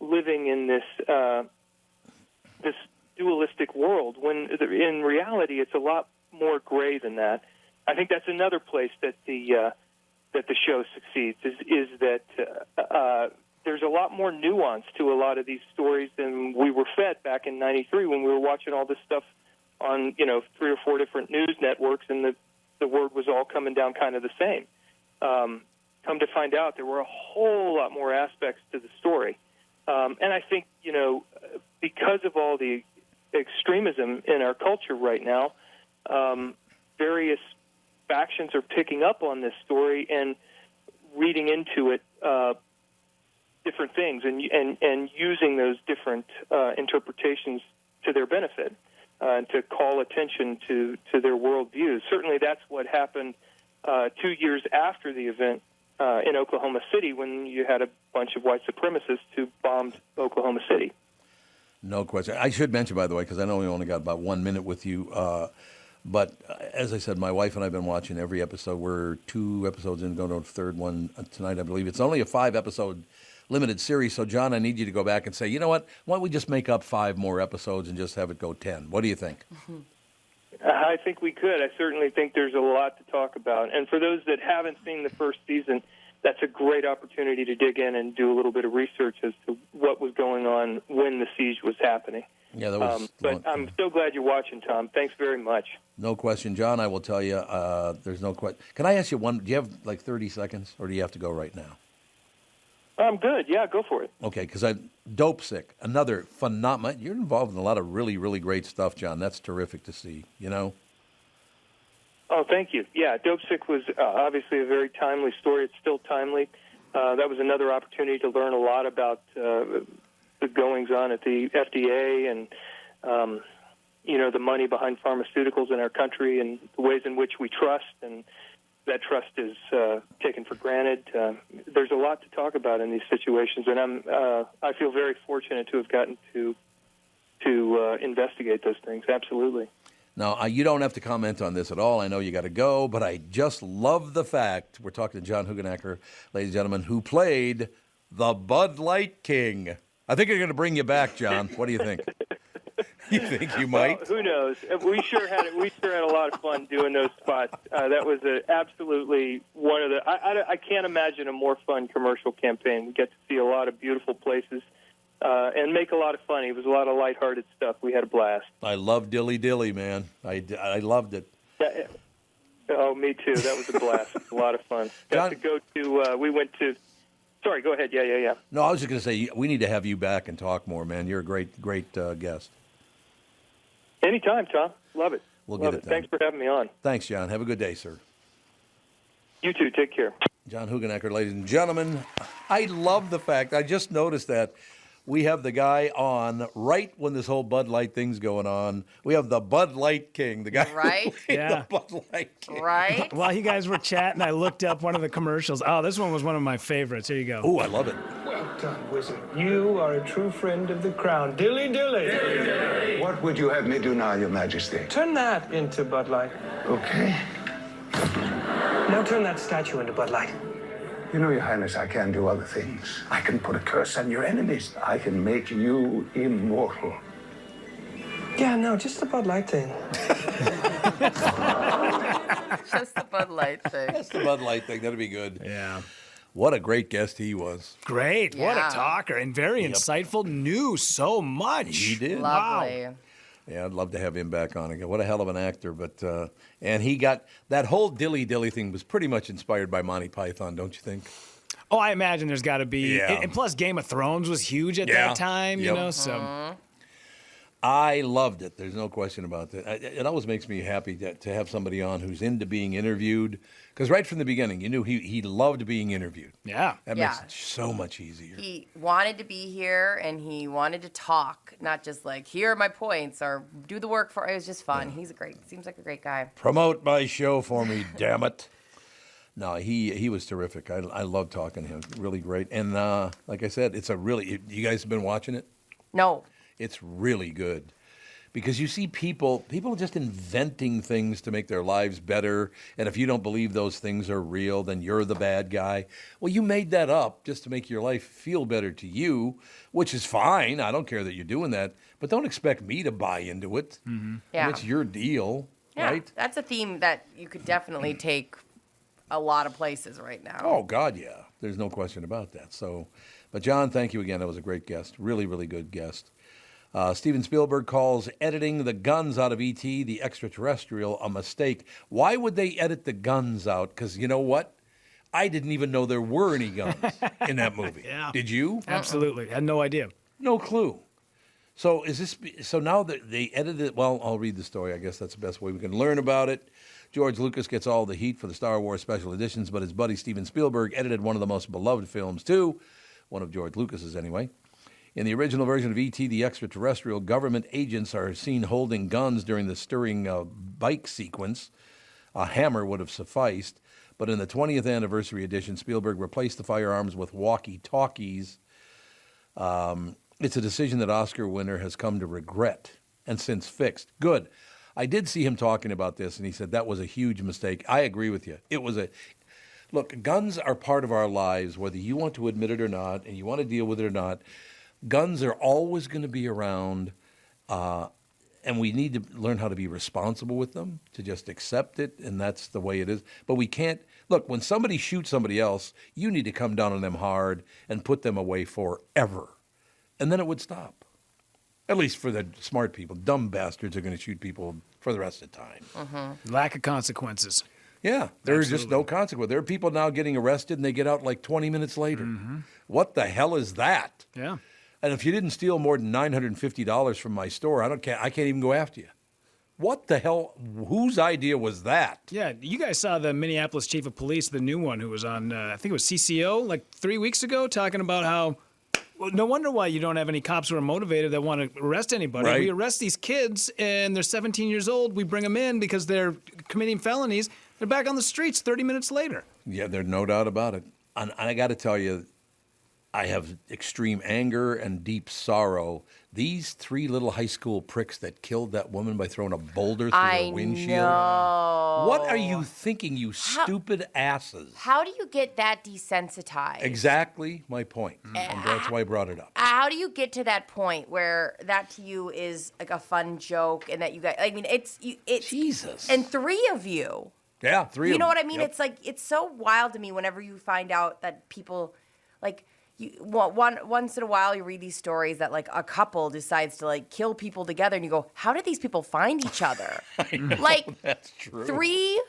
living in this this dualistic world, when in reality it's a lot more gray than that. I think that's another place that the show succeeds, is that there's a lot more nuance to a lot of these stories than we were fed back in '93 when we were watching all this stuff on 3 or 4 different news networks, and the word was all coming down kind of the same. Come to find out, there were a whole lot more aspects to the story, and I think because of all the extremism in our culture right now, various factions are picking up on this story and reading into it different things and using those different interpretations to their benefit and to call attention to their worldviews. Certainly that's what happened 2 years after the event in Oklahoma City, when you had a bunch of white supremacists who bombed Oklahoma City. No question. I should mention, by the way, because I know we only got about 1 minute with you, but as I said, my wife and I have been watching every episode. We're 2 episodes in, going to the third one tonight, I believe. It's only a 5-episode limited series, so John, I need you to go back and say, you know what, why don't we just make up 5 more episodes and just have it go 10? What do you think? I think we could. I certainly think there's a lot to talk about. And for those that haven't seen the first season, that's a great opportunity to dig in and do a little bit of research as to what was going on when the siege was happening. Yeah, that was. But I'm so glad you're watching, Tom. Thanks very much. No question, John. I will tell you, there's no question. Can I ask you one? Do you have like 30 seconds, or do you have to go right now? I'm good. Yeah, go for it. Okay, because Dope Sick, another phenomenal. You're involved in a lot of really, really great stuff, John. That's terrific to see. Oh, thank you. Yeah, Dope Sick was obviously a very timely story. It's still timely. That was another opportunity to learn a lot about the goings-on at the FDA and, the money behind pharmaceuticals in our country and the ways in which we trust, and that trust is taken for granted. There's a lot to talk about in these situations, and I feel very fortunate to have gotten to investigate those things. Absolutely. Now, you don't have to comment on this at all. I know you got to go, but I just love the fact, we're talking to John Hoogenakker, ladies and gentlemen, who played the Bud Light King. I think they're going to bring you back, John. What do you think? You think you might? Well, who knows? We sure had a lot of fun doing those spots. That was absolutely one of the. I can't imagine a more fun commercial campaign. We get to see a lot of beautiful places. And make a lot of fun. It was a lot of lighthearted stuff. We had a blast. I love Dilly Dilly, man. I loved it. Oh, me too. That was a blast. A lot of fun. Got to go to. We went to. Sorry, go ahead. Yeah. No, I was just going to say we need to have you back and talk more, man. You're a great guest. Anytime, Tom. Love it. We'll Love get it done. Thanks for having me on. Thanks, John. Have a good day, sir. You too. Take care. John Hoogenakker, ladies and gentlemen. I love the fact, I just noticed that we have the guy on right when this whole Bud Light thing's going on. We have the Bud Light King, the guy right? the Bud Light King. Right? While you guys were chatting, I looked up one of the commercials. Oh, this one was one of my favorites. Here you go. Oh, I love it. Well done, wizard. You are a true friend of the crown. Dilly dilly. Dilly dilly. What would you have me do now, Your Majesty? Turn that into Bud Light. Okay. Now turn that statue into Bud Light. You know, Your Highness, I can do other things. I can put a curse on your enemies. I can make you immortal. Yeah, no, just the Bud Light thing. Just the Bud Light thing. That's the Bud Light thing. That'd be good. Yeah. What a great guest he was. Great. What Yeah. a talker and very insightful. Knew so much. He did. Lovely. Wow. Yeah, I'd love to have him back on again. What a hell of an actor. But and he got that whole dilly thing was pretty much inspired by Monty Python, don't you think? Oh, I imagine there's got to be. Yeah. And plus, Game of Thrones was huge at Yeah. that time, you Yep. know, so. I loved it. There's no question about that. It always makes me happy to have somebody on who's into being interviewed. Because right from the beginning, you knew he loved being interviewed. Yeah. That Yeah. makes it so much easier. He wanted to be here and he wanted to talk, not just like, here are my points or do the work for it. It was just fun. He's seems like a great guy. Promote my show for me, damn it. No, he was terrific. I love talking to him. Really great. And like I said, you guys have been watching it? No. It's really good because you see people just inventing things to make their lives better. And if you don't believe those things are real, then you're the bad guy. Well, you made that up just to make your life feel better to you, which is fine. I don't care that you're doing that, but don't expect me to buy into it. Mm-hmm. Yeah. It's your deal, Yeah. right? That's a theme that you could definitely take a lot of places right now. Oh, God, yeah. There's no question about that. So, but John, thank you again. That was a great guest. Really, really good guest. Steven Spielberg calls editing the guns out of E.T., the extraterrestrial, a mistake. Why would they edit the guns out? Because you know what? I didn't even know there were any guns in that movie. Yeah. Did you? Absolutely. Had no idea. No clue. So now that they edited it, well, I'll read the story. I guess that's the best way we can learn about it. George Lucas gets all the heat for the Star Wars special editions, but his buddy Steven Spielberg edited one of the most beloved films too, one of George Lucas's anyway. In the original version of E.T., the extraterrestrial, government agents are seen holding guns during the stirring bike sequence. A hammer would have sufficed, but in the 20th anniversary edition, Spielberg replaced the firearms with walkie-talkies. It's a decision that Oscar winner has come to regret and since fixed. Good. I did see him talking about this, and he said that was a huge mistake. I agree with you. Look, guns are part of our lives, whether you want to admit it or not, and you want to deal with it or not. Guns are always going to be around, and we need to learn how to be responsible with them, to just accept it, and that's the way it is. But we can't, look, when somebody shoots somebody else, you need to come down on them hard and put them away forever, and then it would stop. At least for the smart people. Dumb bastards are going to shoot people for the rest of the time. Mm-hmm. Lack of consequences. Yeah, there's just no consequence. There are people now getting arrested, and they get out like 20 minutes later. Mm-hmm. What the hell is that? Yeah. And if you didn't steal more than $950 from my store, I can't even go after you. What the hell? Whose idea was that? Yeah, you guys saw the Minneapolis chief of police, the new one who was on, I think it was CCO, like 3 weeks ago, talking about how, well, no wonder why you don't have any cops who are motivated that want to arrest anybody. Right. We arrest these kids, and they're 17 years old. We bring them in because they're committing felonies. They're back on the streets 30 minutes later. Yeah, there's no doubt about it. And I got to tell you, I have extreme anger and deep sorrow. These three little high school pricks that killed that woman by throwing a boulder through her windshield. Know. What are you thinking, you stupid asses? How do you get that desensitized? Exactly my point. And that's why I brought it up. How do you get to that point where that to you is like a fun joke and that you guys, I mean, it's Jesus. And three of you. Yeah, three of them. You know what I mean? Yep. It's like, it's so wild to me whenever you find out that people, like, once in a while you read these stories that like a couple decides to like kill people together and you go, how did these people find each other? I know, like that's true. Three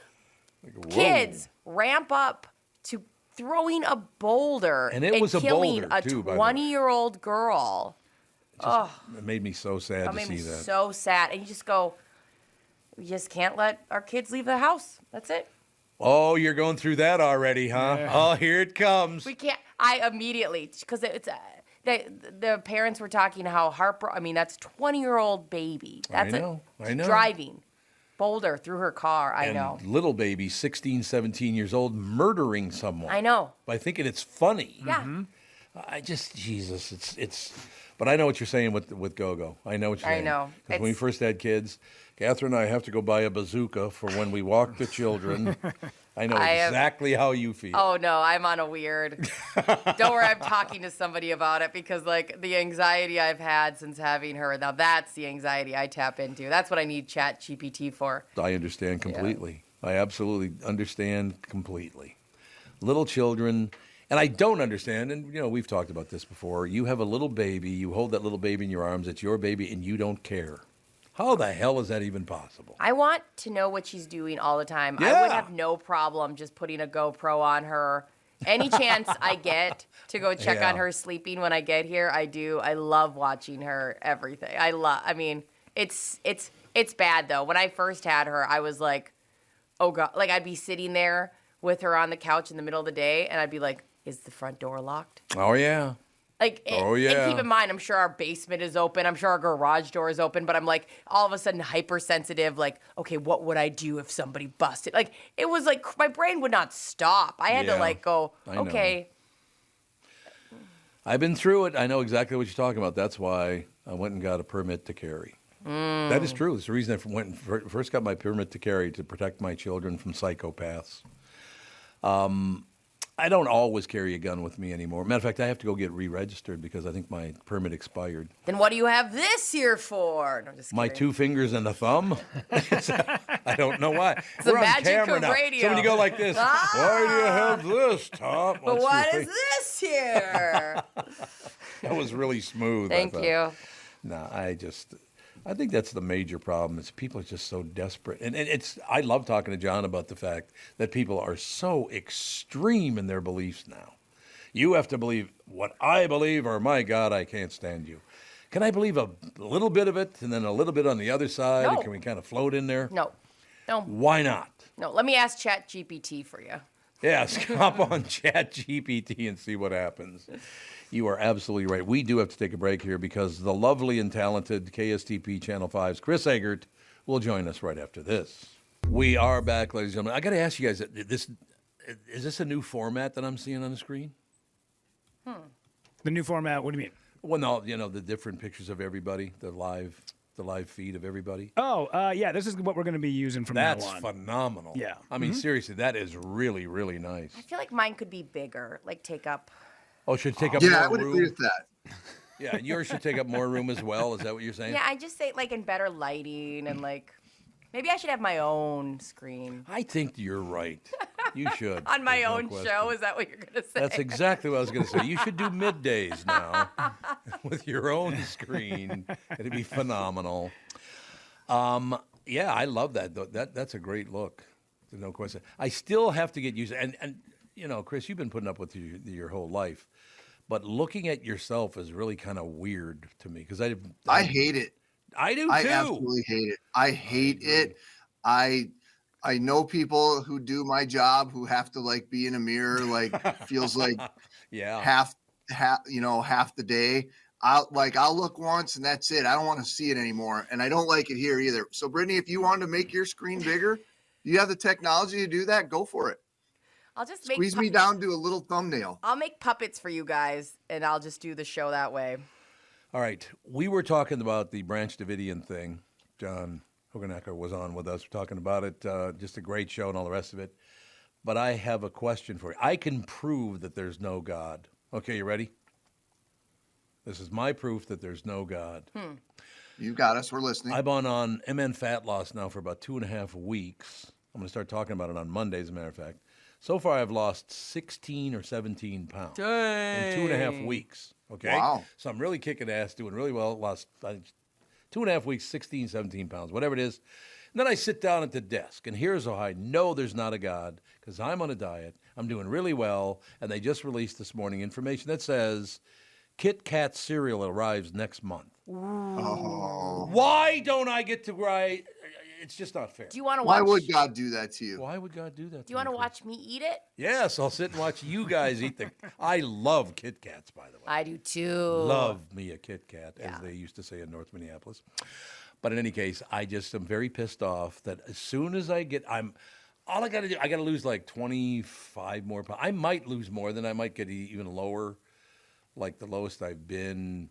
kids ramp up to throwing a boulder And it was a killing boulder, a too, by the way. 20-year-old girl. It made me so sad That to made see me that. so sad. And you just go, we just can't let our kids leave the house. That's it. Oh, you're going through that already, huh? Yeah. Oh, here it comes. We can't. I immediately, because it's the parents were talking how I mean, that's 20-year-old baby. That's I know. driving boulder through her car. I And know. little baby, 16, 17 years old, murdering someone. I know. By thinking it's funny. Yeah. I just, Jesus, it's. But I know what you're saying with Go-Go. I know what you're I saying. know. Because when we first had kids, Catherine and I have to go buy a bazooka for when we walk the children. I know exactly how you feel. Oh, no, I'm on a weird. Don't worry, I'm talking to somebody about it because, like, the anxiety I've had since having her, now that's the anxiety I tap into. That's what I need ChatGPT for. I understand completely. Yeah. I absolutely understand completely. Little children, and I don't understand, and, we've talked about this before. You have a little baby, you hold that little baby in your arms, it's your baby, and you don't care. How the hell is that even possible? I want to know what she's doing all the time. Yeah. I would have no problem just putting a GoPro on her. Any chance I get to go check on her sleeping when I get here, I do. I love watching her, everything. It's bad, though. When I first had her, I was like, oh, God. Like, I'd be sitting there with her on the couch in the middle of the day, and I'd be like, is the front door locked? Oh, yeah. And keep in mind, I'm sure our basement is open. I'm sure our garage door is open. But I'm like, all of a sudden, hypersensitive. Like, okay, what would I do if somebody busted? Like, it was like my brain would not stop. I had to go, okay. I've been through it. I know exactly what you're talking about. That's why I went and got a permit to carry. That is true. It's the reason I went and first got my permit to carry, to protect my children from psychopaths. I don't always carry a gun with me anymore. Matter of fact, I have to go get re-registered because I think my permit expired. Then what do you have this here for? No, just my 2 fingers and a thumb? I don't know why. It's We're the on magic camera of now. radio. So when you go like this, why do you have this, Tom? But what is this here? That was really smooth. Thank you. No, I think that's the major problem. Is people are just so desperate, and I love talking to John about the fact that people are so extreme in their beliefs now. You have to believe what I believe, or my God, I can't stand you. Can I believe a little bit of it, and then a little bit on the other side? No. Can we kind of float in there? No. Why not? No. Let me ask ChatGPT for you. Yes, hop on ChatGPT and see what happens. You are absolutely right. We do have to take a break here because the lovely and talented KSTP Channel 5's Chris Egert will join us right after this. We are back, ladies and gentlemen. I got to ask you guys, is this a new format that I'm seeing on the screen? The new format, what do you mean? Well, no, the different pictures of everybody, the live feed of everybody. Oh, yeah, this is what we're going to be using from now on. That's phenomenal. Yeah. I mean, seriously, that is really, really nice. I feel like mine could be bigger, like take up. Oh, should it take up more room? Yeah, I would agree with that. Yeah, yours should take up more room as well. Is that what you're saying? Yeah, I just say like in better lighting and like maybe I should have my own screen. I think you're right. You should. On my There's no own question. show, is that what you're going to say? That's exactly what I was going to say. You should do middays now with your own screen. It'd be phenomenal. Yeah, I love that. That's a great look. There's no question. I still have to get used to it. And Chris, you've been putting up with your whole life. But looking at yourself is really kind of weird to me because I hate it. I do too. I absolutely hate it. I hate it. I know people who do my job who have to like be in a mirror, like feels like half the day. I'll look once and that's it. I don't want to see it anymore. And I don't like it here either. So Brittany, if you wanted to make your screen bigger, you have the technology to do that, go for it. I'll just squeeze me down to a little thumbnail. I'll make puppets for you guys and I'll just do the show that way. All right. We were talking about the Branch Davidian thing. John Hoogenakker was on with us. We're talking about it. Just a great show and all the rest of it. But I have a question for you. I can prove that there's no God. Okay, you ready? This is my proof that there's no God. You got us. We're listening. I've been on MN Fat Loss now for about 2.5 weeks. I'm going to start talking about it on Monday, as a matter of fact. So far, I've lost 16 or 17 pounds in 2.5 weeks. Okay? Wow. So I'm really kicking ass, doing really well. Lost 2.5 weeks, 16, 17 pounds, whatever it is. And then I sit down at the desk, and here's how I know there's not a God, because I'm on a diet. I'm doing really well, and they just released this morning information that says Kit Kat cereal arrives next month. Oh. Why don't I get to ride? It's just not fair. Do you want to watch? Why would God do that to you? Why would God do that? Do you want to watch me eat it? Yes, I'll sit and watch you guys eat the. I love Kit Kats, by the way. I do too. Love me a Kit Kat, as they used to say in North Minneapolis. But in any case, I just am very pissed off that as soon as I get, all I got to do, I got to lose like 25 more pounds. I might lose more, then I might get even lower. Like the lowest I've been,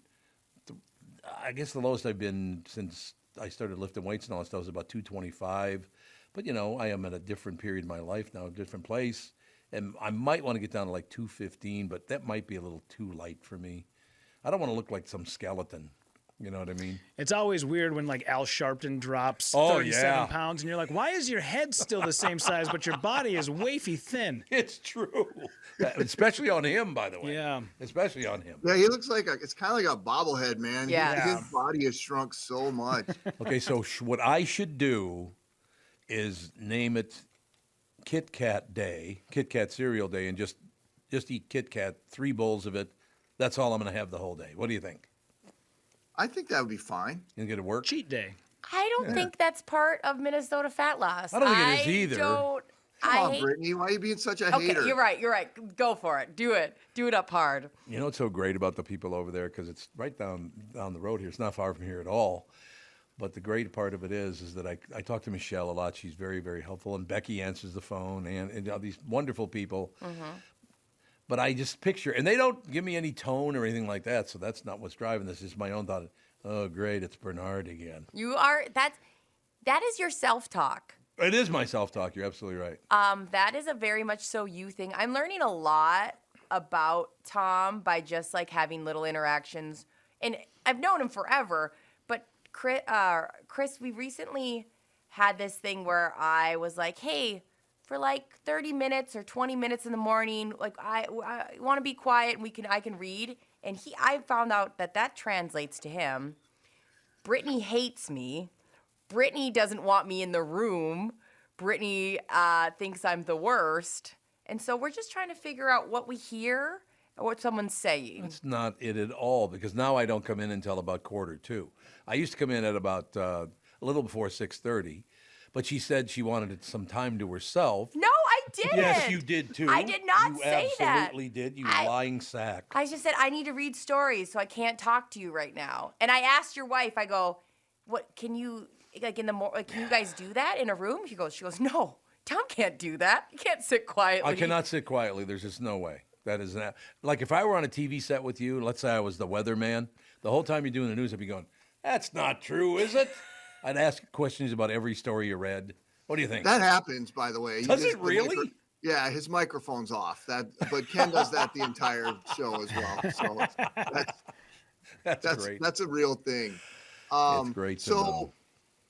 I guess the lowest I've been since I started lifting weights and all that stuff was about 225. But, I am at a different period in my life now, a different place. And I might want to get down to like 215, but that might be a little too light for me. I don't want to look like some skeleton. You know what I mean? It's always weird when like Al Sharpton drops 37 pounds and you're like, why is your head still the same size, but your body is wafy thin? It's true. Especially on him, by the way. Yeah. Especially on him. Yeah, he looks like it's kind of like a bobblehead, man. Yeah. His body has shrunk so much. Okay, so what I should do is name it Kit Kat Day, Kit Kat Cereal Day, and just eat Kit Kat, 3 bowls of it. That's all I'm going to have the whole day. What do you think? I think that would be fine. You get to work? Cheat day. I don't think that's part of Minnesota fat loss. I don't think it is either. Come on, Brittany. Why are you being such a hater? Okay, you're right. Go for it. Do it up hard. You know what's so great about the people over there? Because it's right down the road here. It's not far from here at all. But the great part of it is that I talk to Michelle a lot. She's very, very helpful. And Becky answers the phone. And these wonderful people. Mm-hmm. But I just picture, and they don't give me any tone or anything like that, so that's not what's driving this. It's my own thought. Oh, great, it's Barnard again. That is your self-talk. It is my self-talk. You're absolutely right. That is a very much so you thing. I'm learning a lot about Tom by just like having little interactions, and I've known him forever. But Chris, we recently had this thing where I was like, hey, for like 30 minutes or 20 minutes in the morning, like I want to be quiet and I can read. And I found out that translates to him. Brittany hates me. Brittany doesn't want me in the room. Brittany thinks I'm the worst. And so we're just trying to figure out what we hear or what someone's saying. That's not it at all, because now I don't come in until about 1:45. I used to come in at about a little before 6:30. But she said she wanted some time to herself. No, I didn't. Yes, you did too. I did not say that. You absolutely did, you lying sack. I just said, I need to read stories, so I can't talk to you right now. And I asked your wife, I go, what, can you, like in the morning, can you guys do that in a room? She goes, no, Tom can't do that. You can't sit quietly. I cannot sit quietly. There's just no way. That is not, like if I were on a TV set with you, let's say I was the weatherman, the whole time you're doing the news, I'd be going, that's not true, is it? I'd ask questions about every story you read. What do you think? That happens, by the way. Does it really? Yeah, his microphone's off. But Ken does that the entire show as well. So that's great. That's a real thing. It's great to know.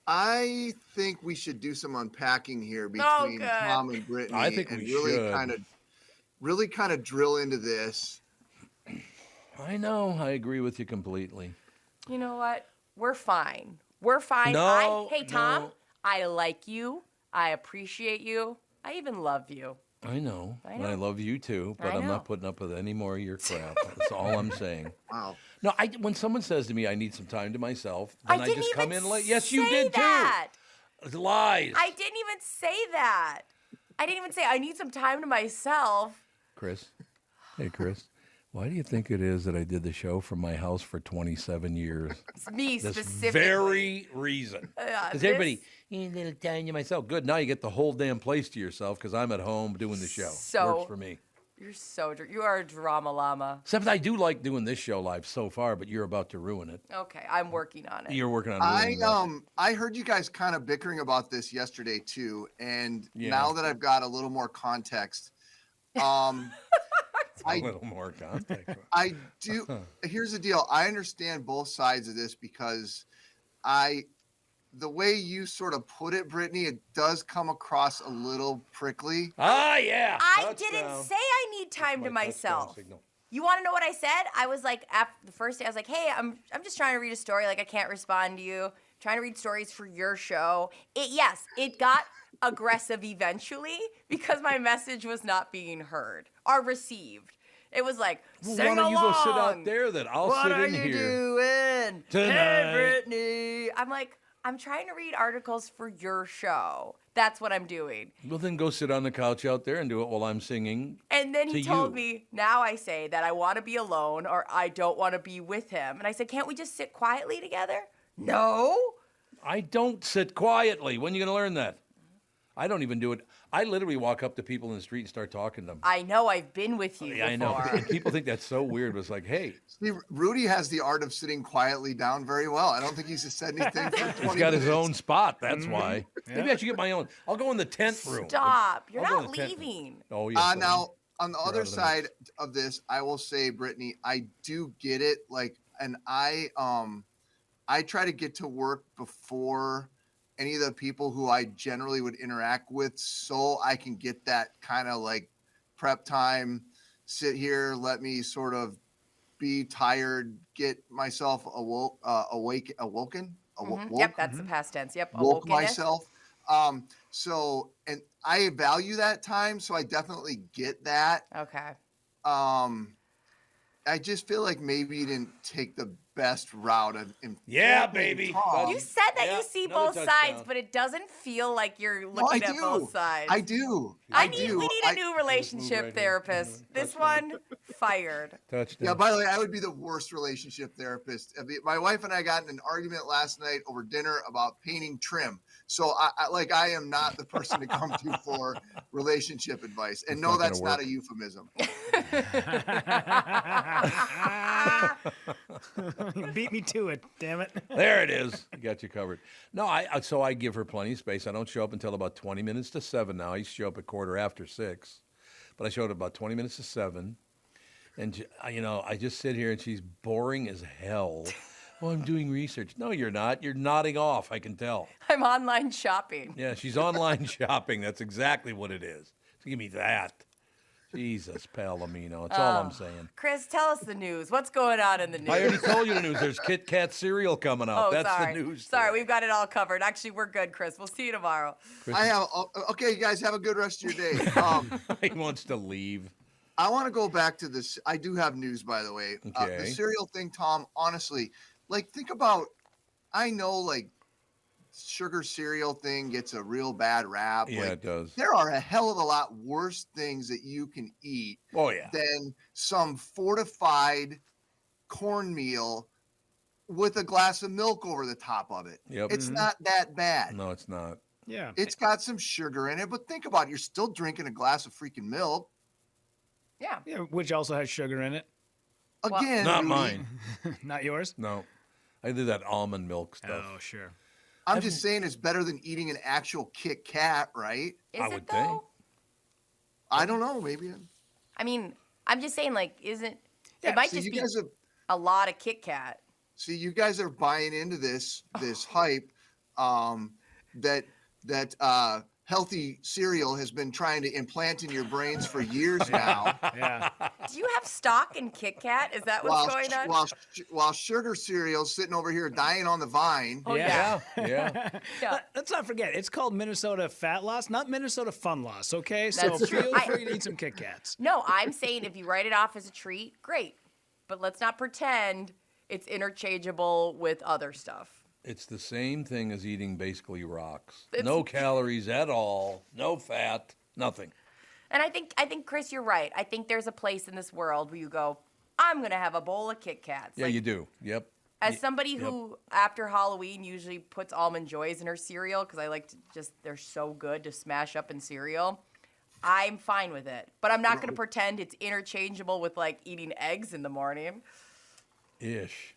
I think we should do some unpacking here between Tom and Brittany. I think we should. Really kind of drill into this. I know. I agree with you completely. You know what? We're fine. We're fine. Hey, Tom, I like you. I appreciate you. I even love you. I know. And I love you too, but I'm not putting up with any more of your crap. That's all I'm saying. Wow. No, when someone says to me, I need some time to myself, then I just come in late. Yes, you did that. Too. Lies. I didn't even say that. I didn't even say I need some time to myself. Chris. Hey, Chris. Why do you think it is that I did the show from my house for 27 years? It's me this specifically. Very reason. Because everybody, you need a little time to myself. Good. Now you get the whole damn place to yourself because I'm at home doing the show. Works for me. You are a drama llama. Except I do like doing this show live so far, but you're about to ruin it. Okay, I'm working on it. You're working on ruining it. I heard you guys kind of bickering about this yesterday too, and now that I've got a little more context, a little more context. I do. Here's the deal. I understand both sides of this because the way you sort of put it, Brittany, it does come across a little prickly. Ah, yeah. I didn't say I need time to myself. You want to know what I said? I was like, after the first day, I was like, hey, I'm just trying to read a story. Like, I can't respond to you. I'm trying to read stories for your show. It got aggressive eventually because my message was not being heard or received. It was like, sing along. Why don't you go sit out there then? I'll sit in here. What are you doing? Tonight. Hey, Brittany. I'm like, I'm trying to read articles for your show. That's what I'm doing. Well, then go sit on the couch out there and do it while I'm singing. And then he told me, now I say that I want to be alone or I don't want to be with him. And I said, can't we just sit quietly together? No. I don't sit quietly. When are you going to learn that? I don't even do it. I literally walk up to people in the street and start talking to them. I know. I've been with you before. I know. And people think that's so weird. But it's like, hey. See, Rudy has the art of sitting quietly down very well. I don't think he's said anything for 20 minutes. He's got his own spot. That's why. Yeah. Maybe I should get my own. I'll go in the tent room. Stop. You're not leaving. Oh, yeah. Now, on the other side of this, I will say, Brittany, I do get it. Like, and I try to get to work before any of the people who I generally would interact with, so I can get that kind of like prep time, sit here, let me sort of be tired, get myself awoken. Yep, that's the past tense. Yep, woke myself. So, and I value that time, so I definitely get that. Okay. I just feel like maybe you didn't take the best route of baby. You said that you see both sides, but it doesn't feel like you're looking at both sides. I do. We need a new relationship therapist. This one, fired. Touchdown. Yeah, by the way, I would be the worst relationship therapist. My wife and I got in an argument last night over dinner about painting trim. So I am not the person to come to for relationship advice. And no, that's not a euphemism. You beat me to it, damn it. There it is. Got you covered. No, so I give her plenty of space. I don't show up until about 20 minutes to 7 now. I used to show up at 6:15. But I showed up about 20 minutes to 7. And, I just sit here and she's boring as hell. Oh, I'm doing research. No, you're not. You're nodding off, I can tell. I'm online shopping. Yeah, she's online shopping. That's exactly what it is. So give me that. Jesus, Palomino. That's all I'm saying. Chris, tell us the news. What's going on in the news? I already told you the news. There's Kit Kat cereal coming out. That's sorry. the news. Sorry, we've got it all covered. Actually, we're good, Chris. We'll see you tomorrow. Okay, you guys have a good rest of your day. He wants to leave. I want to go back to this. I do have news, by the way. Okay. The cereal thing, Tom, honestly, like, think about, I know, like, sugar cereal thing gets a real bad rap. Yeah, like, it does. There are a hell of a lot worse things that you can eat than some fortified cornmeal with a glass of milk over the top of it. Yep. It's not that bad. No, it's not. Yeah. It's got some sugar in it, but think about it. You're still drinking a glass of freaking milk. Yeah, which also has sugar in it. Again, not Rudy, mine. Not yours? No. I do that almond milk stuff. Oh, sure. I'm just saying it's better than eating an actual Kit Kat, right? I would think. I don't know. Maybe. I mean, I'm just saying, like, it might just be a lot of Kit Kat. See, you guys are buying into this hype that healthy cereal has been trying to implant in your brains for years now. Yeah. Do you have stock in Kit Kat? Is that what's going on? While sugar cereal's sitting over here dying on the vine. Oh, yeah. Let's not forget, it's called Minnesota Fat Loss, not Minnesota Fun Loss, okay? So feel free to eat some Kit Kats. No, I'm saying if you write it off as a treat, great. But let's not pretend it's interchangeable with other stuff. It's the same thing as eating basically rocks. No calories at all, no fat, nothing. And I think, Chris, you're right. I think there's a place in this world where you go, I'm going to have a bowl of Kit Kats. Yeah, you do. Yep. As somebody who, after Halloween, usually puts Almond Joys in her cereal because I like to they're so good to smash up in cereal, I'm fine with it. But I'm not going to pretend it's interchangeable with, like, eating eggs in the morning. Ish.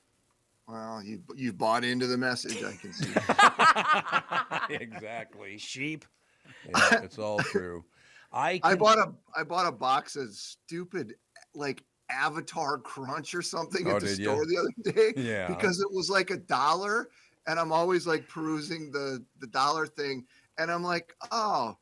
Well, you've bought into the message, I can see. Exactly. Sheep. Yeah, it's all true. I bought a box of stupid, like, Avatar Crunch or something at the store the other day. Yeah. Because it was like $1, and I'm always like perusing the dollar thing, and I'm like, oh,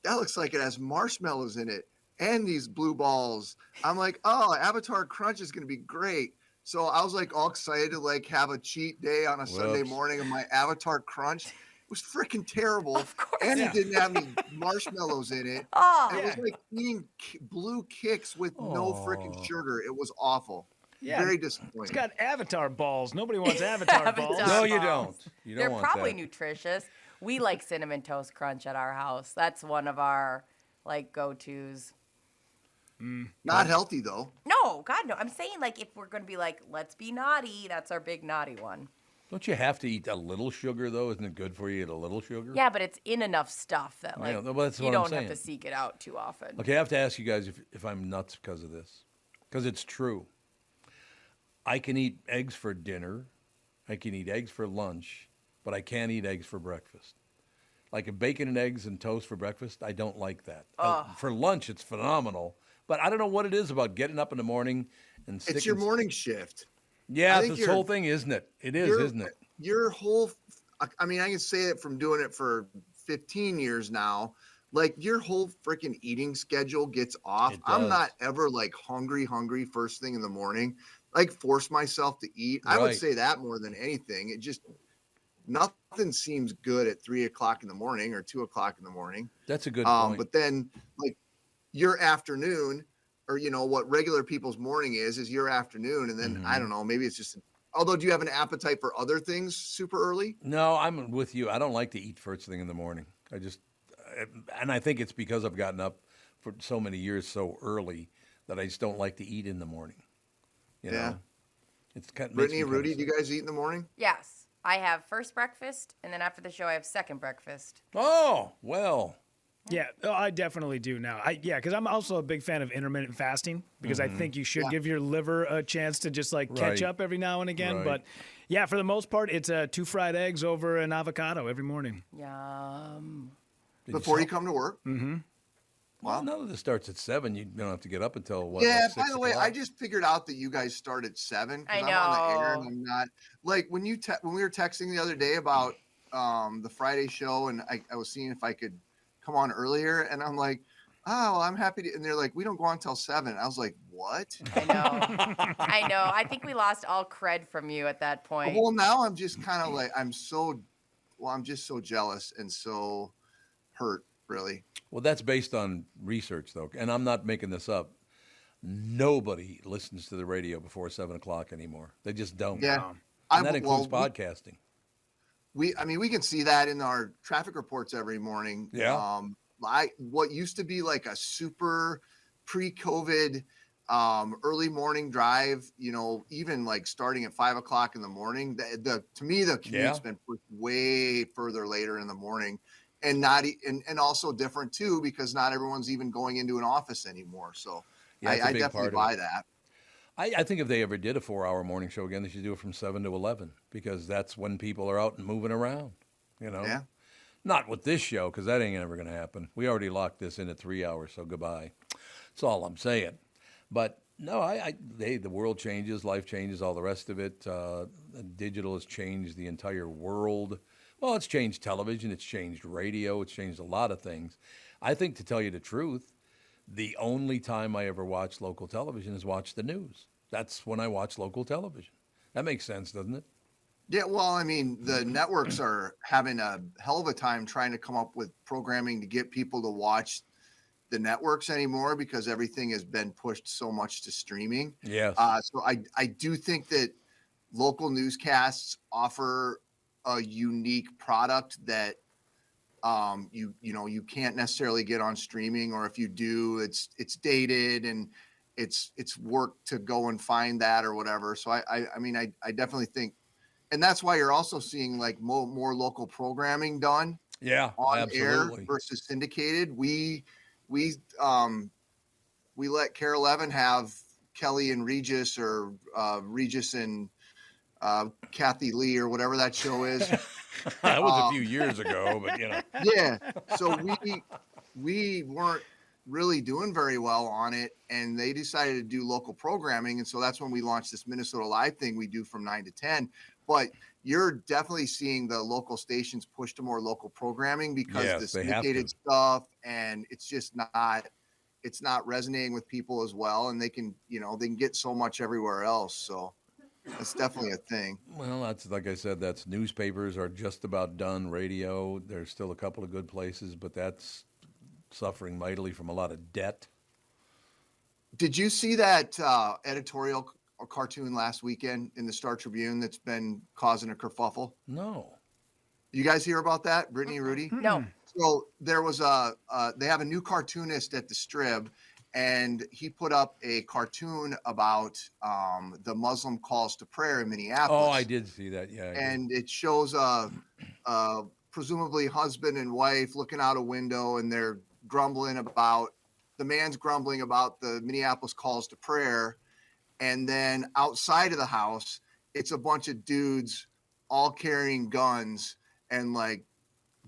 that looks like it has marshmallows in it and these blue balls. I'm like, oh, Avatar Crunch is gonna be great. So I was like all excited to like have a cheat day on a Sunday morning of my Avatar Crunch. It was freaking terrible. Of course. And it didn't have any marshmallows in it. Oh. It was like eating blue kicks with no freaking sugar. It was awful. Yeah. Very disappointing. It's got Avatar balls. Nobody wants Avatar balls. No, you don't. You don't They're want probably that. nutritious. We like Cinnamon Toast Crunch at our house. That's one of our, like, go-tos. Not healthy though. No, God, no. I'm saying, like, if we're going to be like, let's be naughty, that's our big naughty one. Don't you have to eat a little sugar, though? Isn't it good for you to eat a little sugar? Yeah, but it's in enough stuff that like well, that's you what don't I'm saying. have to seek it out too often. Okay, I have to ask you guys if I'm nuts because of this. Because it's true. I can eat eggs for dinner. I can eat eggs for lunch, but I can't eat eggs for breakfast. Like if bacon and eggs and toast for breakfast, I don't like that. For lunch, it's phenomenal. But I don't know what it is about getting up in the morning and sticking... It's your morning shift. Yeah, it's this whole thing, isn't it? It is, isn't it? Your whole... I mean, I can say it from doing it for 15 years now. Like, your whole freaking eating schedule gets off. I'm not ever, like, hungry first thing in the morning. Like, force myself to eat. Right. I would say that more than anything. It just... Nothing seems good at 3 o'clock in the morning or 2 o'clock in the morning. That's a good point. But then, like, your afternoon, or, you know, what regular people's morning is your afternoon. And then, I don't know, maybe it's just... Although, do you have an appetite for other things super early? No, I'm with you. I don't like to eat first thing in the morning. And I think it's because I've gotten up for so many years so early that I just don't like to eat in the morning. You know? It's kind of, Brittany and Rudy, do you guys eat in the morning? Yes. I have first breakfast, and then after the show, I have second breakfast. Oh, well. Yeah, I definitely do now. Because I'm also a big fan of intermittent fasting because I think you should give your liver a chance to just like catch up every now and again. Right. But yeah, for the most part, it's 2 fried eggs over an avocado every morning. Yum. Before you come to work? Mm-hmm. Well, none of this starts at 7. You don't have to get up until what? Yeah. Like By the way, o'clock? I just figured out that you guys start at 7. I know. I'm on the air and I'm not like when we were texting the other day about the Friday show, and I was seeing if I could come on earlier, and I'm like, oh, well, I'm happy to. And they're like, we don't go on until 7. I was like, what? I know. I think we lost all cred from you at that point. Well, now I'm just kind of like I'm just so jealous and so hurt, really. Well, that's based on research, though, and I'm not making this up. Nobody listens to the radio before 7 o'clock anymore. They just don't. Yeah, and that includes podcasting. We can see that in our traffic reports every morning. Yeah. What used to be like a super pre-COVID early morning drive, you know, even like starting at 5 o'clock in the morning. To me, the commute's been pushed way further later in the morning. And and also different too, because not everyone's even going into an office anymore. So I definitely buy that. I think if they ever did a 4-hour morning show again, they should do it from 7 to 11 because that's when people are out and moving around. You know, not with this show because that ain't ever going to happen. We already locked this in at 3 hours, so goodbye. That's all I'm saying. But no, the world changes, life changes, all the rest of it. Digital has changed the entire world. Well, it's changed television, it's changed radio, it's changed a lot of things. I think, to tell you the truth, the only time I ever watch local television is watch the news. That's when I watch local television. That makes sense, doesn't it? Yeah, well, I mean, the networks are having a hell of a time trying to come up with programming to get people to watch the networks anymore because everything has been pushed so much to streaming. Yes. So I do think that local newscasts offer a unique product that you can't necessarily get on streaming, or if you do, it's dated and it's work to go and find that or whatever. So I mean I definitely think, and that's why you're also seeing like more local programming done. Yeah, on absolutely. air versus syndicated. We let Care 11 have Kelly and Regis or Regis and Kathy Lee or whatever that show is. That was a few years ago, but you know. Yeah. So we weren't really doing very well on it, and they decided to do local programming, and so that's when we launched this Minnesota Live thing we do from 9 to 10. But you're definitely seeing the local stations push to more local programming because the syndicated stuff, and it's just not resonating with people as well, and they can get so much everywhere else. So that's definitely a thing. Well, that's like I said, that's newspapers are just about done. Radio, there's still a couple of good places, but that's suffering mightily from a lot of debt. Did you see that editorial cartoon last weekend in the Star Tribune that's been causing a kerfuffle? No. You guys hear about that, Brittany and Rudy? No. So there was they have a new cartoonist at the Strib, and he put up a cartoon about the Muslim calls to prayer in Minneapolis. Oh, I did see that. Yeah. And it shows presumably husband and wife looking out a window, and they're grumbling about the man's grumbling about the Minneapolis calls to prayer. And then outside of the house, it's a bunch of dudes all carrying guns and like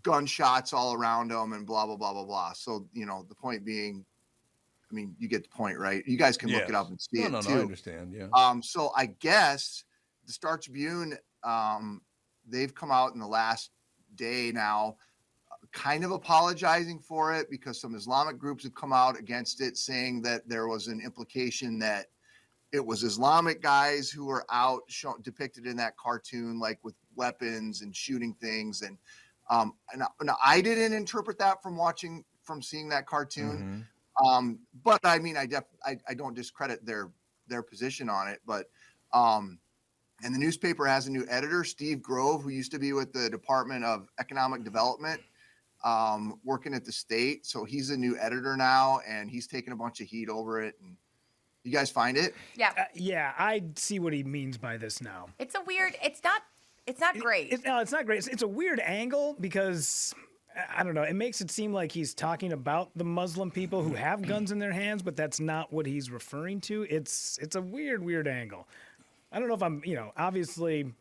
gunshots all around them and blah, blah, blah, blah, blah. So, you know, the point being, I mean, you get the point, right? You guys can look it up and see it too. No, I understand. Yeah. So I guess the Star Tribune, they've come out in the last day now, kind of apologizing for it because some Islamic groups have come out against it, saying that there was an implication that it was Islamic guys who were out depicted in that cartoon, like with weapons and shooting things. And I didn't interpret that from seeing that cartoon. But I mean, I don't discredit their position on it, but, and the newspaper has a new editor, Steve Grove, who used to be with the Department of Economic Development, working at the state. So he's a new editor now, and he's taking a bunch of heat over it. And you guys find it? Yeah. Yeah, I see what he means by this now. It's a weird. It's not great. It's not great. It's a weird angle because I don't know. It makes it seem like he's talking about the Muslim people who have guns in their hands, but that's not what he's referring to. It's a weird angle. I don't know if I'm, obviously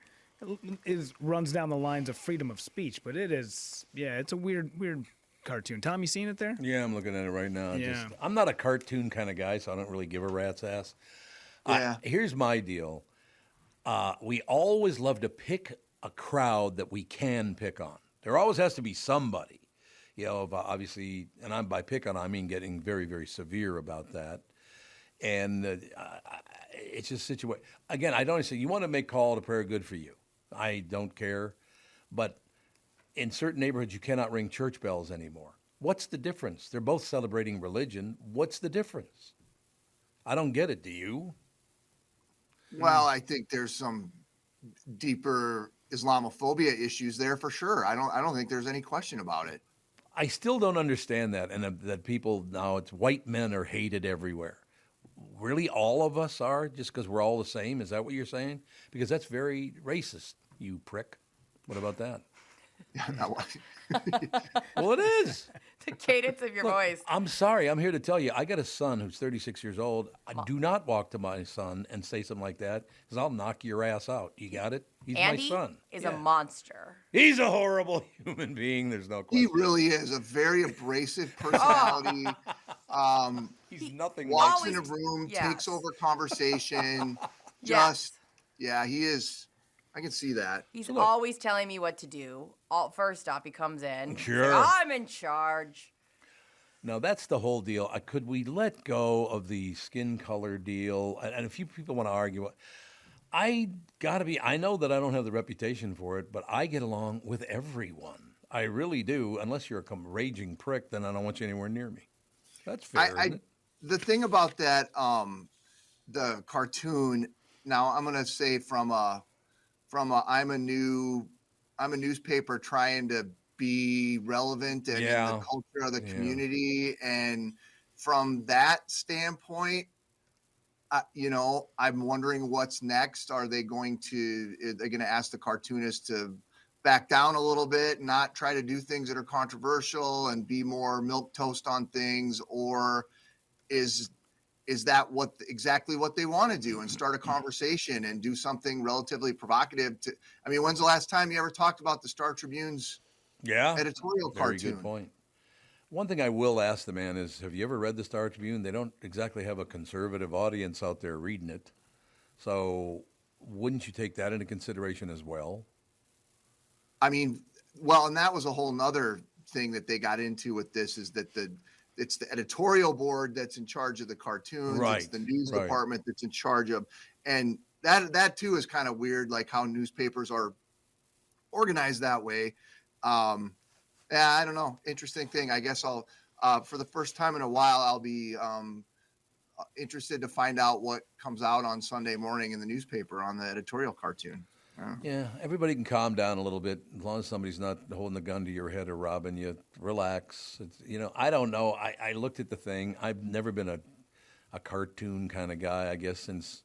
it runs down the lines of freedom of speech, but it's a weird cartoon. Tom, you seen it there? Yeah, I'm looking at it right now. Yeah. I'm not a cartoon kind of guy, so I don't really give a rat's ass. Yeah. Here's my deal. We always love to pick a crowd that we can pick on. There always has to be somebody, obviously, and by pick on, I mean getting very, very severe about that. And it's just situation. Again, I don't say you want to make call to prayer, good for you. I don't care. But in certain neighborhoods, you cannot ring church bells anymore. What's the difference? They're both celebrating religion. What's the difference? I don't get it. Do you? Well, I think there's some deeper Islamophobia issues there for sure. I don't think there's any question about it. I still don't understand that, and that people now, it's white men are hated everywhere. Really, all of us are, just because we're all the same? Is that what you're saying? Because that's very racist, you prick. What about that? Well, it is. The cadence of your voice. I'm sorry. I'm here to tell you, I got a son who's 36 years old. I do not walk to my son and say something like that, because I'll knock your ass out. You got it? He's Andy my son. Is a monster. He's a horrible human being. There's no question. He really is a very abrasive personality. He's nothing. Walks in a room, takes over conversation. He is. I can see that. He's always telling me what to do. First off, he comes in. Sure. Like, I'm in charge. No, that's the whole deal. Could we let go of the skin color deal? And a few people want to argue. I know that I don't have the reputation for it, but I get along with everyone. I really do. Unless you're a raging prick, then I don't want you anywhere near me. That's fair, isn't it? The thing about that, the cartoon, now I'm going to say I'm a newspaper trying to be relevant and in the culture of the community. And from that standpoint, I'm wondering what's next. Are they going to ask the cartoonist to back down a little bit, not try to do things that are controversial and be more milquetoast on things? Or is that exactly what they want to do and start a conversation and do something relatively provocative? When's the last time you ever talked about the Star Tribune's editorial cartoon? Very good point. One thing I will ask the man is, have you ever read the Star Tribune? They don't exactly have a conservative audience out there reading it. So wouldn't you take that into consideration as well? And that was a whole nother thing that they got into with this, is that it's the editorial board that's in charge of the cartoons. Right. It's the news department that's in charge of, and that too is kind of weird, like how newspapers are organized that way. I don't know. Interesting thing. I guess I'll, for the first time in a while, I'll be interested to find out what comes out on Sunday morning in the newspaper on the editorial cartoon. Yeah, everybody can calm down a little bit as long as somebody's not holding the gun to your head or robbing you. Relax. I don't know. I looked at the thing. I've never been a a cartoon kind of guy, I guess, since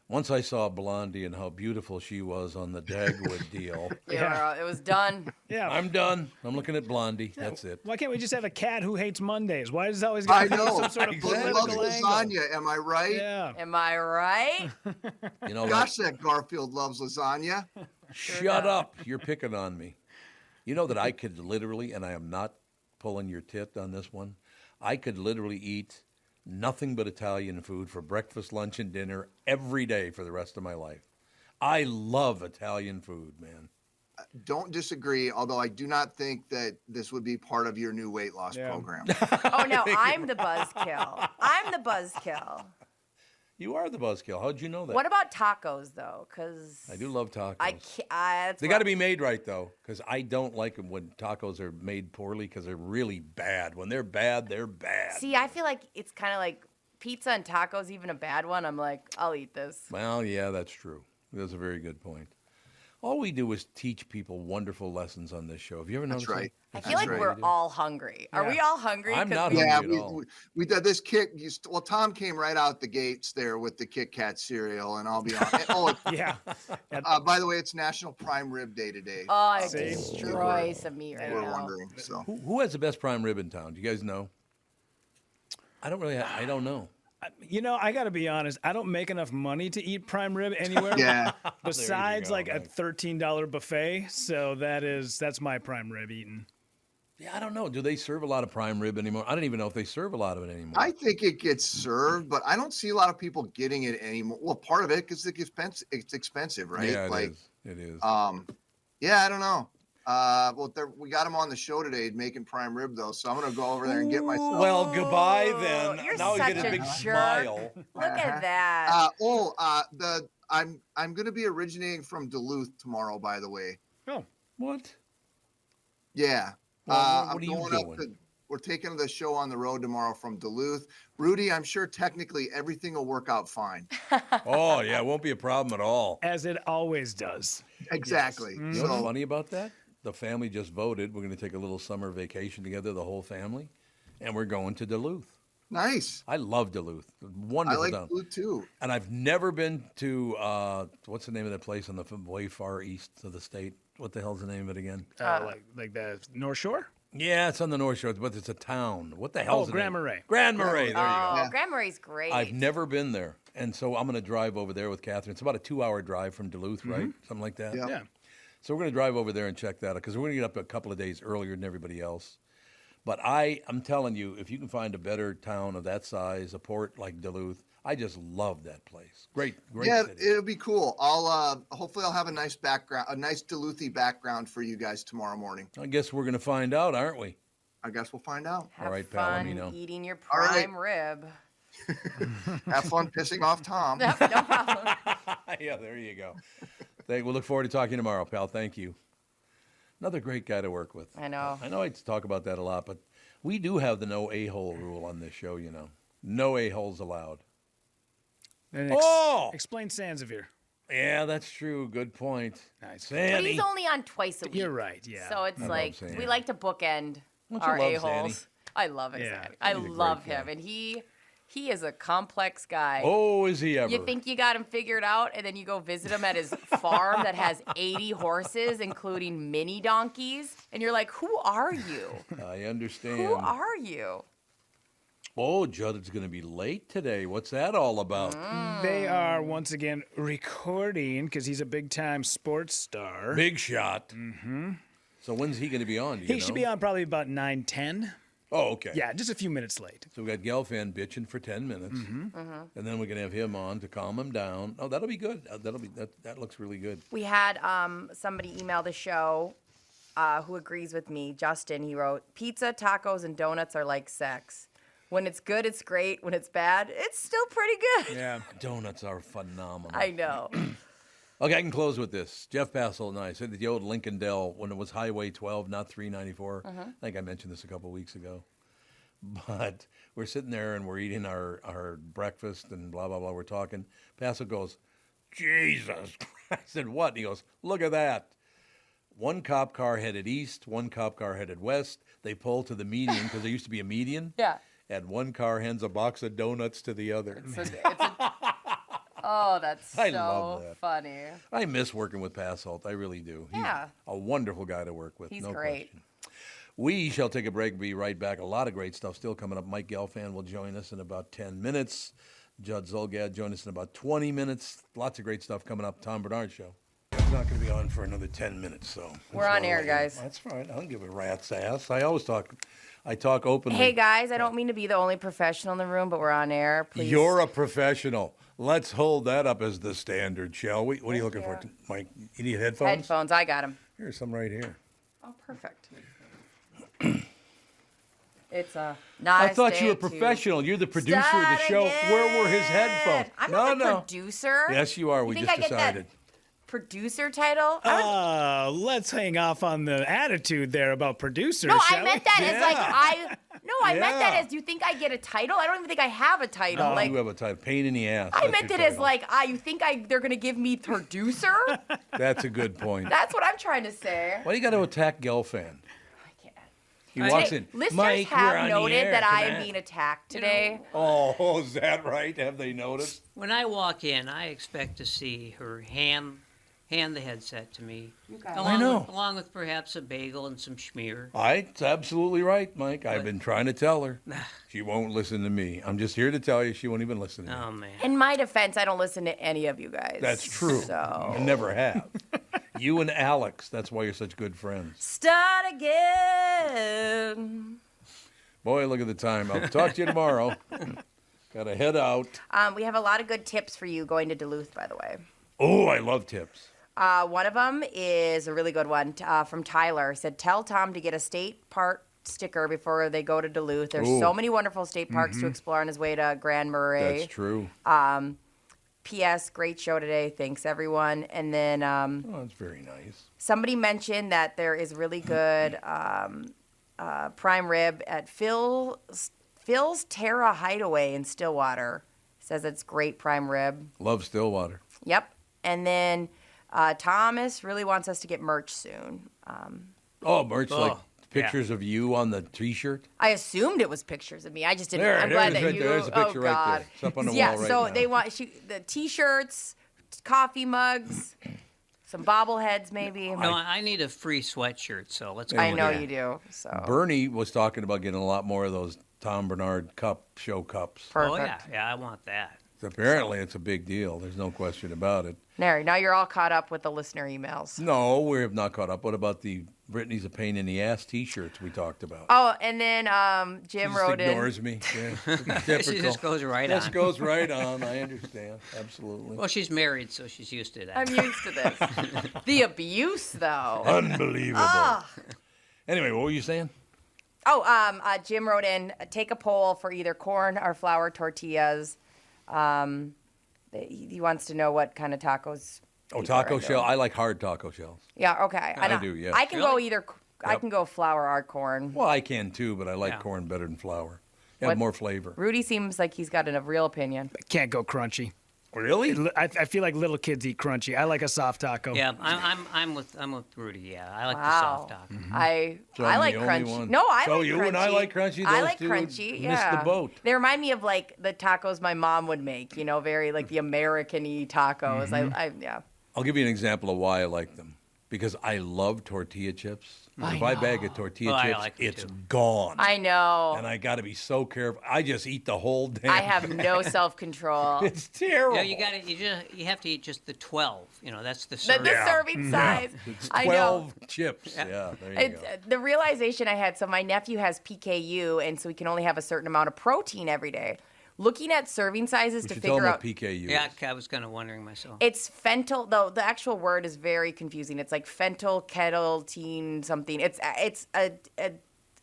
once I saw Blondie and how beautiful she was on the Dagwood deal. Yeah, it was done. Yeah. I'm done. I'm looking at Blondie. That's it. Why can't we just have a cat who hates Mondays? Why does it always I got to be know. some sort of Exactly. Loves political angle? lasagna. Am I right? Yeah. Am I right? You know, Gosh, that Garfield loves lasagna. shut up. You're picking on me. You know that I could literally, and I am not pulling your tit on this one, I could literally eat nothing but Italian food for breakfast, lunch, and dinner every day for the rest of my life. I love Italian food, man. Don't disagree, although I do not think that this would be part of your new weight loss program. Oh, no, I'm the buzzkill. I'm the buzzkill. You are the buzzkill. How'd you know that? What about tacos, though? Because I do love tacos. I can't. They got to be made right, though, because I don't like them when tacos are made poorly because they're really bad. When they're bad, they're bad. See, I feel like it's kind of like pizza and tacos, even a bad one. I'm like, I'll eat this. Well, yeah, that's true. That's a very good point. All we do is teach people wonderful lessons on this show. Have you ever noticed That's right. I feel like we're all hungry. Are we all hungry? I'm 'Cause not we- hungry Yeah, at all. we did this well, Tom came right out the gates there with the Kit Kat cereal, and I'll be honest. Yeah. By the way, it's National Prime Rib Day today. Oh, I See? destroy some meat right We're now. wondering. So Who has the best prime rib in town? Do you guys know? I don't really. I don't know. You know, I got to be honest. I don't make enough money to eat prime rib anywhere. yeah, Besides, go, like a man. $13 buffet. So that's my prime rib eating. Yeah, I don't know. Do they serve a lot of prime rib anymore? I don't even know if they serve a lot of it anymore. I think it gets served, but I don't see a lot of people getting it anymore. Well, part of it because it's expensive, right? Yeah, like, it is. yeah, I don't know. We got him on the show today making prime rib though, so I'm gonna go over there and get myself. Well, goodbye then. You're now you such get a a big jerk. smile. Look at that. I'm gonna be originating from Duluth tomorrow, by the way. Oh, What? Yeah. Well, what I'm are you going up doing? we're taking the show on the road tomorrow from Duluth. Rudy, I'm sure technically everything will work out fine. Oh, yeah, it won't be a problem at all. as it always does. Exactly. You know So, what's funny about that? The family just voted. We're going to take a little summer vacation together, the whole family, and we're going to Duluth. nice. I love Duluth. I Wonderful like town. Duluth too. And I've never been to, what's the name of that place on the way far east of the state? What the hell's the name of it again? Like the North Shore? Yeah, it's on the North Shore, but it's a town. What the hell's the Grand name? Marais. Grand Marais, there you go. Oh, Grand Marie's great. I've never been there. And so I'm going to drive over there with Catherine. It's about a 2-hour drive from Duluth, right? Something like that. Yeah. Yeah. So we're going to drive over there and check that out because we're going to get up a couple of days earlier than everybody else. But I'm telling you, if you can find a better town of that size, a port like Duluth, I just love that place. Great Yeah, city. it'll be cool. Hopefully I'll have a nice background, a nice Duluthy background for you guys tomorrow morning. I guess we're going to find out, aren't we? I guess we'll find out. Have All right, fun Palomino. eating your All right. prime rib. Have fun pissing off Tom. No problem. Yeah, there you go. We'll look forward to talking tomorrow, pal. Thank you. Another great guy to work with. I know. I know I talk about that a lot, but we do have the no a-hole rule on this show, you know. No a-holes allowed. And explain Sansevier. Yeah, that's true. Good point. Nice. But Sandy. he's only on twice a week. You're right, yeah. So it's I love like Sandy. we like to bookend Don't you our love a-holes. Sandy? I love it. Yeah, Sandy. I he's a love great him. guy. And he is a complex guy. Oh, is he ever? You think you got him figured out, and then you go visit him at his farm that has 80 horses, including mini donkeys, and you're like, who are you? I understand. Who are you? Oh, Judd is going to be late today. What's that all about? They are once again recording because he's a big-time sports star. Big shot. Mm-hmm. So when's he going to be on? Do you He should know? be on probably about 9:10. Oh, okay. Yeah, just a few minutes late. So we got Gelfand bitching for 10 minutes, and then we're going to have him on to calm him down. Oh, that'll be good. That looks really good. We had somebody email the show who agrees with me. Justin, he wrote, pizza, tacos, and donuts are like sex. When it's good, it's great. When it's bad, it's still pretty good. Yeah. Donuts are phenomenal. I know. Okay, I can close with this. Jeff Passel and I said that the old Lincoln Dell, when it was Highway 12, not 394. I think I mentioned this a couple of weeks ago. But we're sitting there and we're eating our breakfast and blah, blah, blah. We're talking. Passel goes, Jesus. I said, what? And he goes, look at that. One cop car headed east, one cop car headed west. They pulled to the median because there used to be a median. Yeah. and one car hands a box of donuts to the other. Oh, that's I so love that. funny. I miss working with Passolt. I really do. He's a wonderful guy to work with. He's no great. question. We shall take a break and be right back. A lot of great stuff still coming up. Mike Gelfand will join us in about 10 minutes. Judd Zulgad join us in about 20 minutes. Lots of great stuff coming up. Tom Barnard Show. It's not going to be on for another 10 minutes, so. We're on air, guys. That's fine. I don't give a rat's ass. I talk openly. Hey, guys, I don't mean to be the only professional in the room, but we're on air. Please. You're a professional. Let's hold that up as the standard, shall we? What are you looking for, Mike? You need headphones? Headphones. I got them. Here's some right here. Oh, perfect. It's a nice I thought day you were to professional. You're the producer of the start show. again. Where were his headphones? I'm not the producer. Yes, you are. You We think just I get that decided. producer title? Let's hang off on the attitude there about producer. No, shall I meant we? that as like I meant that as, do you think I get a title? I don't even think I have a title. No, like, you have a title. Pain in the ass. I That's meant your it as title. like, you think they're gonna give me producer? That's a good point. That's what I'm trying to say. Why do you got to attack Gelfand? He walks in. Listeners Mike, we're on have the noted air. that I Come am on. being attacked today. Oh, is that right? Have they noticed? When I walk in, I expect to see her hand the headset to me. I know. Along with perhaps a bagel and some schmear. That's absolutely right, Mike. I've been trying to tell her. She won't listen to me. I'm just here to tell you she won't even listen to me. Oh, man. In my defense, I don't listen to any of you guys. That's true. So I never have. You and Alex, that's why you're such good friends. start again. Boy, look at the time. I'll talk to you tomorrow. Got to head out. We have a lot of good tips for you going to Duluth, by the way. Oh, I love tips. One of them is a really good one from Tyler. Said, tell Tom to get a state park sticker before they go to Duluth. There's so many wonderful state parks to explore on his way to Grand Marais. That's true. P.S. Great show today. Thanks, everyone. And then Oh, that's very nice. somebody mentioned that there is really good prime rib at Phil's Terra Hideaway in Stillwater. Says it's great prime rib. Love Stillwater. Yep. And then Thomas really wants us to get merch soon. Merch, like pictures of you on the T-shirt? I assumed it was pictures of me. I just didn't. There, I'm glad there's that right you. there. There's a picture oh right God. there. It's up on the yeah. wall right so now. they want the T-shirts, coffee mugs, some bobbleheads, maybe. No, I need a free sweatshirt, so let's go. I with know that. you do. So Bernie was talking about getting a lot more of those Tom Barnard show cups. perfect. Oh, yeah, I want that. Apparently, it's a big deal. There's no question about it. There. Now you're all caught up with the listener emails. No, we have not caught up. What about the Brittany's a pain in the ass T-shirts we talked about? Oh, and then she Jim just wrote ignores me. Yeah. Typical. She just goes right on. Just goes right on. I understand. Absolutely. Well, she's married, so she's used to that. I'm used to this. The abuse, though. Unbelievable. Ah. Anyway, what were you saying? Jim wrote in, take a poll for either corn or flour tortillas. He wants to know what kind of tacos. Oh, people are taco into. shell. I like hard taco shells. Yeah, okay. I do, yeah. I can Really? go either. I Yep. can go flour or corn. Well, I can too, but I like Yeah. corn better than flour. Have What- more flavor. Rudy seems like he's got a real opinion. Can't go crunchy. Really? I feel like little kids eat crunchy. I like a soft taco. Yeah, I'm with Rudy. Yeah, I like the Wow. soft taco. I So I'm like the only crunchy. one. No, I So like you crunchy. and I like crunchy? I Those like two crunchy. missed Yeah. the boat. They remind me of like the tacos my mom would make. You know, very like the American-y tacos. Yeah. I'll give you an example of why I like them. Because I love tortilla chips. If I bag a tortilla Oh, I chips, like them it's too. gone. I know. And I got to be so careful. I just eat the whole damn I have thing. no self-control. It's terrible. Yeah, you have to eat just the 12. You know, that's the The serving. serving size. It's I 12 know. chips. Yeah, there you It's, go. the realization I had, so my nephew has PKU, and so he can only have a certain amount of protein every day. Looking at serving sizes We to should tell figure them out. what PKU Yeah, is. I was kind of wondering myself. It's fentyl, though the actual word is very confusing. It's like phenylketoline something. It's a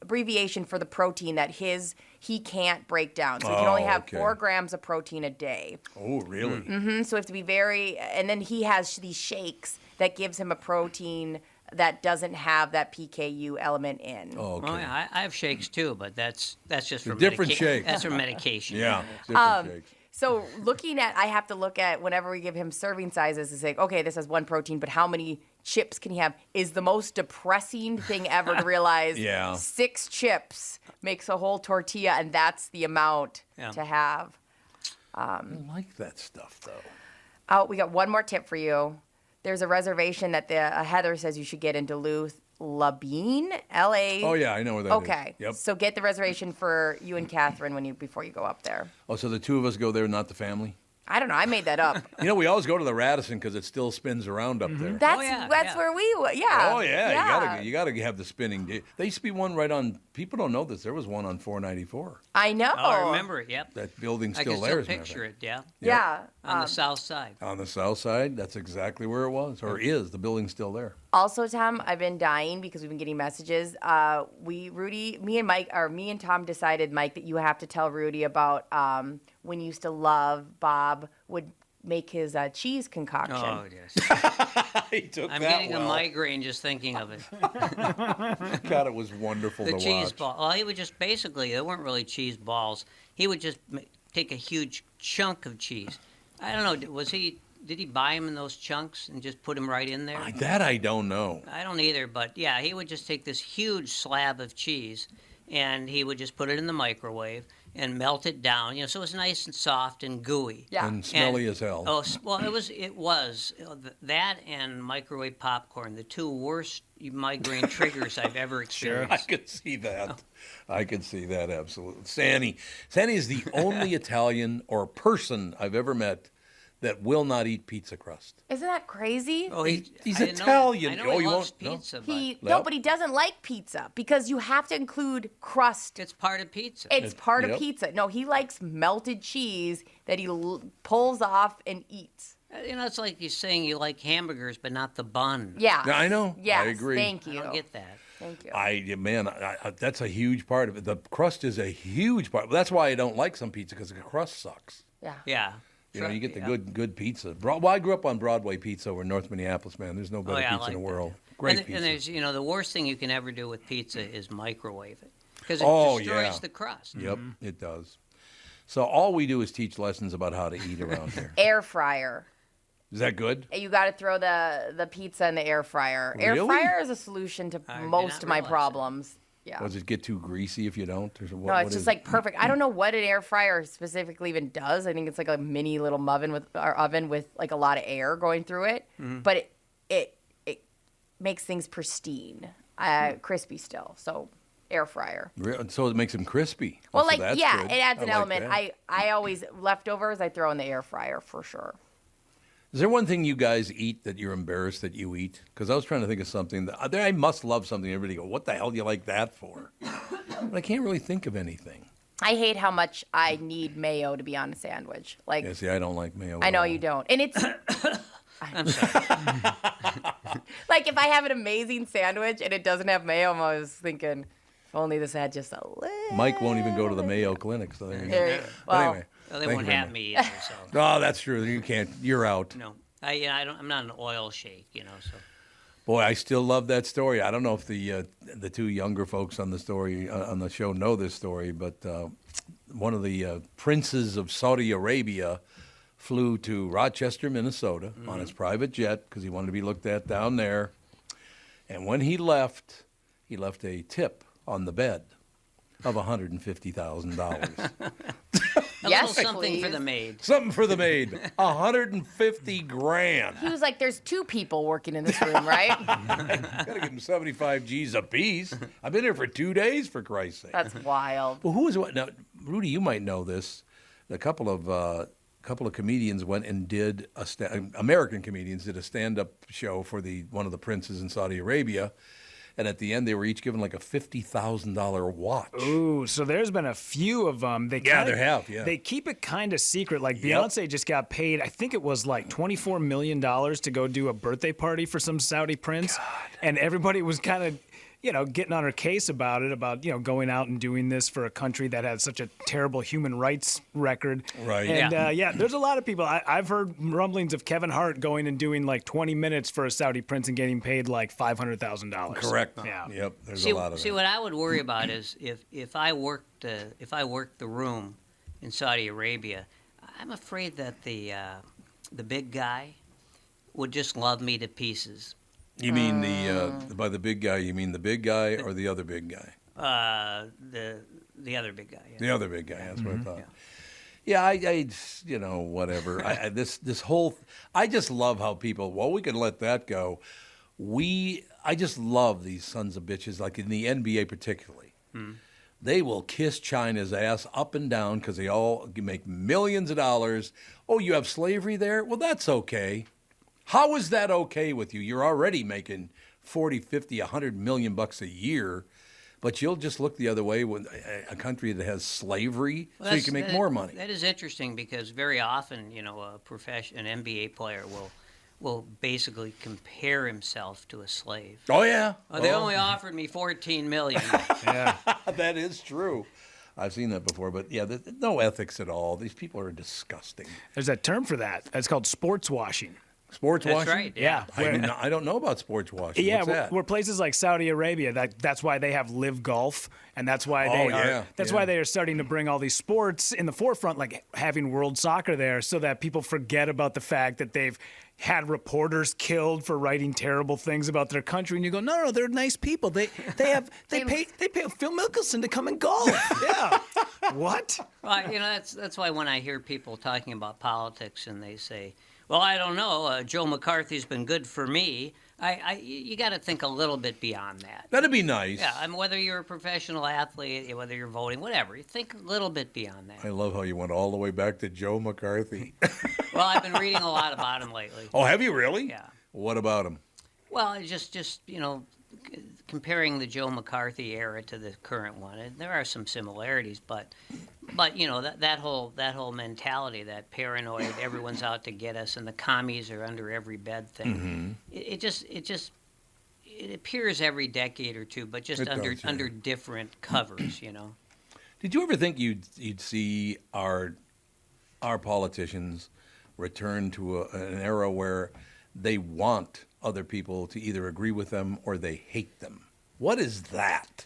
abbreviation for the protein that he can't break down. So he can only have okay. 4 grams of protein a day. Oh, really? So we have to be very, and then he has these shakes that gives him a protein that doesn't have that PKU element in. Oh, okay. Oh yeah, I have shakes too, but that's just for different shakes. That's for medication. Yeah, different shakes. So I have to look at whenever we give him serving sizes, it's like, okay, this has 1 protein, but how many chips can he have? Is the most depressing thing ever to realize 6 chips makes a whole tortilla, and that's the amount to have. I like that stuff, though. Oh, we got one more tip for you. There's a reservation that Heather says you should get in Duluth, Labine, L.A. Oh, yeah, I know where that is. Okay. Yep. So get the reservation for you and Catherine before you go up there. Oh, so the 2 of us go there, not the family? I don't know. I made that up. We always go to the Radisson because it still spins around up there. That's where we were. Yeah. Oh, yeah. You gotta have the spinning. There used to be one right on, people don't know this, there was one on 494. I know. Oh, I remember it, yep. That building's I still can there. still picture it, yeah. Yeah. On the south side. On the south side, that's exactly where it was, or is. The building's still there. Also, Tom, I've been dying because we've been getting messages. Me and Tom decided, Mike, that you have to tell Rudy about when you used to love Bob would make his cheese concoction. Oh, yes. I'm getting a migraine just thinking of it. God, it was wonderful to watch. The cheese ball. Well, he would just basically, they weren't really cheese balls. He would just take a huge chunk of cheese. I don't know, did he buy them in those chunks and just put them right in there? That I don't know. I don't either, but yeah, he would just take this huge slab of cheese and he would just put it in the microwave and melt it down, so it was nice and soft and gooey. Yeah. And smelly as hell. Oh, well, it was that and microwave popcorn, the 2 worst migraine triggers I've ever experienced. I could see that. I could see that, absolutely. Sandy is the only Italian or person I've ever met that will not eat pizza crust. Isn't that crazy? Oh, he's Italian. I know he loves pizza, but he doesn't like pizza because you have to include crust. It's part of pizza. It's part of pizza. No, he likes melted cheese that he pulls off and eats. It's like you're saying you like hamburgers, but not the bun. Yeah. I know. Yes, I agree. Thank you. I don't get that. Thank you. That's a huge part of it. The crust is a huge part. That's why I don't like some pizza, because the crust sucks. Yeah. Yeah. You get the good pizza. Well, I grew up on Broadway pizza over in North Minneapolis, man. There's no better pizza in the world. Great pizza. And there's, the worst thing you can ever do with pizza is microwave it, because it destroys the crust. Yep, it does. So all we do is teach lessons about how to eat around here. Air fryer. Is that good? You got to throw the pizza in the air fryer. Really? Air fryer is a solution to most of my problems. Yeah. Does it get too greasy if you don't? No, it's just like perfect. I don't know what an air fryer specifically even does. I think it's like a mini little oven with like a lot of air going through it. Mm-hmm. But it makes things pristine, crispy still. So air fryer. So it makes them crispy. Well, so it adds an element. I always leftovers I throw in the air fryer for sure. Is there one thing you guys eat that you're embarrassed that you eat? Because I was trying to think of something that I must love something. Everybody go, what the hell do you like that for? But I can't really think of anything. I hate how much I need mayo to be on a sandwich. Like, yeah, see, I don't like mayo. I know you don't, and it's. I'm sorry. Like if I have an amazing sandwich and it doesn't have mayo, I'm always thinking, if only this had just a little. Mike won't even go to the Mayo Clinic, so there you go. Well, anyway. Well, they won't have me either, so. Oh, that's true. You can't. You're out. No, I'm not an oil shake, So. Boy, I still love that story. I don't know if the 2 younger folks on the story on the show know this story, but one of the princes of Saudi Arabia flew to Rochester, Minnesota, on his private jet because he wanted to be looked at down there. And when he left a tip on the bed of $150,000. Yes, something for the maid. Something for the maid. $150,000. He was like, "There's 2 people working in this room, right?" Gotta give them 75 G's a piece. I've been here for 2 days, for Christ's sake. That's wild. Well, who is what? Now, Rudy, you might know this. A couple of comedians went and did American comedians did a stand-up show for one of the princes in Saudi Arabia. And at the end, they were each given like a $50,000 watch. Ooh, so there's been a few of them. There have. They keep it kind of secret. Like Beyonce just got paid, I think it was like $24 million to go do a birthday party for some Saudi prince. God. And everybody was kind of, getting on her case about it, going out and doing this for a country that has such a terrible human rights record. Right. And there's a lot of people. I've heard rumblings of Kevin Hart going and doing like 20 minutes for a Saudi prince and getting paid like $500,000. Correct. Yeah. Yep. There's a lot of that. What I would worry about is if I worked the room in Saudi Arabia, I'm afraid that the big guy would just love me to pieces. You mean by the big guy? You mean the big guy or the other big guy? The other big guy. Yeah. The other big guy. That's what I thought. Yeah, I whatever. This whole. I just love how people. Well, we can let that go. I just love these sons of bitches, like in the NBA particularly. They will kiss China's ass up and down because they all make millions of dollars. Oh, you have slavery there? Well, that's okay. How is that okay with you? You're already making 40, 50, 100 million bucks a year, but you'll just look the other way when a country that has slavery so you can make more money. That is interesting because very often, an NBA player will basically compare himself to a slave. Oh, yeah. They only offered me $14 million. Yeah, that is true. I've seen that before, but yeah, no ethics at all. These people are disgusting. There's a term for that. It's called sports washing. Sports washing? That's right. Yeah. I don't know about sports washing. Yeah, What's that? Where places like Saudi Arabia, that's why they have live golf, and that's why why they are starting to bring all these sports in the forefront, like having world soccer there, so that people forget about the fact that they've had reporters killed for writing terrible things about their country, and you go, no, they're nice people. They pay Phil Mickelson to come and golf. Yeah. What? Well, that's why when I hear people talking about politics and they say, well, I don't know. Joe McCarthy's been good for me. You got to think a little bit beyond that. That'd be nice. Yeah, whether you're a professional athlete, whether you're voting, whatever, you think a little bit beyond that. I love how you went all the way back to Joe McCarthy. Well, I've been reading a lot about him lately. Oh, have you really? Yeah. What about him? Well, just comparing the Joe McCarthy era to the current one, there are some similarities, but that whole mentality, that paranoid, everyone's out to get us, and the commies are under every bed thing. Mm-hmm. It appears every decade or two, but just under different covers. Did you ever think you'd see our politicians return to an era where they want other people to either agree with them or they hate them? What is that?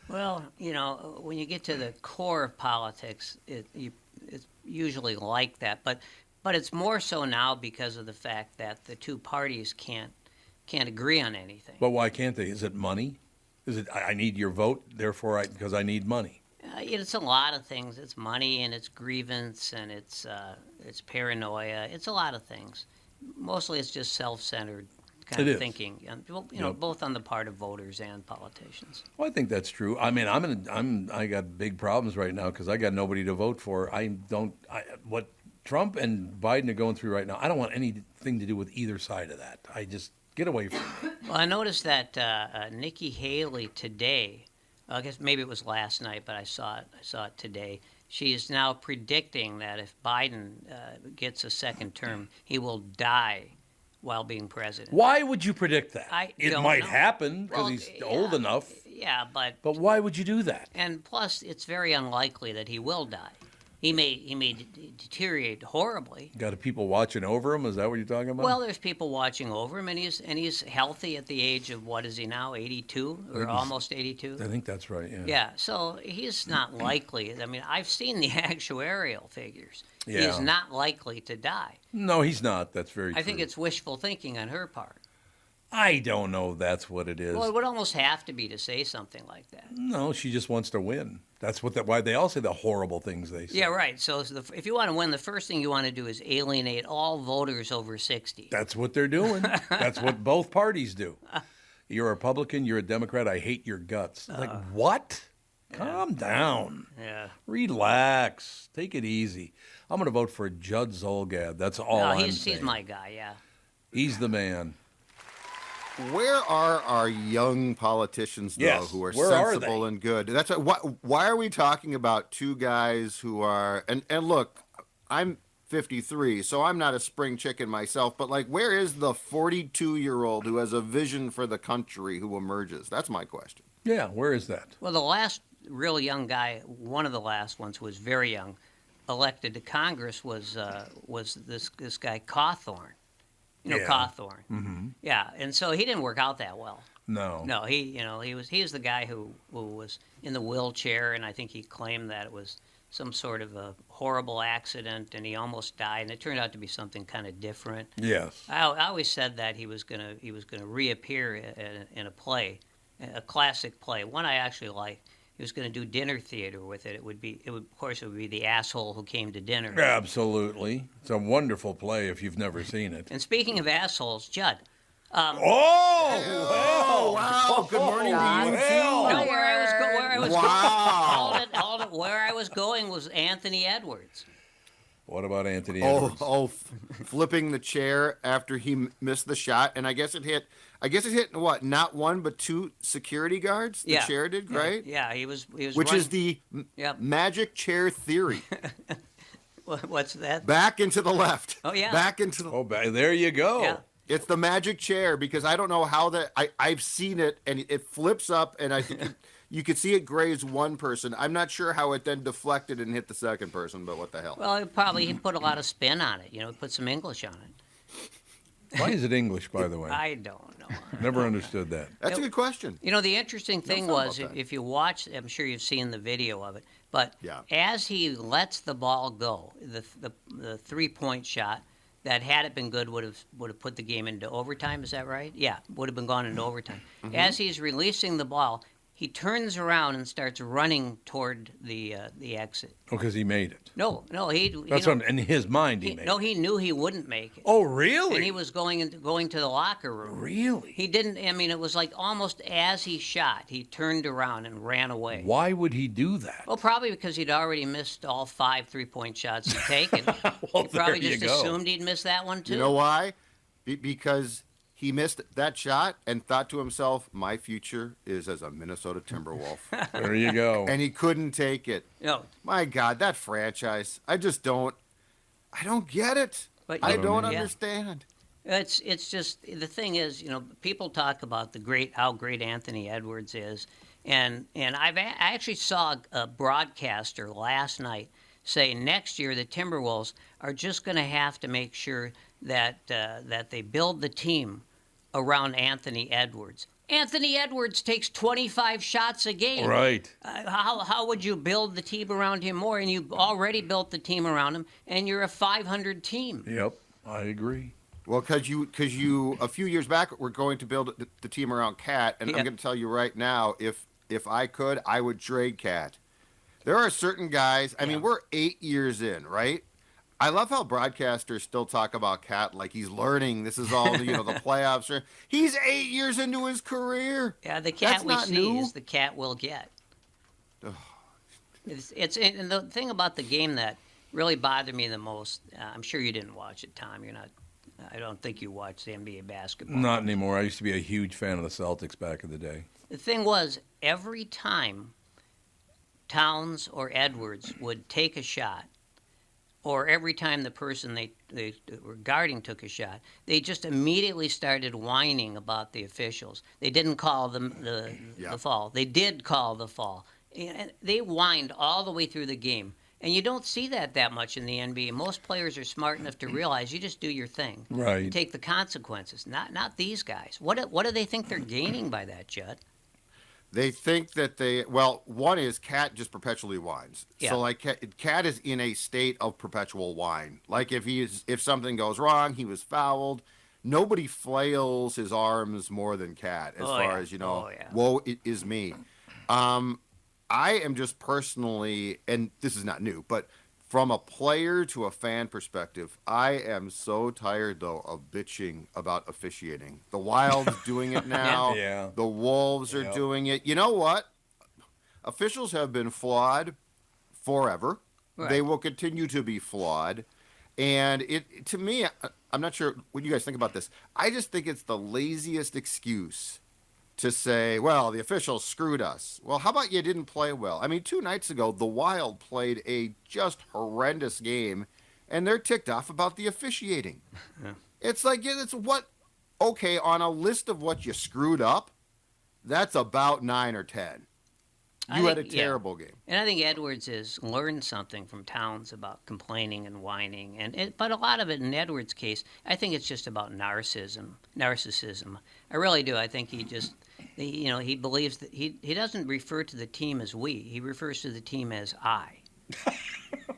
Well, when you get to the core of politics, it's usually like that. But it's more so now because of the fact that the two parties can't agree on anything. But why can't they? Is it money? Is it I need your vote, therefore because I need money? It's a lot of things. It's money and it's grievance and it's paranoia. It's a lot of things. Mostly it's just self-centered kind of thinking, both on the part of voters and politicians. Well, I think that's true. I mean, I got big problems right now because I got nobody to vote for. What Trump and Biden are going through right now, I don't want anything to do with either side of that. I just get away from it. Well, I noticed that Nikki Haley today, I guess maybe it was last night, but I saw it today. She is now predicting that if Biden gets a second term, he will die while being president. Why would you predict that? It might know. Happen because he's old enough. Yeah, but why would you do that? And plus, it's very unlikely that he will die. He may deteriorate horribly. Got people watching over him? Is that what you're talking about? Well, there's people watching over him, and he's healthy at the age of, what is he now, 82 or almost 82? I think that's right. Yeah. Yeah. So he's not likely. I mean, I've seen the actuarial figures. Yeah. He's not likely to die. No, he's not. That's very true. I think it's wishful thinking on her part. I don't know if that's what it is. Well, it would almost have to be to say something like that. No, she just wants to win. That's why they all say the horrible things they say. Yeah, right. So if you want to win, the first thing you want to do is alienate all voters over 60. That's what they're doing. That's what both parties do. You're a Republican, you're a Democrat, I hate your guts. Like, what? Yeah. Calm down. Yeah. Relax. Take it easy. I'm going to vote for Judd Zulgad. That's all I'm saying. He's my guy, yeah. He's the man. Where are our young politicians, though, who are sensible and good? That's why are we talking about two guys who are and look, I'm 53, so I'm not a spring chicken myself, but where is the 42-year-old who has a vision for the country who emerges? That's my question. Yeah, where is that? Well, the last real young guy, one of the last ones who was very young, elected to Congress was this guy Cawthorn. Cawthorn. Mm-hmm. Yeah, and so he didn't work out that well. No. No, he was the guy who was in the wheelchair, and I think he claimed that it was some sort of a horrible accident, and he almost died, and it turned out to be something kind of different. Yes. I always said that he was gonna reappear in a play, a classic play, one I actually like. He was going to do dinner theater with it. It would be The Asshole Who Came to Dinner. Absolutely. It's a wonderful play if you've never seen it. And speaking of assholes, Judd. Wow! Good morning to you too. No, where I was going was Anthony Edwards. What about Anthony Edwards? Flipping the chair after he missed the shot, and I guess it hit what? Not one but two security guards. The chair did, right? Yeah, he was. Which is the magic chair theory. What's that? Back into the left. Oh yeah. Back into the. There you go. Yeah. It's the magic chair because I don't know how that. I've seen it and it flips up and I think you could see it graze one person. I'm not sure how it then deflected and hit the second person, but what the hell? Well, he put a lot of spin on it. Put some English on it. Why is it English, by the way? I don't know. Never understood that. That's a good question. The interesting thing was, if you watch, I'm sure you've seen the video of it, but as he lets the ball go, the 3-point shot that had it been good would have put the game into overtime. Is that right? Yeah, would have been gone into overtime. Mm-hmm. As he's releasing the ball, he turns around and starts running toward the exit. Oh, because he made it. No, he. That's what in his mind he made. No, he knew he wouldn't make it. Oh, really? And he was going to the locker room. Really? He didn't. I mean, it was like almost as he shot, he turned around and ran away. Why would he do that? Well, probably because he'd already missed all 5 3-point shots he'd taken. Well, he probably there just you go. assumed he'd miss that one too. You know why? Because he missed that shot and thought to himself, my future is as a Minnesota Timberwolf. There you go. And he couldn't take it. No. My God, that franchise. I don't get it. But I don't understand. It's just, the thing is, people talk about how great Anthony Edwards is. And I actually saw a broadcaster last night say next year the Timberwolves are just going to have to make sure that they build the team around Anthony Edwards. Anthony Edwards takes 25 shots a game. Right. How would you build the team around him more? And you've already built the team around him, and you're a 500 team. Yep, I agree. Well, because you a few years back were going to build the team around Cat, and I'm going to tell you right now, if I could, I would trade Cat. There are certain guys. I mean, we're 8 years in, right? I love how broadcasters still talk about Cat like he's learning. This is all the playoffs. He's 8 years into his career. Yeah, the Cat we see is the Cat we'll get. And the thing about the game that really bothered me the most. I'm sure you didn't watch it, Tom. You're not. I don't think you watched the NBA basketball. Not anymore. I used to be a huge fan of the Celtics back in the day. The thing was, every time Towns or Edwards would take a shot, or every time the person they were guarding took a shot, they just immediately started whining about the officials. They didn't call the fall. They did call the fall. And they whined all the way through the game. And you don't see that much in the NBA. Most players are smart enough to realize you just do your thing. Right. You take the consequences. Not these guys. What do they think they're gaining by that, Judd? They think that one is Cat just perpetually whines. Yeah. So like Cat is in a state of perpetual whine. Like if something goes wrong, he was fouled. Nobody flails his arms more than Cat as far as, woe it is me. I am just personally, and this is not new, but from a player to a fan perspective, I am so tired, though, of bitching about officiating. The Wild's doing it now. Yeah. The Wolves are doing it. You know what? Officials have been flawed forever. Right. They will continue to be flawed. And to me, I'm not sure what you guys think about this. I just think it's the laziest excuse to say, well, the officials screwed us. Well, how about you didn't play well? I mean, 2 nights ago, the Wild played a just horrendous game, and they're ticked off about the officiating. Yeah. It's like, okay, on a list of what you screwed up, that's about 9 or 10. You had a terrible game. And I think Edwards has learned something from Towns about complaining and whining. But a lot of it in Edwards' case, I think it's just about narcissism. I really do. I think he believes that he doesn't refer to the team as we. He refers to the team as I.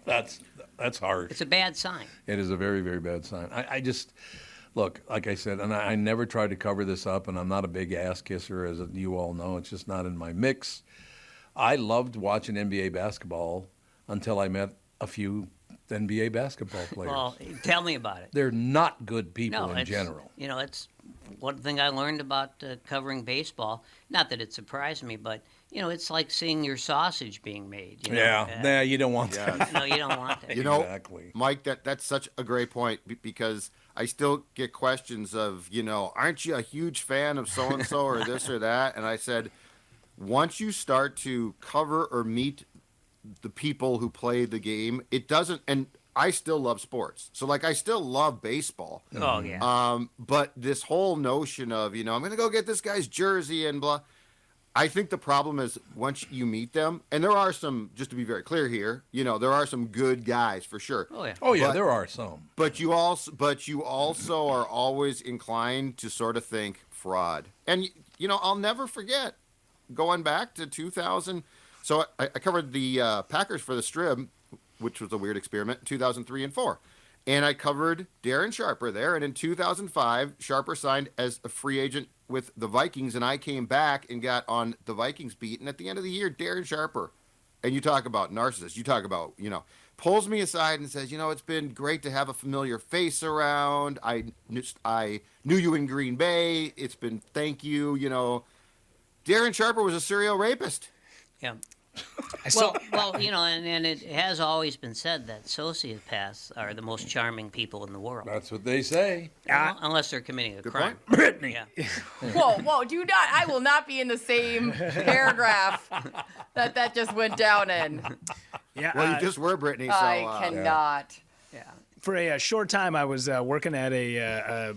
That's harsh. It's a bad sign. It is a very, very bad sign. I just, look, like I said, and I never tried to cover this up, and I'm not a big ass kisser, as you all know. It's just not in my mix. I loved watching NBA basketball until I met a few NBA basketball players. Well, tell me about it. They're not good people in general. You know, it's one thing I learned about covering baseball. Not that it surprised me, but, you know, it's like seeing your sausage being made. You know? Yeah, you don't want that. No, you don't want that. You know, exactly. Mike, that's such a great point because I still get questions of, you know, aren't you a huge fan of so-and-so or this or that? And I said, once you start to cover or meet the people who play the game, it doesn't, and I still love sports. So, like, I still love baseball. Oh, yeah. But this whole notion of, you know, I'm going to go get this guy's jersey and blah. I think the problem is once you meet them, and there are some, just to be very clear here, you know, there are some good guys for sure. Oh, yeah. Oh, yeah, there are some. But you also are always inclined to sort of think fraud. And, you know, I'll never forget going back to 2000. So I covered the Packers for the Strib, which was a weird experiment, in 2003 and 4. And I covered Darren Sharper there. And in 2005, Sharper signed as a free agent with the Vikings. And I came back and got on the Vikings beat. And at the end of the year, Darren Sharper, and you talk about narcissist, you talk about, you know, pulls me aside and says, you know, it's been great to have a familiar face around. I knew you in Green Bay. It's been, thank you, you know. Darren Sharper was a serial rapist. Yeah. Well, you know, and it has always been said that sociopaths are the most charming people in the world. That's what they say. Unless they're committing a crime. Point. Brittany. Yeah. Whoa, do not. I will not be in the same paragraph that just went down in. Yeah. Well, you just were, Brittany. So, I cannot. Yeah. For a short time, I was working at a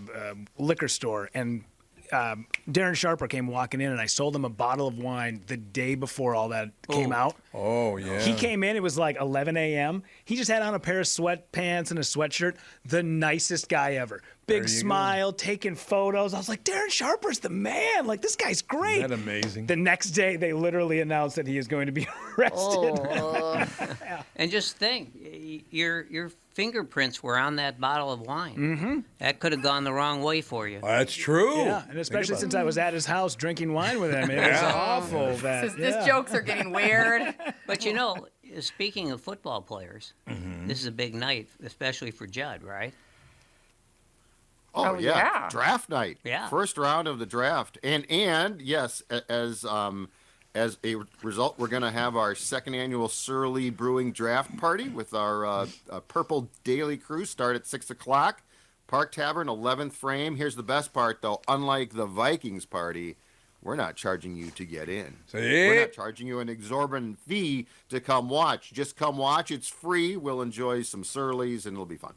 liquor store, and Darren Sharper came walking in, and I sold him a bottle of wine the day before all that came out. Oh, yeah. He came in, it was like 11 a.m. He just had on a pair of sweatpants and a sweatshirt. The nicest guy ever. Big smile, taking photos. I was like, Darren Sharper's the man. Like, this guy's great. Isn't that amazing? The next day, they literally announced that he is going to be arrested. Yeah. And just think, your fingerprints were on that bottle of wine. Mm-hmm. That could have gone the wrong way for you. That's true. Yeah, and especially since I was at his house drinking wine with him. It was awful. These jokes are getting weird. But, you know, speaking of football players, this is a big night, especially for Judd, right? Oh yeah. Draft night. Yeah. First round of the draft. And yes, as a result, we're going to have our second annual Surly Brewing Draft Party with our Purple Daily Crew start at 6 o'clock. Park Tavern, 11th frame. Here's the best part, though. Unlike the Vikings party, we're not charging you to get in. We're not charging you an exorbitant fee to come watch. Just come watch. It's free. We'll enjoy some Surlies, and it'll be fun.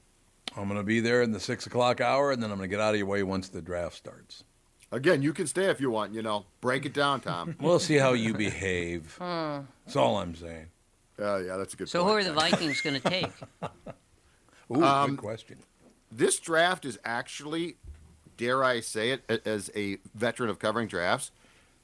I'm going to be there in the 6 o'clock hour, and then I'm going to get out of your way once the draft starts. Again, you can stay if you want, you know. Break it down, Tom. We'll see how you behave. That's all I'm saying. Yeah, that's a good So point. who are the Vikings going to take? Ooh, good question. This draft is actually, dare I say it, as a veteran of covering drafts,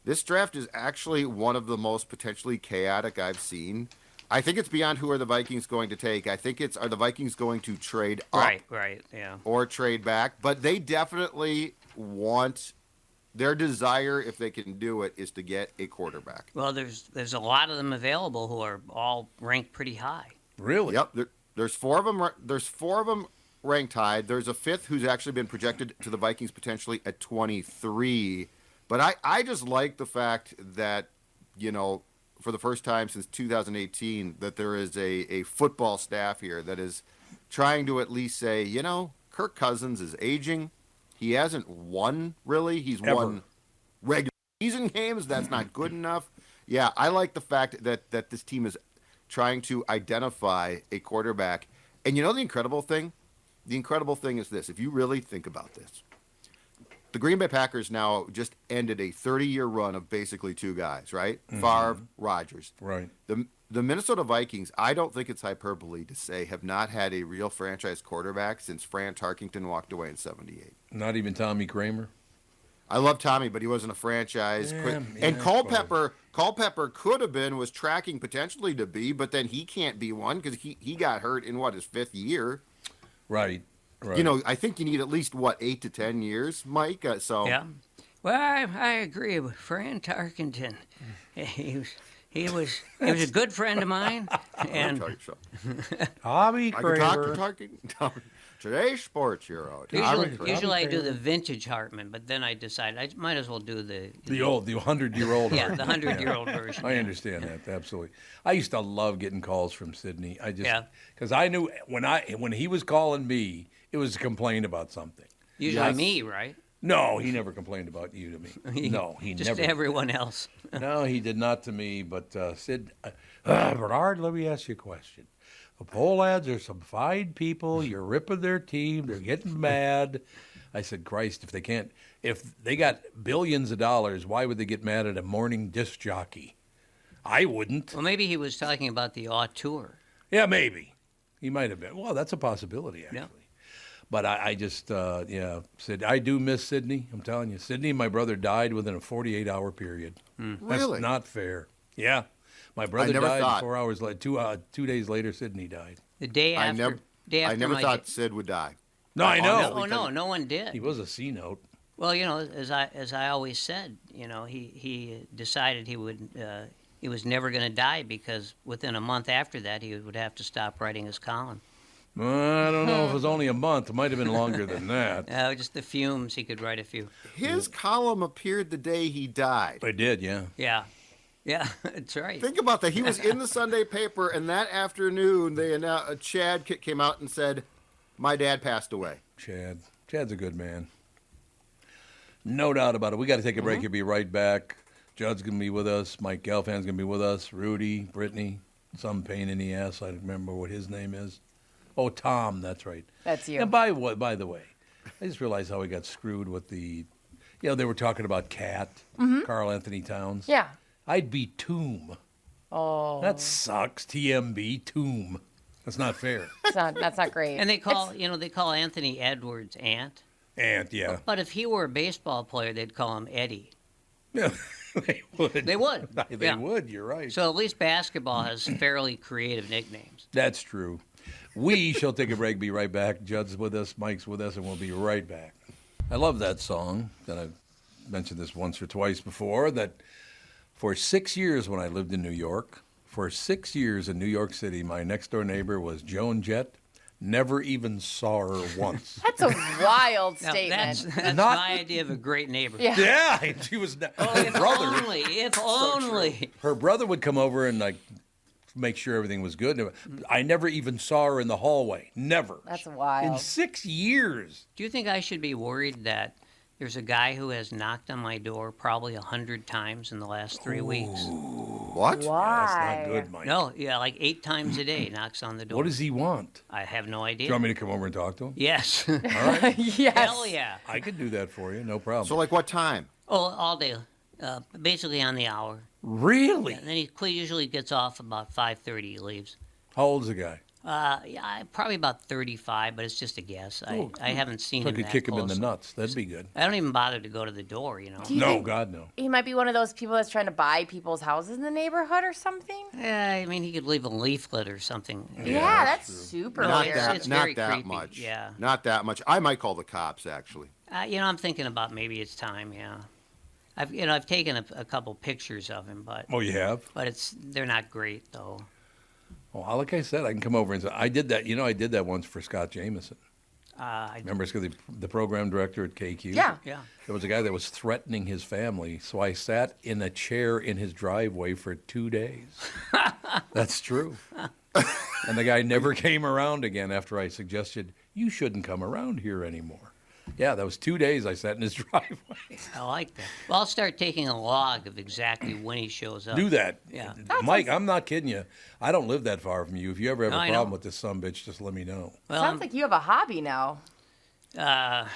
this draft is actually one of the most potentially chaotic I've seen. I think it's beyond who are the Vikings going to take. I think are the Vikings going to trade up Right, yeah. or trade back. But they definitely want, their desire, if they can do it, is to get a quarterback. Well, there's a lot of them available who are all ranked pretty high. Really? Yep. There's four of them. There's four of them ranked high. There's a fifth who's actually been projected to the Vikings potentially at 23. But I just like the fact that, you know, for the first time since 2018, that there is a football staff here that is trying to at least say, you know, Kirk Cousins is aging. He hasn't won, really. He's won regular season games. That's not good enough. Yeah, I like the fact that this team is trying to identify a quarterback. And you know the incredible thing? The incredible thing is this. If you really think about this, the Green Bay Packers now just ended a 30-year run of basically two guys, right? Favre, Rodgers. Right. The Minnesota Vikings, I don't think it's hyperbole to say, have not had a real franchise quarterback since Fran Tarkenton walked away in '78. Not even Tommy Kramer? I love Tommy, but he wasn't a franchise. And Culpepper could have been, was tracking potentially to be, but then he can't be one because he got hurt in his 5th year. Right. I think you need at least 8 to 10 years, Mike. Yeah. Well, I agree with Fran Tarkenton. He was a good friend of mine. And Tommy Kramer. Today's Sports Hero. Usually I do the vintage Hartman, but then I decided I might as well do the 100-year-old. Yeah, the 100-year-old version. I understand that absolutely. I used to love getting calls from Sydney. Because I knew when he was calling me, it was to complain about something. Usually me, right? No, he never complained about you to me. No, he just never. Just to everyone else. No, he did not to me. But Sid, Bernard, let me ask you a question. The Polads are some fine people. You're ripping their team. They're getting mad. I said, Christ, if they got billions of dollars, why would they get mad at a morning disc jockey? I wouldn't. Well, maybe he was talking about the auteur. Yeah, maybe. He might have been. Well, that's a possibility, actually. Yeah. But I just, said, I do miss Sydney. I'm telling you. Sydney and my brother died within a 48-hour period. Really? That's not fair. Yeah. My brother died 4 hours later. 2 days later, Sydney died. The day after. I never thought Sid would die. No, I know. No one did. He was a C-note. Well, as I always said, he decided he was never going to die because within a month after that he would have to stop writing his column. I don't know if it was only a month. It might have been longer than that. Just the fumes. He could write a few. His column appeared the day he died. It did, yeah. Yeah. Yeah, that's right. Think about that. He was in the Sunday paper, and that afternoon, they announced, Chad came out and said, "My dad passed away." Chad's a good man. No doubt about it. We got to take a break. He'll be right back. Judd's going to be with us. Mike Gelfand's going to be with us. Rudy, Brittany, some pain in the ass. I don't remember what his name is. Oh, Tom, that's right. That's you. And by the way, I just realized how we got screwed with the, they were talking about Cat, Carl Anthony Towns. Yeah. I'd be Tomb. Oh. That sucks. TMB, Tomb. That's not fair. That's not great. And they call Anthony Edwards Ant. Ant, yeah. But if he were a baseball player, they'd call him Eddie. Yeah, they would. They would. They would, you're right. So at least basketball has fairly creative nicknames. That's true. We shall take a break, be right back. Judd's with us, Mike's with us, and we'll be right back. I love that song, that I've mentioned this once or twice before, that for 6 years when I lived in New York, for 6 years in New York City, my next-door neighbor was Joan Jett. Never even saw her once. That's a wild statement. That's my idea of a great neighbor. Yeah, she was. If only. Her brother would come over and make sure everything was good. I never even saw her in the hallway. Never. That's wild. In 6 years. Do you think I should be worried that there's a guy who has knocked on my door probably 100 times in the last 3 weeks? What? Why? Yeah, that's not good, Mike. No, 8 times a day knocks on the door. What does he want? I have no idea. Do you want me to come over and talk to him? Yes. All right. Yes. Hell yeah. I could do that for you, no problem. So, what time? Oh, all day. Basically on the hour. Really? Yeah, and then he usually gets off about 5:30. He leaves. How old's the guy? Probably about 35, but it's just a guess. I haven't seen him. I could kick him in the nuts. That'd be good. I don't even bother to go to the door, No, God, no. He might be one of those people that's trying to buy people's houses in the neighborhood or something. Yeah, I mean, he could leave a leaflet or something. Yeah, that's super weird. It's very that creepy. much. Yeah. Not that much. I might call the cops, actually. I'm thinking about maybe it's time. Yeah. I've taken a couple pictures of him, but. Oh, you have? But they're not great though. Well, like I said, I can come over and say, I did that. I did that once for Scott Jameson. Remember the program director at KQ? Yeah. There was a guy that was threatening his family, so I sat in a chair in his driveway for 2 days. That's true. And the guy never came around again after I suggested, you shouldn't come around here anymore. Yeah, that was 2 days I sat in his driveway. I like that. Well, I'll start taking a log of exactly when he shows up. Do that. Yeah. Mike, I'm not kidding you. I don't live that far from you. If you ever have a problem with this sumbitch, just let me know. Well, sounds like you have a hobby now. It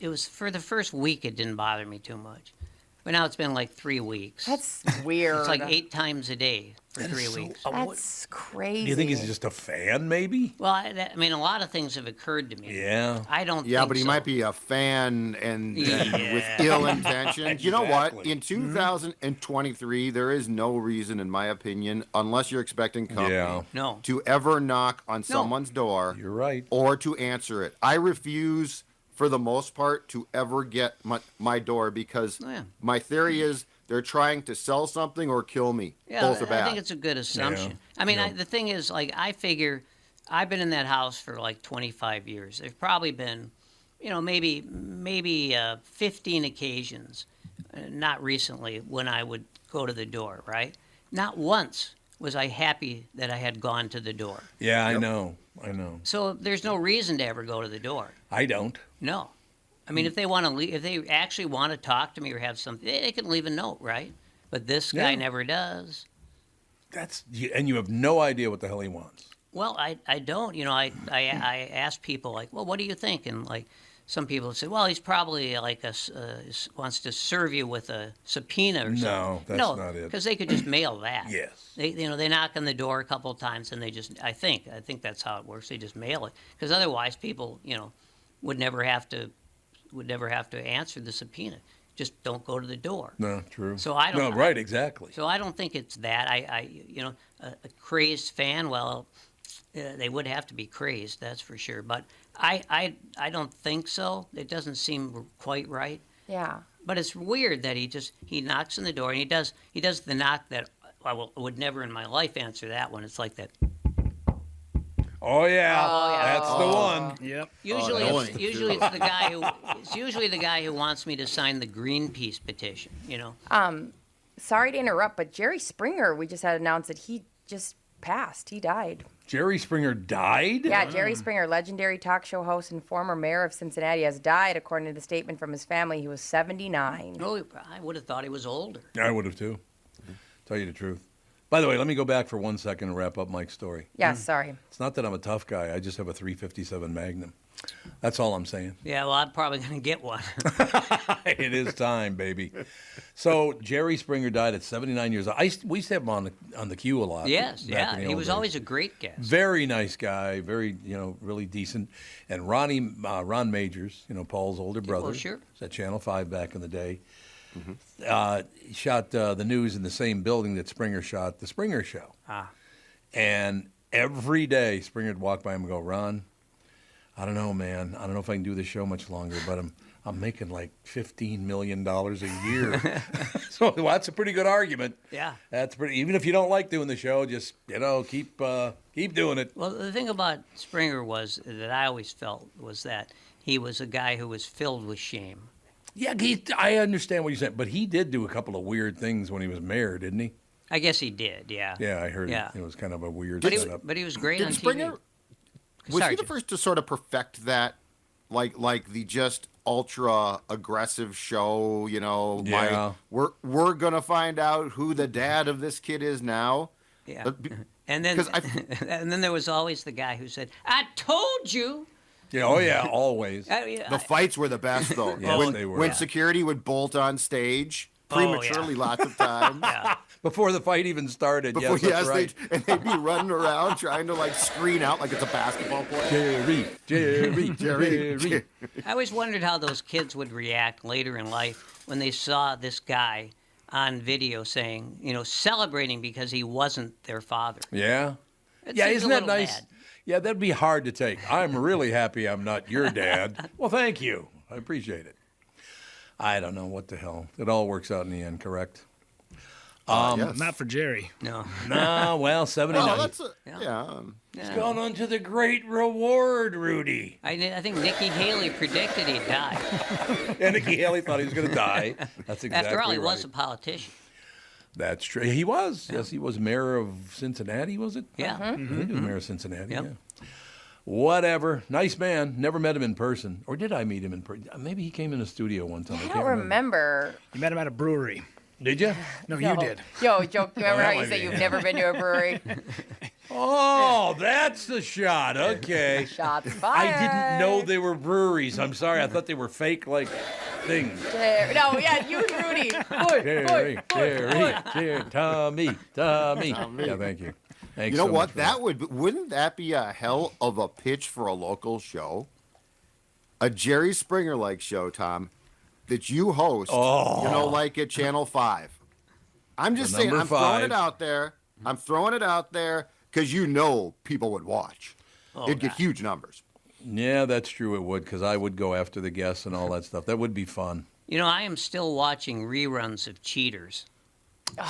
was for the first week it didn't bother me too much. But now it's been 3 weeks. That's weird. It's 8 times a day. for 3 weeks. That's crazy. Do you think he's just a fan, maybe? Well, I mean, a lot of things have occurred to me. Yeah. I don't Yeah, think but he so. might be a fan and with ill intentions. You know what? In 2023, there is no reason, in my opinion, unless you're expecting company, to ever knock on someone's door. You're right. Or to answer it. I refuse, for the most part, to ever get my door because my theory is they're trying to sell something or kill me. Yeah, Both are bad. I think it's a good assumption. I mean, the thing is, like, I figure I've been in that house for like 25 years. There's probably been, maybe 15 occasions, not recently, when I would go to the door, right? Not once was I happy that I had gone to the door. Yeah, I know. So there's no reason to ever go to the door. I don't. No. I mean, if they want to leave, if they actually want to talk to me or have something, they can leave a note, right? But this guy never does. And you have no idea what the hell he wants. Well, I don't. I ask people, like, well, what do you think? And, like, some people say, well, he's probably, like, wants to serve you with a subpoena or something. No, that's not it. Because they could just mail that. Yes. They knock on the door a couple of times and they just, I think that's how it works. They just mail it. Because otherwise people, would never have to answer the subpoena. Just don't go to the door. No, true. So I don't. No, right, exactly. So I don't think it's that. A crazed fan. Well, they would have to be crazed, that's for sure. But I don't think so. It doesn't seem quite right. Yeah. But it's weird that he knocks on the door and he does the knock that I would never in my life answer that one. It's like that. Oh yeah, that's the one. Yep. Usually it's the guy who wants me to sign the Greenpeace petition. Sorry to interrupt, but Jerry Springer, we just had announced that he just passed. He died. Jerry Springer died? Yeah, Jerry Springer, legendary talk show host and former mayor of Cincinnati, has died, according to the statement from his family. He was 79. Oh, I would have thought he was older. I would have too. Tell you the truth. By the way, let me go back for 1 second and wrap up Mike's story. Yeah, sorry. It's not that I'm a tough guy. I just have a .357 Magnum. That's all I'm saying. Yeah, well, I'm probably going to get one. It is time, baby. So Jerry Springer died at 79 years old. We used to have him on the queue a lot. Yes, yeah. He was always a great guest. Very nice guy. Very, really decent. And Ron Majors, Paul's older brother. Well, sure. Was at Channel 5 back in the day. He shot the news in the same building that Springer shot the Springer Show. And every day Springer would walk by him and go, Ron, I don't know, man. I don't know if I can do this show much longer, but I'm making like $15 million a year. So that's a pretty good argument. Yeah. That's pretty. Even if you don't like doing the show, just keep doing it. Well, the thing about Springer was that I always felt was that he was a guy who was filled with shame. Yeah, I understand what you're saying, but he did do a couple of weird things when he was mayor, didn't he? I guess he did, yeah. Yeah, I heard it was kind of a weird setup. But he was great on Springer, TV. Was he the first to sort of perfect that, like the just ultra aggressive show? We're gonna find out who the dad of this kid is now. Yeah, and then there was always the guy who said, "I told you." Yeah, oh yeah, always. The fights were the best, though. Yes, they were. When security would bolt on stage prematurely lots of times. Yeah. Before the fight even started. That's right. They'd be running around trying to screen out like it's a basketball play. Jerry. I always wondered how those kids would react later in life when they saw this guy on video saying, celebrating because he wasn't their father. Yeah. It Isn't that nice? Bad. Yeah, that'd be hard to take. I'm really happy I'm not your dad. Well, thank you. I appreciate it. I don't know what the hell. It all works out in the end, correct? Yes. Not for Jerry. No. No, well, 79. Oh, that's He's gone on to the great reward, Rudy. I think Nikki Haley predicted he'd die. And Nikki Haley thought he was going to die. That's exactly right. After all, he was a politician. That's true. He was. Yeah. Yes, he was mayor of Cincinnati, was it? Yeah. I think he was mayor of Cincinnati, Yep. yeah. Whatever. Nice man. Never met him in person. Or did I meet him in person? Maybe he came in the studio one time. I don't remember. You met him at a brewery. Did you? No, you did. Yo, joke. Remember how you say you've never been to a brewery? Oh, that's the shot. Okay. Shots fired. I didn't know they were breweries. I'm sorry. I thought they were fake, like, things. No, yeah, you and Rudy. Jerry, Tommy. Yeah, thank you. Thanks You know so what? much Wouldn't that be a hell of a pitch for a local show? A Jerry Springer-like show, Tom, that you host, like at Channel 5. I'm just saying, I'm throwing it out there because people would watch. It'd get huge numbers. Yeah, that's true. It would, because I would go after the guests and all that stuff. That would be fun. I am still watching reruns of Cheaters.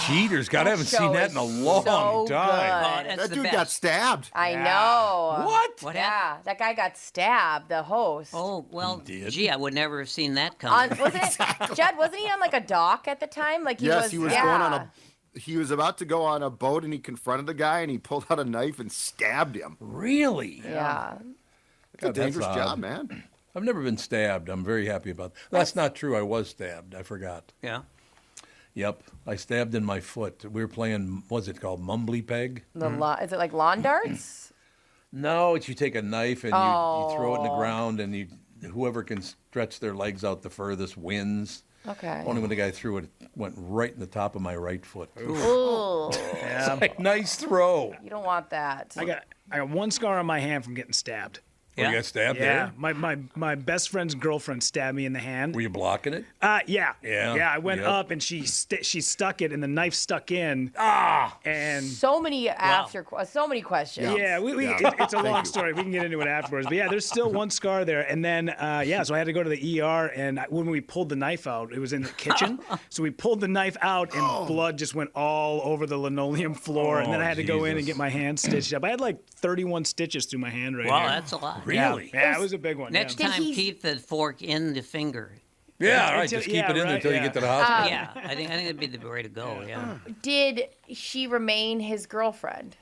Cheaters? God, I haven't seen that in a long time. That dude got stabbed. I know. What? Yeah, that guy got stabbed, the host. Oh, well, gee, I would never have seen that coming. Judd, wasn't he on like a dock at the time? Like he was going on he was about to go on a boat and he confronted the guy and he pulled out a knife and stabbed him. Really? Yeah. It's a dangerous job, man. I've never been stabbed. I'm very happy about that. That's not true. I was stabbed. I forgot. Yeah. Yep. I stabbed in my foot. We were playing, what's it called, Mumbly Peg? Is it like lawn darts? No, it's you take a knife and you throw it in the ground and whoever can stretch their legs out the furthest wins. Okay. Only when the guy threw it, went right in the top of my right foot. Ooh. It's like, nice throw. You don't want that. I got one scar on my hand from getting stabbed. Yeah. You got stabbed there? My best friend's girlfriend stabbed me in the hand. Were you blocking it? Yeah. I went up and she stuck it, and the knife stuck in. And so many questions. Yeah, it's a long story. We can get into it afterwards. But yeah, there's still one scar there. And then so I had to go to the ER. And when we pulled the knife out, it was in the kitchen. So we pulled the knife out, and blood just went all over the linoleum floor. And then I had to go in and get my hand stitched up. I had like 31 stitches through my hand right here. Wow, that's a lot. Really? Yeah, it was a big one. Next time, keep the fork in the finger. Yeah, all right. Just keep it in there until you get to the hospital. Yeah, I think that'd be the way to go. Yeah. Did she remain his girlfriend?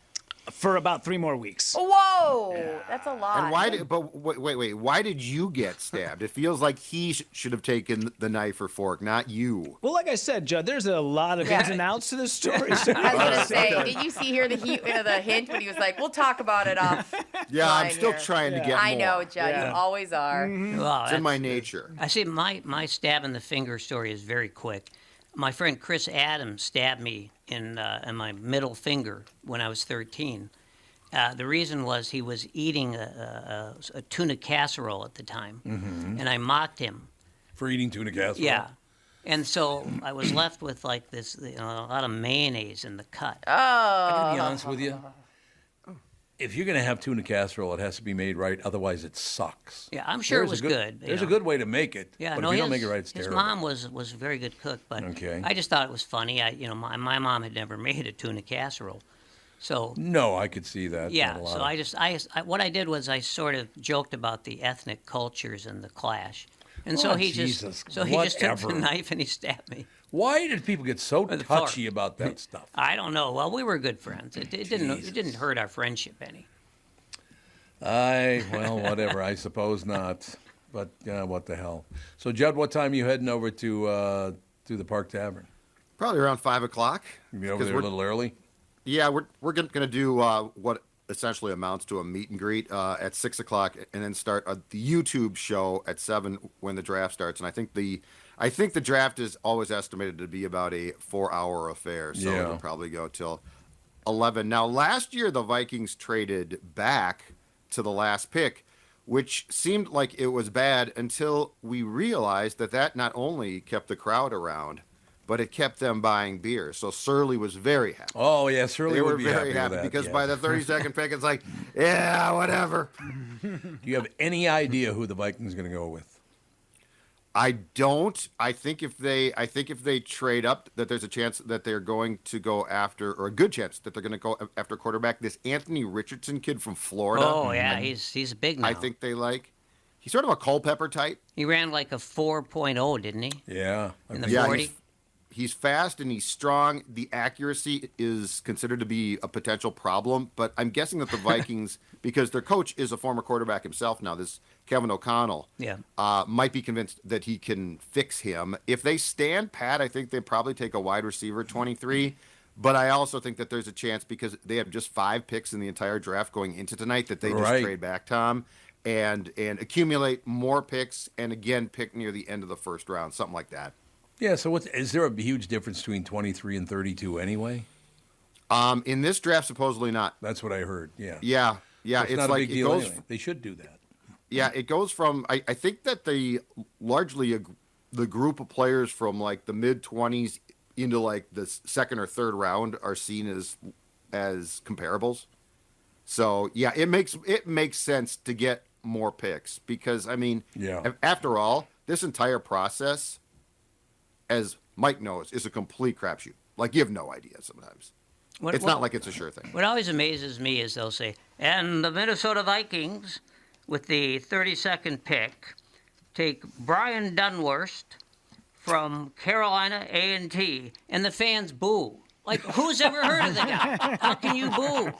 For about 3 more weeks. Whoa, that's a lot. And wait, why did you get stabbed? It feels like he should have taken the knife or fork, not you. Well, like I said, Judd, there's a lot of ins and outs to this story. I was going to say, did you see here the hint when he was like, we'll talk about it off? Yeah, I'm still trying to get more. I know, Judd, you always are. Mm-hmm. Well, it's in my nature. I see my stab in the finger story is very quick. My friend Chris Adams stabbed me in my middle finger when I was 13. The reason was he was eating a tuna casserole at the time, and I mocked him for eating tuna casserole. Yeah, and so I was left with like this, a lot of mayonnaise in the cut. Oh, I'm gonna be honest with you. If you're gonna have tuna casserole, it has to be made right. Otherwise, it sucks. Yeah, I'm sure it was good. There's a good way to make it. Yeah, but if you don't make it right, it's terrible. His mom was a very good cook, but I just thought it was funny. My mom had never made a tuna casserole. So no, I could see that. Yeah, so what I did was I sort of joked about the ethnic cultures and the clash, and so he just took the knife and he stabbed me. Why did people get so touchy about that stuff? I don't know. Well, we were good friends. It didn't hurt our friendship any. Well, whatever. I suppose not. But what the hell? So, Judd, what time are you heading over to the Park Tavern? Probably around 5 o'clock. You be over there a little early. Yeah, we're going to do what essentially amounts to a meet and greet at 6 o'clock, and then start the YouTube show at 7 when the draft starts. And I think the draft is always estimated to be about a 4-hour affair, so it'll probably go till 11. Now, last year the Vikings traded back to the last pick, which seemed like it was bad until we realized that not only kept the crowd around, but it kept them buying beer. So Surly was very happy. Oh, yeah, Surly would be very happy with that, because by the 32nd pick, it's like, yeah, whatever. Do you have any idea who the Vikings are going to go with? I don't. I think if they trade up, that there's a chance that they're going to go after, or a good chance that they're going to go after quarterback, this Anthony Richardson kid from Florida. Oh yeah, he's big now. I think they like. He's sort of a Culpepper type. He ran like a 4.0, didn't he? Yeah. In the 40. He's fast and he's strong. The accuracy is considered to be a potential problem, but I'm guessing that the Vikings, because their coach is a former quarterback himself now, this Kevin O'Connell, might be convinced that he can fix him. If they stand pat, I think they'd probably take a wide receiver 23, But I also think that there's a chance because they have just 5 picks in the entire draft going into tonight that they just trade back, Tom, and accumulate more picks and again pick near the end of the first round, something like that. Yeah. So is there a huge difference between 23 and 32 anyway? In this draft, supposedly not. That's what I heard. Yeah. Yeah. So it's not a big deal anyway. They should do that. Yeah, it goes from I think that largely the group of players from like the mid-20s into like the second or third round are seen as comparables. So yeah, it makes sense to get more picks because I mean, after all, this entire process, as Mike knows, is a complete crapshoot. Like you have no idea sometimes. It's not like it's a sure thing. What always amazes me is they'll say, and the Minnesota Vikings, with the 32nd pick, take Brian Dunworst from Carolina A&T, and the fans boo. Like, who's ever heard of the guy? How can you boo?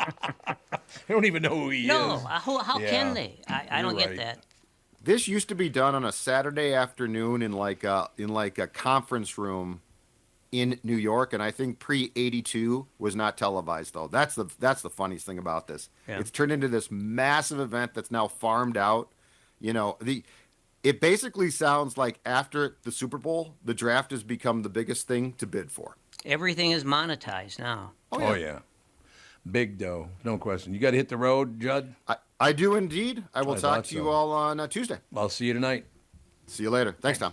They don't even know who he is. No, how can they? I don't get that. This used to be done on a Saturday afternoon in like a conference room in New York, and I think pre-82 was not televised though. That's the funniest thing about this. Yeah. It's turned into this massive event that's now farmed out. You know, it basically sounds like after the Super Bowl, the draft has become the biggest thing to bid for. Everything is monetized now. Oh yeah. Big dough, no question. You got to hit the road, Judd? I do indeed. I will talk to you all on Tuesday. I'll see you tonight. See you later. Thanks, Tom.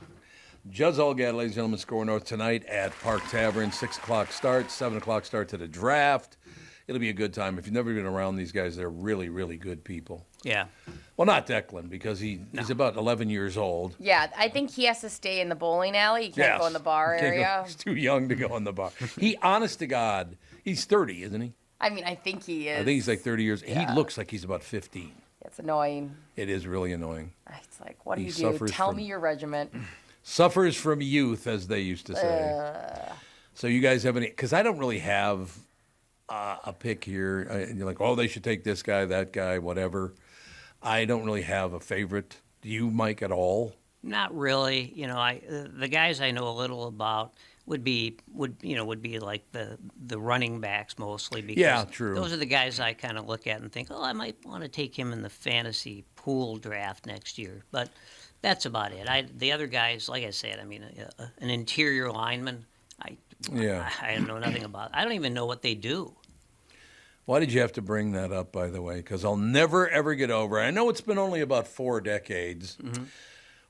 Judd Zulgad, ladies and gentlemen, Score North tonight at Park Tavern. 6 o'clock start, 7 o'clock start to the draft. It'll be a good time. If you've never been around these guys, they're really, really good people. Yeah. Well, not Declan, because he's about 11 years old. Yeah, I think he has to stay in the bowling alley. He can't go in the bar area. He's too young to go in the bar. Honest to God, he's 30, isn't he? I mean, I think he is. I think he's like 30 years. Yeah. He looks like he's about 15. It's annoying. It is really annoying. It's like, what do you do? Tell me your regiment. Suffers from youth, as they used to say. So you guys have any? Because I don't really have a pick here. You're like, oh, they should take this guy, that guy, whatever. I don't really have a favorite. Do you, Mike, at all? Not really. You know, the guys I know a little about would be like the running backs mostly. Because true. Those are the guys I kind of look at and think, oh, I might want to take him in the fantasy pool draft next year. But that's about it. The other guys, like I said, I mean, an interior lineman, I know nothing about. I don't even know what they do. Why did you have to bring that up, by the way? Because I'll never, ever get over. I know it's been only about 4 decades. Mm-hmm.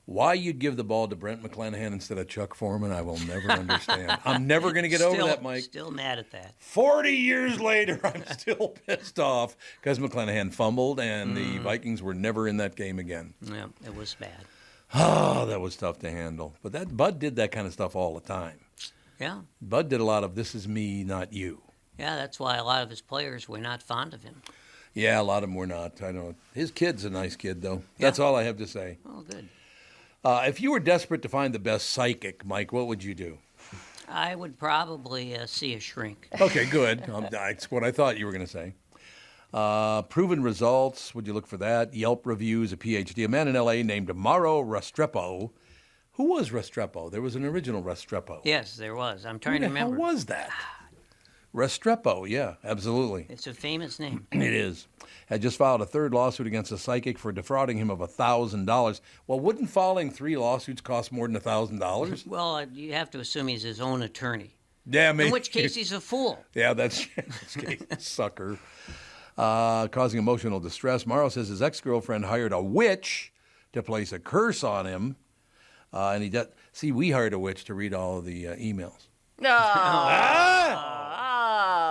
Why you'd give the ball to Brent McClanahan instead of Chuck Foreman, I will never understand. I'm never going to get over that, Mike. Still mad at that. 40 years later, I'm still pissed off because McClanahan fumbled and the Vikings were never in that game again. Yeah, it was bad. Oh, that was tough to handle. But that Bud did that kind of stuff all the time. Yeah. Bud did a lot of this is me, not you. Yeah, that's why a lot of his players were not fond of him. Yeah, a lot of them were not. I know. His kid's a nice kid, though. Yeah. That's all I have to say. Oh, good. If you were desperate to find the best psychic, Mike, what would you do? I would probably see a shrink. Okay, good. That's what I thought you were going to say. Proven results, would you look for that? Yelp reviews, a PhD. A man in L.A. named Mauro Restrepo. Who was Restrepo? There was an original Restrepo. Yes, there was. I'm trying to remember. Who was that? Restrepo, yeah, absolutely. It's a famous name. It is. Had just filed a 3rd lawsuit against a psychic for defrauding him of $1,000. Well, wouldn't filing 3 lawsuits cost more than $1,000? Well, you have to assume he's his own attorney. Yeah, maybe. In which case he's a fool. Yeah, that's sucker. Causing emotional distress. Morrow says his ex-girlfriend hired a witch to place a curse on him. And he does. See, we hired a witch to read all of the emails. No.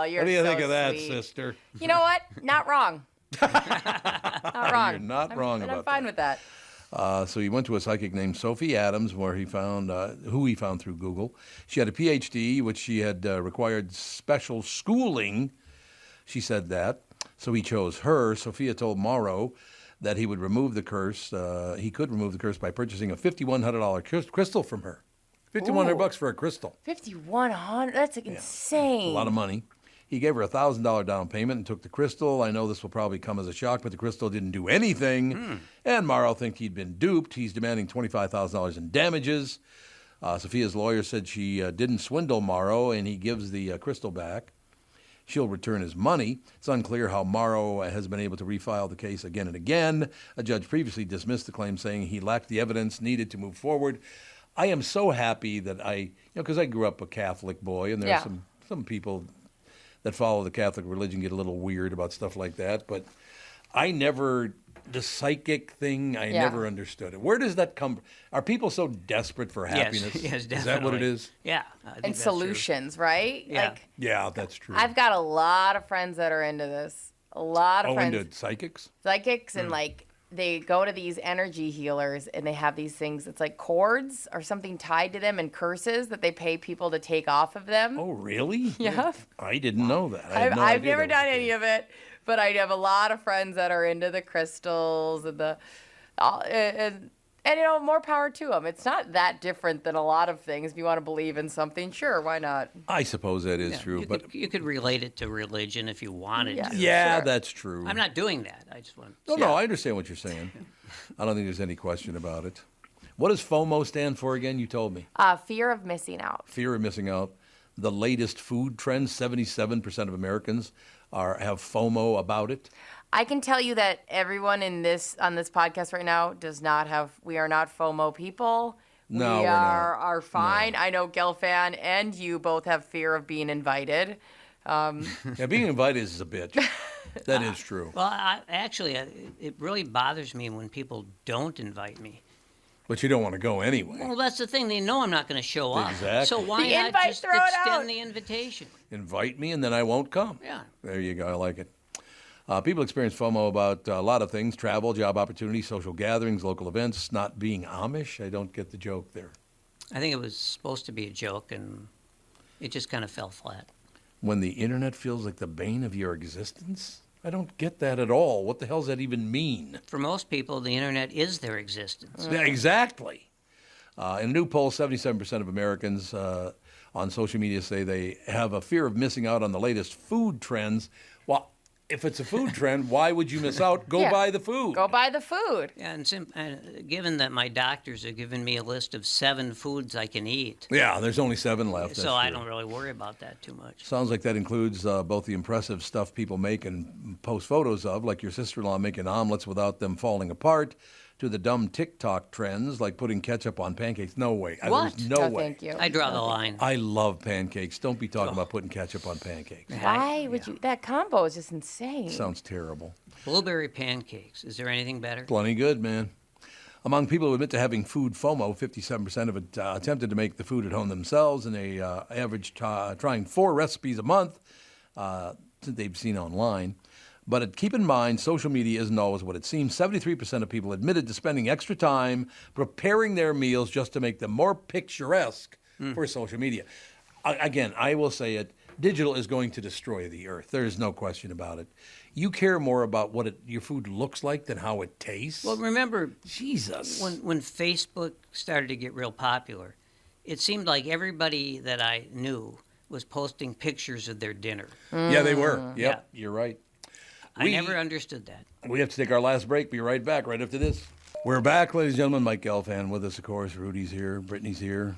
You're what do you think of sweet. that, sister? You know what? Not wrong. Not wrong. You're not wrong about that. I'm fine with that. So he went to a psychic named Sophie Adams, where he found who he found through Google. She had a PhD, which she had required special schooling. She said that. So he chose her. Sophia told Morrow that he would remove the curse. He could remove the curse by purchasing a $5,100 crystal from her. $5,100 for a crystal. $5,100? That's insane. A lot of money. He gave her a $1,000 down payment and took the crystal. I know this will probably come as a shock, but the crystal didn't do anything. And Morrow thinks he'd been duped. He's demanding $25,000 in damages. Sophia's lawyer said she didn't swindle Morrow, and he gives the crystal back. She'll return his money. It's unclear how Morrow has been able to refile the case again and again. A judge previously dismissed the claim, saying he lacked the evidence needed to move forward. I am so happy that because I grew up a Catholic boy, and there are some people that follow the Catholic religion get a little weird about stuff like that, but the psychic thing, I never understood it. Where does that come from? Are people so desperate for happiness? Yes, definitely. Is that what it is? Yeah. And solutions, true. Right? Yeah. Yeah, that's true. I've got a lot of friends that are into this. A lot of friends. Into psychics? Psychics, and they go to these energy healers, and they have these things. It's like cords or something tied to them and curses that they pay people to take off of them. Oh, really? Yeah. I didn't know that. I've never done any of it, but I have a lot of friends that are into the crystals and more power to them. It's not that different than a lot of things. If you want to believe in something, sure, why not? I suppose that is true, but you could relate it to religion if you wanted to. Yeah, sure. That's true. I'm not doing that. I just want. No, I understand what you're saying. I don't think there's any question about it. What does FOMO stand for again? You told me. Fear of missing out. Fear of missing out. The latest food trends, 77% of Americans have FOMO about it. I can tell you that everyone on this podcast right now we are not FOMO people. No, we we're are fine. No. I know Gelfand and you both have fear of being invited. Being invited is a bitch. That is true. Well, it really bothers me when people don't invite me. But you don't want to go anyway. Well, that's the thing. They know I'm not going to show up. Exactly. So why not just extend the invitation? Invite me, and then I won't come. Yeah. There you go. I like it. People experience FOMO about a lot of things: travel, job opportunities, social gatherings, local events. Not being Amish. I don't get the joke there. I think it was supposed to be a joke, and it just kind of fell flat. When the internet feels like the bane of your existence? I don't get that at all. What the hell does that even mean? For most people, the internet is their existence. Yeah, exactly. In a new poll, 77% of Americans on social media say they have a fear of missing out on the latest food trends. Well, if it's a food trend, why would you miss out? Go buy the food. Go buy the food. Yeah, and given that my doctors have given me a list of 7 foods I can eat. Yeah, there's only 7 left. So I don't really worry about that too much. Sounds like that includes both the impressive stuff people make and post photos of, like your sister-in-law making omelets without them falling apart, to the dumb TikTok trends, like putting ketchup on pancakes. No way. What? There's no way. Thank you. I draw the line. I love pancakes. Don't be talking about putting ketchup on pancakes. Why would you? That combo is just insane. Sounds terrible. Blueberry pancakes. Is there anything better? Plenty good, man. Among people who admit to having food FOMO, 57% of it attempted to make the food at home themselves, and they average trying 4 recipes a month that they've seen online. But keep in mind, social media isn't always what it seems. 73% of people admitted to spending extra time preparing their meals just to make them more picturesque for social media. Again, I will say it, digital is going to destroy the earth. There is no question about it. You care more about what your food looks like than how it tastes. Well, remember, Jesus, when Facebook started to get real popular, it seemed like everybody that I knew was posting pictures of their dinner. Yeah, they were. Yep, you're right. I never understood that. We have to take our last break. Be right back right after this. We're back, ladies and gentlemen. Mike Gelfand with us, of course. Rudy's here. Brittany's here.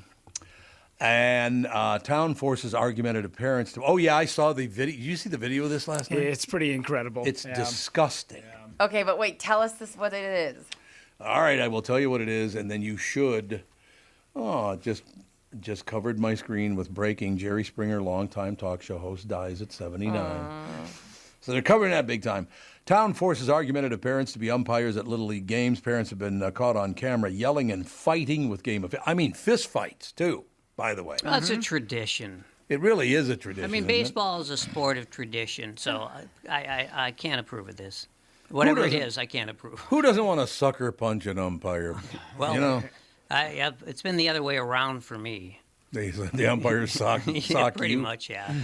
And town forces argumentative parents to... Oh, yeah, I saw the video. Did you see the video of this last night? It's pretty incredible. It's disgusting. Yeah. Okay, but wait, tell us what it is. All right, I will tell you what it is, and then you should... Oh, just covered my screen with breaking. Jerry Springer, longtime talk show host, dies at 79. So they're covering that big time. Town forces argumentative parents to be umpires at Little League games. Parents have been caught on camera yelling and fighting with fist fights, too, by the way. Well, that's a tradition. It really is a tradition. I mean, baseball is a sport of tradition, so I can't approve of this. Whatever it is, I can't approve. Who doesn't want to sucker punch an umpire? Well, you know, it's been the other way around for me. The umpires sock pretty you. much, yeah.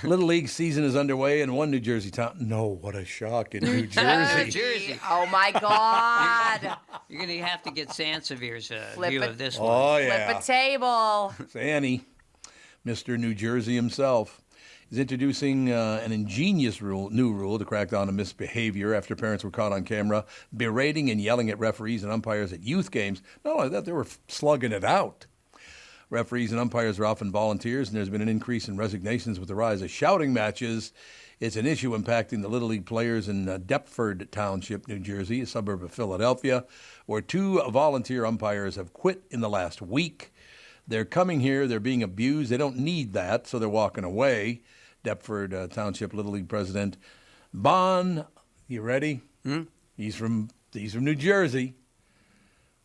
Little League season is underway in one New Jersey town. No, what a shock in New Jersey. New Jersey. Oh, my God. You're going to have to get Sansevier's view of this one. Oh, yeah. Flip a table. Sandy, Mr. New Jersey himself, is introducing an ingenious new rule to crack down on misbehavior after parents were caught on camera berating and yelling at referees and umpires at youth games. Not only that, they were slugging it out. Referees and umpires are often volunteers, and there's been an increase in resignations with the rise of shouting matches. It's an issue impacting the Little League players in Deptford Township, New Jersey, a suburb of Philadelphia, where 2 volunteer umpires have quit in the last week. They're coming here. They're being abused. They don't need that, so they're walking away. Deptford Township Little League president you ready? He's from New Jersey.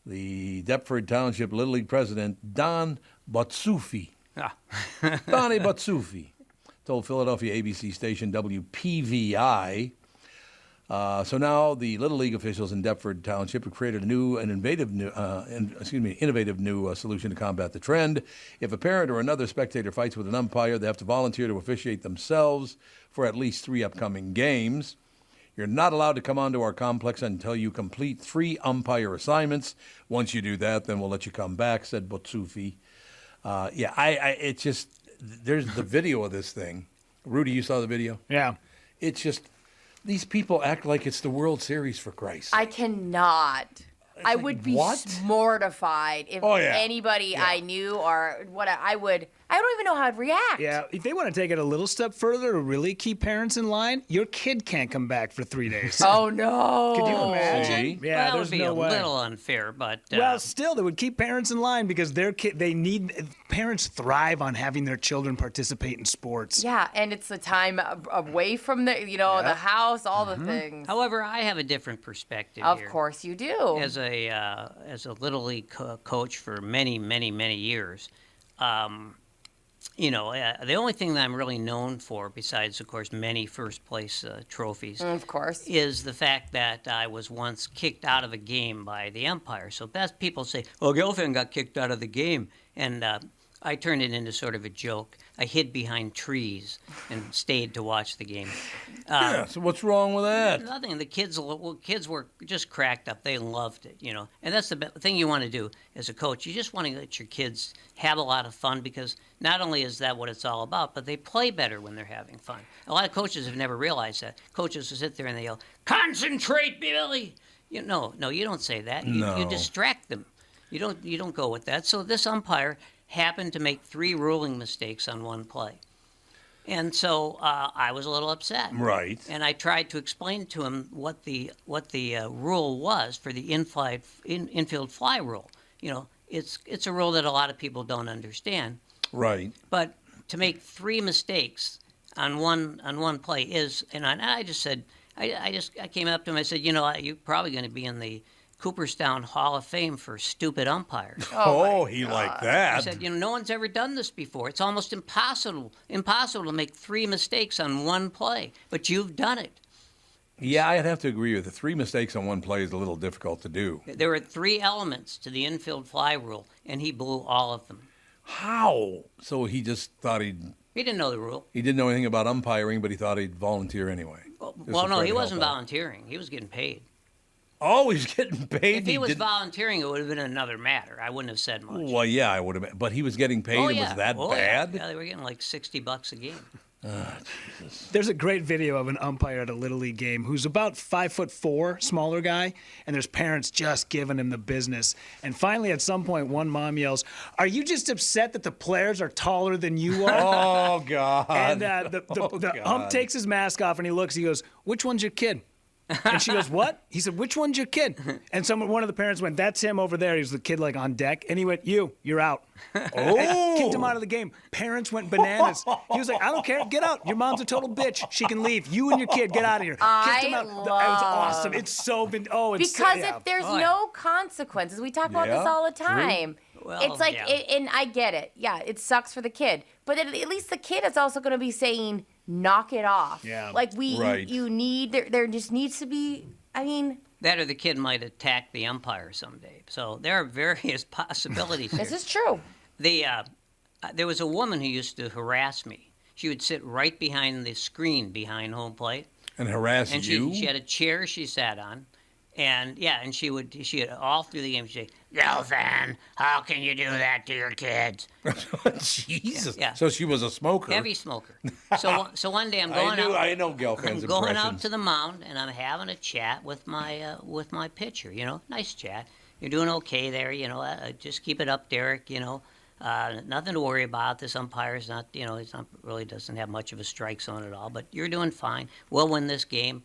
The Deptford Township Little League president, Don Botsufi. Donnie Botsufi told Philadelphia ABC station WPVI. So now the Little League officials in Deptford Township have created an innovative new solution to combat the trend. If a parent or another spectator fights with an umpire, they have to volunteer to officiate themselves for at least 3 upcoming games. You're not allowed to come onto our complex until you complete 3 umpire assignments. Once you do that, then we'll let you come back, said Botsufi. It's just, there's the video of this thing. Rudy, you saw the video? Yeah. It's just, these people act like it's the World Series, for Christ's sake. I cannot. I would be mortified if anybody I knew or what I don't even know how I'd react. Yeah, if they want to take it a little step further to really keep parents in line, your kid can't come back for 3 days. Oh, no. Could you imagine? Yeah, that would be a little unfair, but... Well, still, they would keep parents in line because parents thrive on having their children participate in sports. Yeah, and it's the time away from the house, all the things. However, I have a different perspective Of here. course you do. As a Little League coach for many, many, many years, the only thing that I'm really known for, besides, of course, many first-place trophies, of course, is the fact that I was once kicked out of a game by the umpire. So that's people say, "Oh, Gelfand got kicked out of the game," and I turned it into sort of a joke. I hid behind trees and stayed to watch the game. So what's wrong with that? Nothing. The kids were just cracked up. They loved it, And that's the thing you want to do as a coach. You just want to let your kids have a lot of fun because not only is that what it's all about, but they play better when they're having fun. A lot of coaches have never realized that. Coaches will sit there and they yell, "Concentrate, Billy!" No, you don't say that. You distract them. You don't go with that. So this umpire happened to make 3 ruling mistakes on one play. And so I was a little upset. Right. And I tried to explain to him what the rule was for the infield fly rule. It's a rule that a lot of people don't understand. Right. But to make 3 mistakes on one play is, and I just said, I came up to him. I said, you're probably going to be in the Cooperstown Hall of Fame for stupid umpires. He liked that. I said, no one's ever done this before. It's almost impossible to make 3 mistakes on one play, but you've done it. Yeah, I'd have to agree with you. 3 mistakes on one play is a little difficult to do. There were 3 elements to the infield fly rule, and he blew all of them. How? So he just thought He didn't know the rule. He didn't know anything about umpiring, but he thought he'd volunteer anyway. Well, no, he wasn't volunteering. He was getting paid. Oh, he's getting paid. If he was volunteering, it would have been another matter. I wouldn't have said much. Well, yeah, I would have. But he was getting paid. And was that bad? Yeah, they were getting like $60 a game. Jesus. There's a great video of an umpire at a Little League game who's about 5'4", smaller guy, and there's parents just giving him the business. And finally, at some point, one mom yells, "Are you just upset that the players are taller than you are?" Oh, God. And the ump takes his mask off and he looks. He goes, "Which one's your kid?" And she goes, "What?" He said, "Which one's your kid?" And one of the parents went, "That's him over there." He was the kid like on deck. And he went, "You're out." And kicked him out of the game. Parents went bananas. He was like, "I don't care. Get out. Your mom's a total bitch. She can leave. You and your kid, get out of here." Kicked him out. It was awesome. It's so been, because if there's no consequences, we talk about this all the time. Well, it's like, and I get it. Yeah, it sucks for the kid. But at least the kid is also going to be saying, "Knock it off." Yeah. Like you need, there just needs to be, That or the kid might attack the umpire someday. So there are various possibilities here. This is true. There was a woman who used to harass me. She would sit right behind the screen behind home plate. And harass you? She had a chair she sat on. And she would all through the game, she'd say, "Gelfand, how can you do that to your kids?" Jesus. Yeah. So she was a smoker. Heavy smoker. So one day I'm going out. I know Gelfand's I'm going out impressions. to the mound and I'm having a chat with my pitcher. Nice chat. "You're doing okay there. Just keep it up, Derek. Nothing to worry about. This umpire's not, he's not really doesn't have much of a strike zone at all. But you're doing fine. We'll win this game.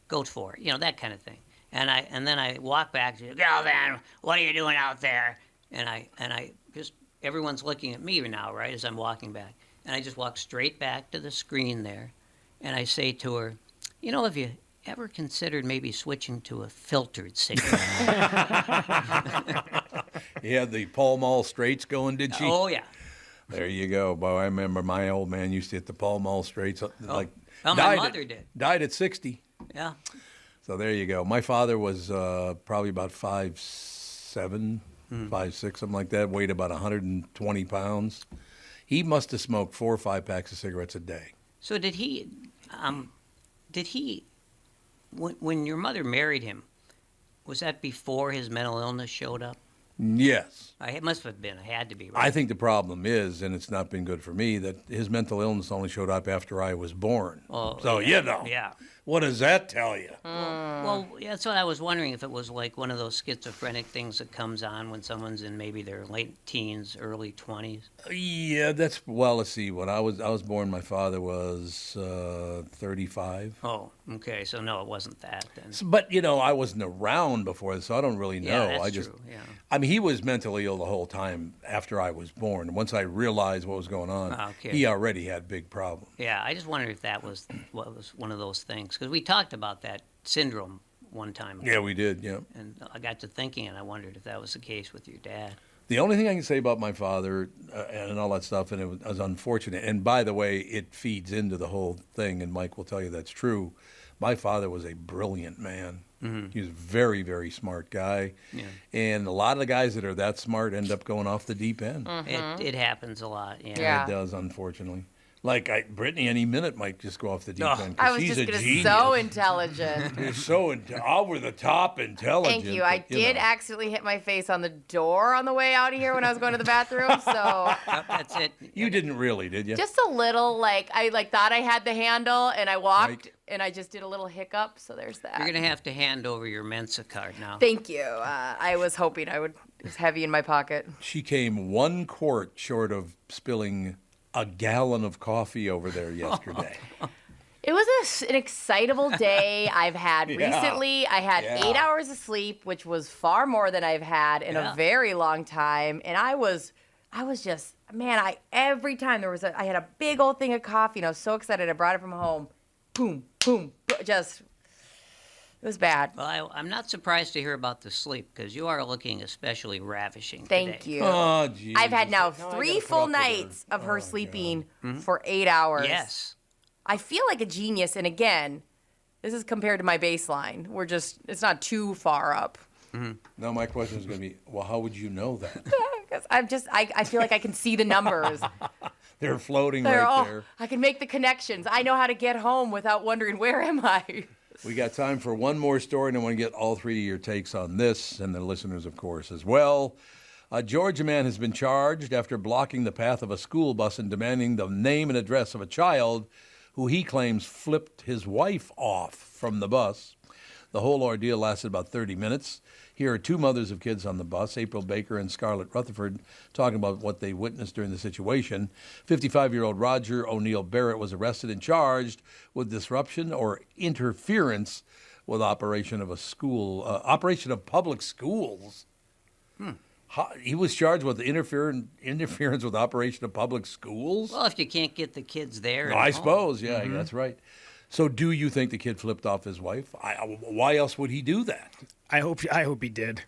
Go for it. That kind of thing. And then I walk back to Gelfand, what are you doing out there? And I just everyone's looking at me now, right, as I'm walking back. And I just walk straight back to the screen there, and I say to her, have you ever considered maybe switching to a filtered cigarette? You had the Pall Mall straights going, did she? Oh, yeah. There you go. Boy, I remember my old man used to hit the Pall Mall straights. My mother did. Died at 60. Yeah. So there you go. My father was probably about 5'7", 5'6", something like that, weighed about 120 pounds. He must have smoked 4 or 5 packs of cigarettes a day. So did he, when your mother married him, was that before his mental illness showed up? Yes. It must have been. It had to be, right? I think the problem is, and it's not been good for me, that his mental illness only showed up after I was born. Oh, so, Yeah. What does that tell you? Well, that's what I was wondering, if it was like one of those schizophrenic things that comes on when someone's in maybe their late teens, early 20s. Yeah, let's see. When I was born, my father was 35. Oh, okay. So, no, it wasn't that then. But, I wasn't around before, so I don't really know. Yeah, that's true. Yeah. I mean, he was mentally ill the whole time after I was born. Once I realized what was going on, he already had big problems. Yeah, I just wondered if that was one of those things. Because we talked about that syndrome one time. Yeah, we did, yeah. And I got to thinking, and I wondered if that was the case with your dad. The only thing I can say about my father and all that stuff, and it was unfortunate, and by the way, it feeds into the whole thing, and Mike will tell you that's true. My father was a brilliant man. Mm-hmm. He was a very, very smart guy. Yeah. And a lot of the guys that are that smart end up going off the deep end. Mm-hmm. It happens a lot. Yeah, it does, unfortunately. Like Brittany, any minute might just go off the deep end. I was she's just going to so intelligent. You're so over the top intelligent. Thank you. I did accidentally hit my face on the door on the way out of here when I was going to the bathroom. So that's it. You didn't really, did you? Just a little. I thought I had the handle, and I walked, and I just did a little hiccup. So there's that. You're gonna have to hand over your Mensa card now. Thank you. I was hoping it was heavy in my pocket. She came 1 quart short of spilling a gallon of coffee over there yesterday. It was an excitable day I've had recently. I had 8 hours of sleep, which was far more than I've had in a very long time. And I was just, man, every time I had a big old thing of coffee, and I was so excited. I brought it from home. Boom, boom, just, it was bad. Well, I'm not surprised to hear about the sleep, because you are looking especially ravishing Thank today. you. Oh, geez. I've had now 3 full nights of her sleeping for 8 hours. Yes. I feel like a genius, and again, this is compared to my baseline. It's not too far up. Mm-hmm. Now my question is going to be, well, how would you know that? Because I feel like I can see the numbers. They're floating right there. I can make the connections. I know how to get home without wondering, where am I? We got time for one more story, and I want to get all 3 of your takes on this, and the listeners, of course, as well. A Georgia man has been charged after blocking the path of a school bus and demanding the name and address of a child who he claims flipped his wife off from the bus. The whole ordeal lasted about 30 minutes. Here are 2 mothers of kids on the bus, April Baker and Scarlett Rutherford, talking about what they witnessed during the situation. 55-year-old Roger O'Neill Barrett was arrested and charged with disruption or interference with operation of public schools. He was charged with interference with operation of public schools? Well, if you can't get the kids there. No, I suppose, that's right. So do you think the kid flipped off his wife? Why else would he do that? I hope he did.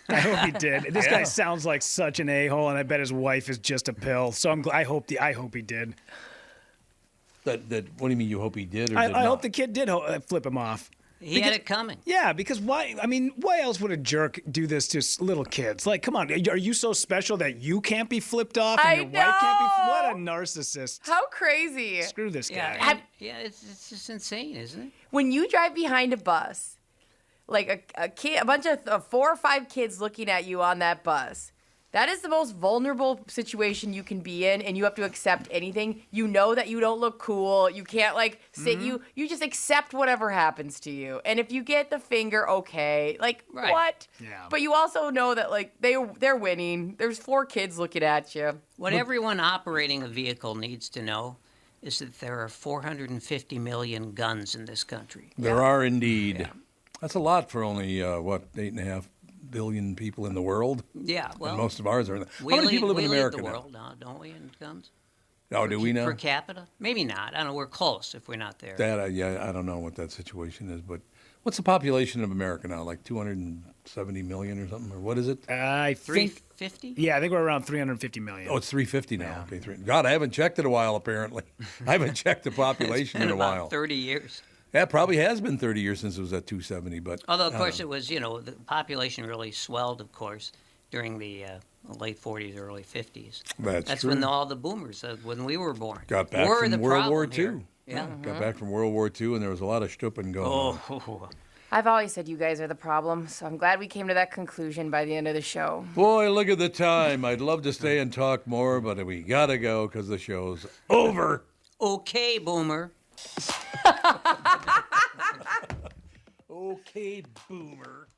I hope he did. This guy sounds like such an a-hole, and I bet his wife is just a pill. So I hope he did. What do you mean you hope he did or did I not? hope the kid did flip him off. He had it coming. Yeah, because why? I mean, why else would a jerk do this to little kids? Like, come on, are you so special that you can't be flipped off and your wife can't be? What a narcissist! How crazy! Screw this guy. It's just insane, isn't it? When you drive behind a bus, like a bunch of 4 or 5 kids looking at you on that bus, That is the most vulnerable situation you can be in, and you have to accept anything. You know that you don't look cool. You can't like sit. You just accept whatever happens to you. And if you get the finger, okay, like what? Yeah. But you also know that like they're winning. There's 4 kids looking at you. What everyone operating a vehicle needs to know is that there are 450 million guns in this country. There are indeed. Yeah. That's a lot for only 8.5 billion people in the world. Yeah, well, and most of ours are. How many people live in America the now? world now, don't we, in guns? Oh, do we now? Per capita? Maybe not. I don't know. We're close if we're not there. That I don't know what that situation is, but what's the population of America now? Like 270 million or something, or what is it? I think 350. Yeah, I think we're around 350 million. Oh, it's 350 now. Yeah. Okay, God, I haven't checked in a while. Apparently, I haven't checked the population in a while. About 30 years. That probably has been 30 years since it was at 270, but although of course it was, the population really swelled, of course, during the late 40s, early 50s. That's true. When all the boomers, when we were born, got back from World War II. Here. Yeah, got back from World War II, and there was a lot of stupping going on. I've always said you guys are the problem, so I'm glad we came to that conclusion by the end of the show. Boy, look at the time. I'd love to stay and talk more, but we gotta go because the show's over. Okay, boomer. Okay, boomer.